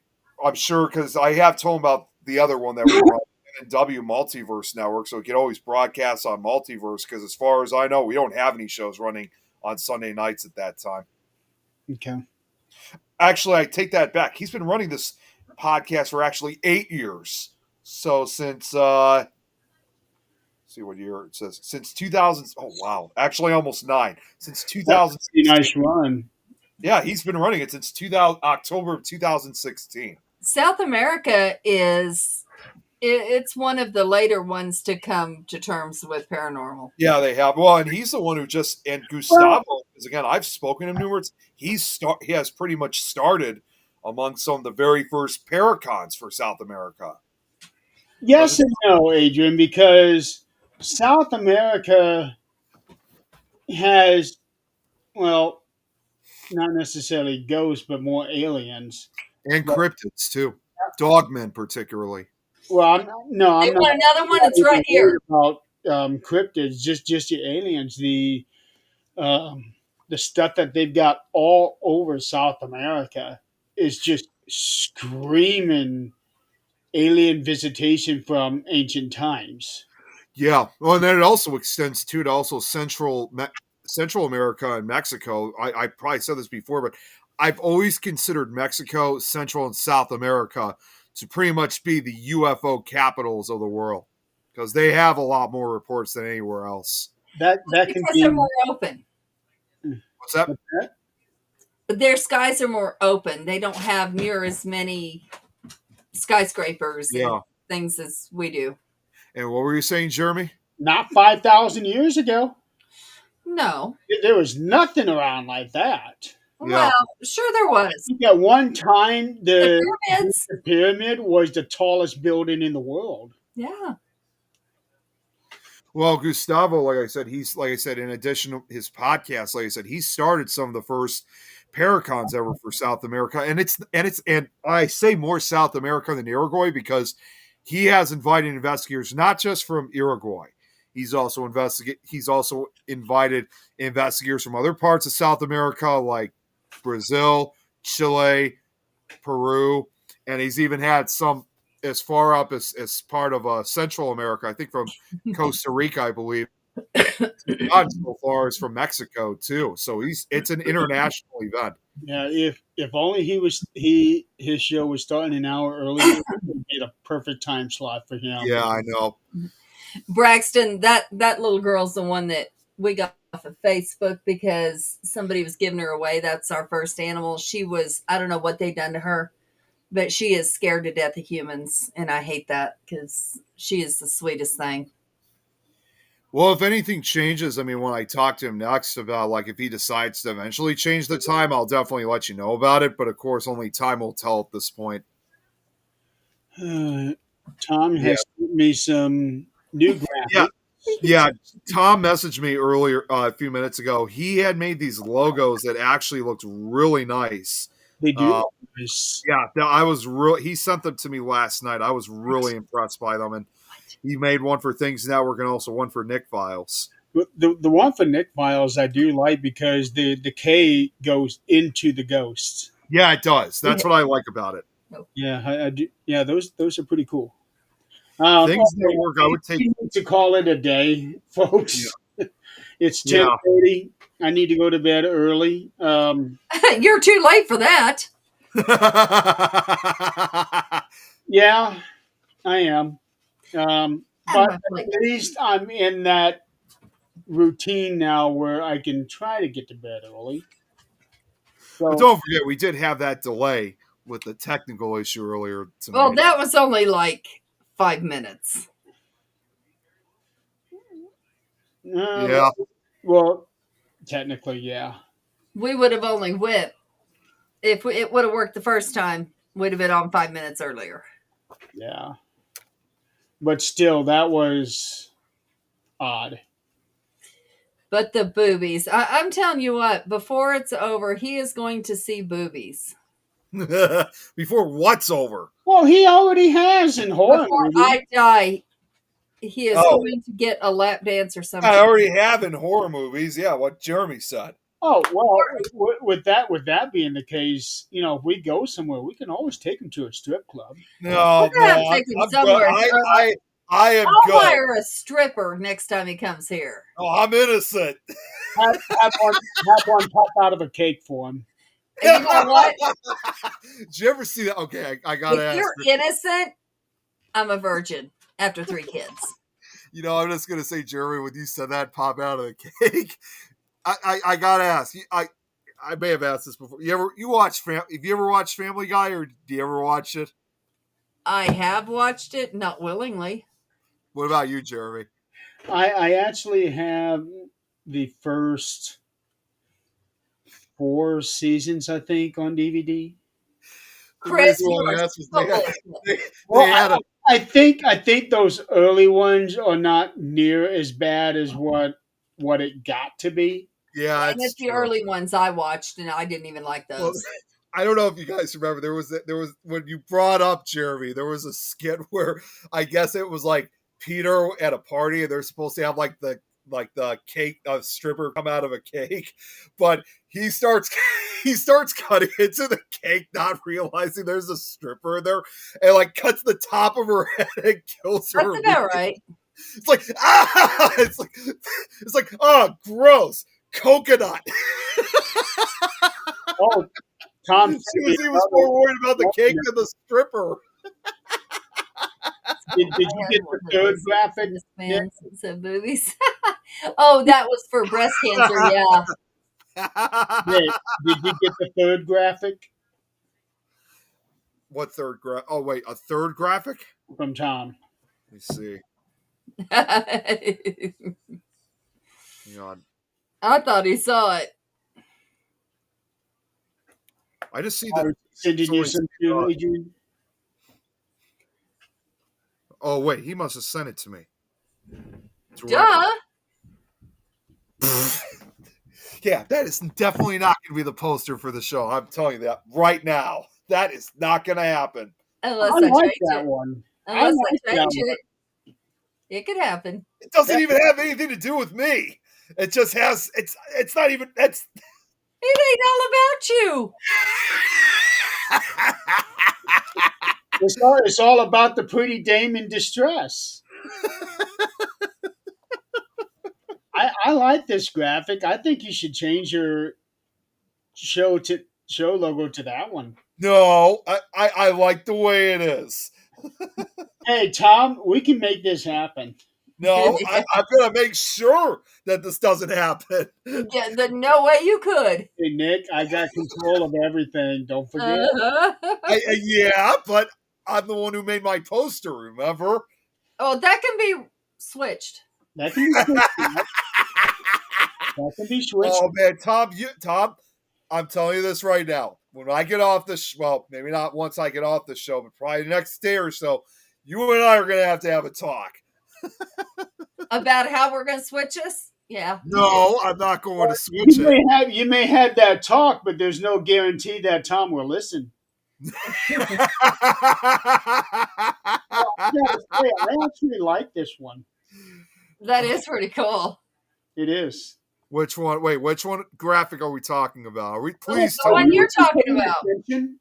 I'm sure because I have told him about the other one that we're on NW Multiverse Network, so we could always broadcast on Multiverse because as far as I know, we don't have any shows running on Sunday nights at that time. Okay. Actually, I take that back. He's been running this podcast for actually 8 years. So since see what year it says. Since 2000. Oh wow, actually almost 9. Since 2000. Nice run. Yeah, he's been running it since October of 2016. South America it's one of the later ones to come to terms with paranormal. Yeah, they have. Well, and he's the one who and Gustavo, because again, I've spoken to him numerous. He has pretty much started among some of the very first paracons for South America. Yes and no, Adrian, because South America has, well, not necessarily ghosts, but more aliens. And cryptids, too. Dogmen, particularly. Well, I'm They not. want another one. It's right here. About cryptids, just your aliens. The stuff that they've got all over South America is just screaming alien visitation from ancient times. Yeah. Well, and then it also extends to also Central America and Mexico. I probably said this before, but I've always considered Mexico, Central, and South America to pretty much be the UFO capitals of the world because they have a lot more reports than anywhere else. That can Because be they're more open. What's that? Their skies are more open. They don't have near as many skyscrapers and things as we do. And what were you saying, Jeremy? not 5,000 years ago. No. There was nothing around like that. Yeah. Well, sure there was. At one time, The pyramids. the pyramid was the tallest building in the world. Yeah. Well, Gustavo, like I said, in addition to his podcast, like I said, he started some of the first paracons ever for South America, and I say more South America than Uruguay because he has invited investigators not just from Uruguay. He's also invited investigators from other parts of South America, like Brazil, Chile, Peru, and he's even had some as far up as part of Central America. I think from Costa Rica, I believe. Not so far as from Mexico too. So it's an international event. Yeah, if only his show was starting an hour earlier, it would be a perfect time slot for him. Yeah, I know. Braxton, that little girl's the one that we got off of Facebook because somebody was giving her away. That's our first animal. She was, I don't know what they'd done to her, but she is scared to death of humans. And I hate that because she is the sweetest thing. Well, if anything changes, I mean, when I talk to him next about like if he decides to eventually change the time, I'll definitely let you know about it. But of course, only time will tell at this point. Tom has sent me some new graphics. Yeah. Tom messaged me earlier, a few minutes ago. He had made these logos that actually looked really nice. They do. Yeah, he sent them to me last night. I was really impressed by them, and he made one for Things Network and also one for Nick Files. The one for Nick Files I do like because the K goes into the ghosts. Yeah, it does. That's what I like about it. Yeah, I do. Yeah, those are pretty cool. Things Network, I would take to call it a day, folks. Yeah. It's 10:30. I need to go to bed early. You're too late for that. Yeah, I am. but I'm like, at least I'm in that routine now where I can try to get to bed early. But So don't forget, we did have that delay with the technical issue earlier tonight. well, that was only like 5 minutes. Yeah. Well, technically, yeah. We would have only went if it would have worked the first time. Would have been on 5 minutes earlier. Yeah. But still, that was odd. But the boobies, I'm telling you what, before it's over, he is going to see boobies. Before what's over? Well, he already has in horror Before movies. I die, he is Oh. going to get a lap dance or something. I already have in horror movies. Yeah, what Jeremy said. Oh well, with that being the case, if we go somewhere, we can always take him to a strip club. No, We're gonna have no, to take him I'm somewhere. good. I am I'll good. hire a stripper next time he comes here. Oh, I'm innocent. Have one pop out of a cake for him. And you know what? Did you ever see that? Okay, I gotta If ask. you're innocent, I'm a virgin after 3 kids. I'm just gonna say, Jeremy, when you said that, pop out of the cake. I gotta ask. I may have asked this before. Have you ever watched Family Guy, or do you ever watch it? I have watched it, not willingly. What about you, Jeremy? I actually have the first 4 seasons, I think, on DVD. Chris, The reason why I you are asked was so they had- innocent. they Well, had a I think those early ones are not near as bad as what it got to be. yeah. And it's the true. early ones I watched, and I didn't even like those. Well, I don't know if you guys remember. There was when you brought up Jeremy, there was a skit where I guess it was like Peter at a party, and they're supposed to have like the cake, a stripper come out of a cake, but he starts cutting into the cake, not realizing there's a stripper in there, and like cuts the top of her head and kills her. That's about right. It's like it's like oh, gross coconut. Oh, Tom, He was more worried about the cake than the stripper. did you get the third graphic? This man said movies. Oh, that was for breast cancer. Yeah. Nick, did you get the third graphic What third graphic? Oh, wait, a third graphic? from Tom? Let me see. Hang on. I thought he saw it. I just see I that. was sending you some too, God. Adrian. Oh, wait, he must have sent it to me. Duh. Yeah, that is definitely not going to be the poster for the show. I'm telling you that right now. That is not going to happen. Unless I I like change that it. one. Unless like I that change it. It could happen. It doesn't even have anything to do with me. It just has. It's not even. It's. It ain't all about you. It's all about the pretty dame in distress. I like this graphic. I think you should change your show logo to that one. No, I like the way it is. Hey, Tom, we can make this happen. No, I'm going to make sure that this doesn't happen. Yeah, there's no way you could. Hey, Nick, I got control of everything. Don't forget. Yeah, but I'm the one who made my poster, remember? Oh, that can be switched. That can be switched. That can be switched. Oh, man, Tom, I'm telling you this right now. When I get off this, well, maybe not once I get off the show, but probably the next day or so, you and I are going to have a talk. About how we're going to switch us? Yeah. No, I'm not going to switch it. You may have that talk, but there's no guarantee that Tom will listen. I actually like this one. That is pretty cool. It is. Which one? Wait, which one graphic are we talking about? Are we please The tell one me? you're talking about. Attention?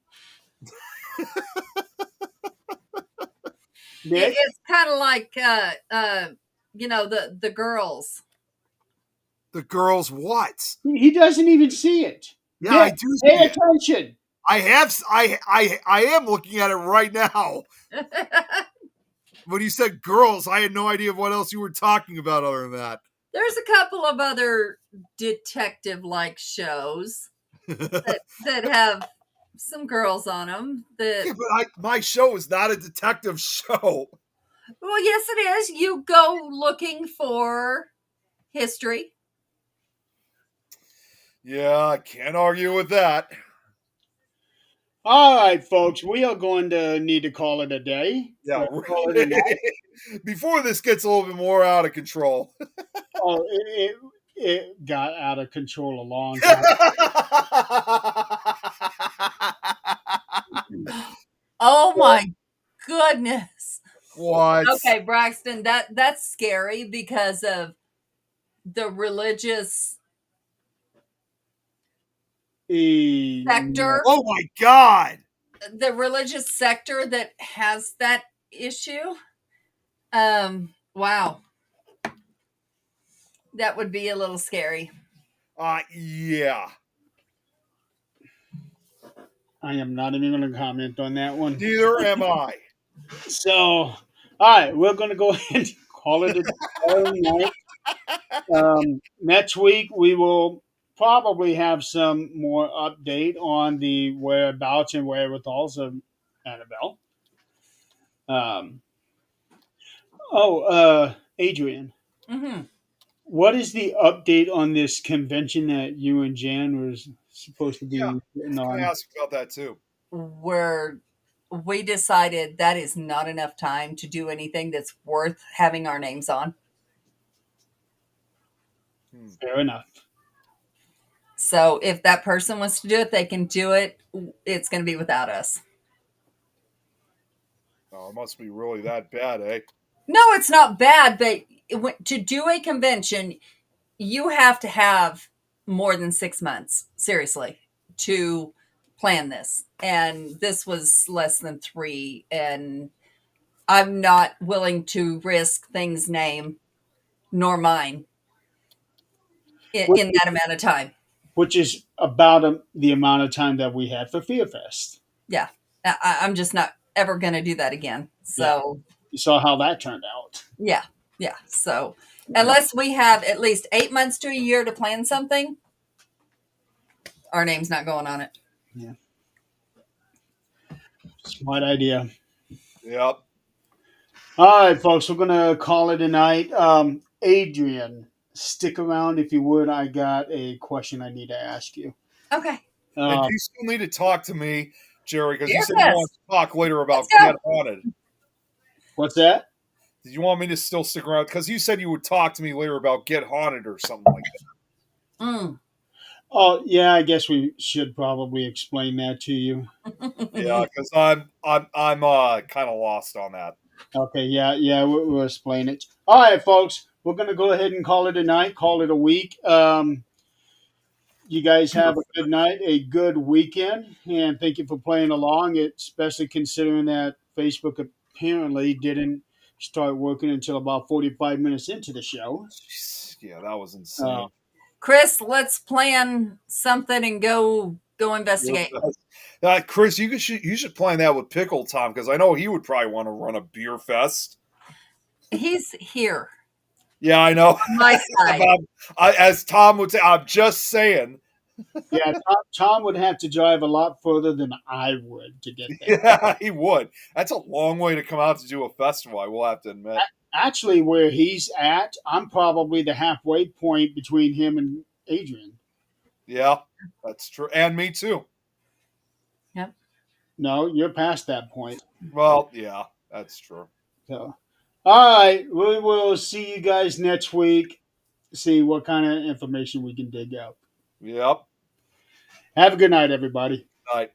Nick? It's kind of like, the girls. The girls what? He doesn't even see it. Yeah, Nick, I do see pay it. attention. I am looking at it right now. when you said girls, I had no idea what else you were talking about other than that. There's a couple of other detective-like shows that have some girls on them. Yeah, but my show is not a detective show. Well, yes, it is. You go looking for history. Yeah, I can't argue with that. All right, folks, we are going to need to call it a day. Yeah, We'll call it a night. before this gets a little bit more out of control. Oh, it got out of control a long time. Oh my goodness. What? Okay, Braxton, that's scary because of the religious sector. Oh my God. The religious sector that has that issue. Wow. That would be a little scary. Yeah. I am not even going to comment on that one. Neither am I. So, all right, we're going to go ahead and call it a night. Next week, we will probably have some more update on the whereabouts and wherewithals of Annabelle. Adrian, Mm-hmm. what is the update on this convention that you and Jan was supposed to be Yeah, getting I on? asked about that too. Where we decided that is not enough time to do anything that's worth having our names on. Fair enough. So if that person wants to do it, they can do it. It's going to be without us. Oh, it must be really that bad, eh? No, it's not bad, but to do a convention, you have to have more than 6 months, seriously, to plan this. And this was less than 3. And I'm not willing to risk things name nor mine in that amount of time. Which is about the amount of time that we had for Fear Fest. Yeah. I'm just not ever going to do that again. So You saw how that turned out. yeah. So unless we have at least 8 months to a year to plan something, our name's not going on it. Yeah. Smart idea. Yep. All right, folks, we're going to call it a night. Adrian, stick around if you would. I got a question I need to ask you. Okay. And you still need to talk to me, Jerry, because you said Yes. you want to talk later about Let's go. Get Haunted. What's that? Did you want me to still stick around? Because you said you would talk to me later about Get Haunted or something like that. Mm. Oh, yeah, I guess we should probably explain that to you. Yeah, because I'm kind of lost on that. Okay, yeah, we'll explain it. All right, folks, we're going to go ahead and call it a night, call it a week. You guys have a good night, a good weekend, and thank you for playing along, especially considering that Facebook apparently didn't start working until about 45 minutes into the show. Yeah, that was insane. Chris, let's plan something and go investigate. Chris, you should plan that with Pickle Tom, because I know he would probably want to run a beer fest. He's here. Yeah, I know. On my side. As Tom would say, I'm just saying. Yeah, Tom would have to drive a lot further than I would to get there. Yeah, he would. That's a long way to come out to do a festival, I will have to admit. Actually, where he's at, I'm probably the halfway point between him and Adrian. Yeah, that's true. And me too. Yep. No, you're past that point. Well, yeah, that's true. So, all right, we will see you guys next week. See what kind of information we can dig up. Yep. Have a good night, everybody. Night.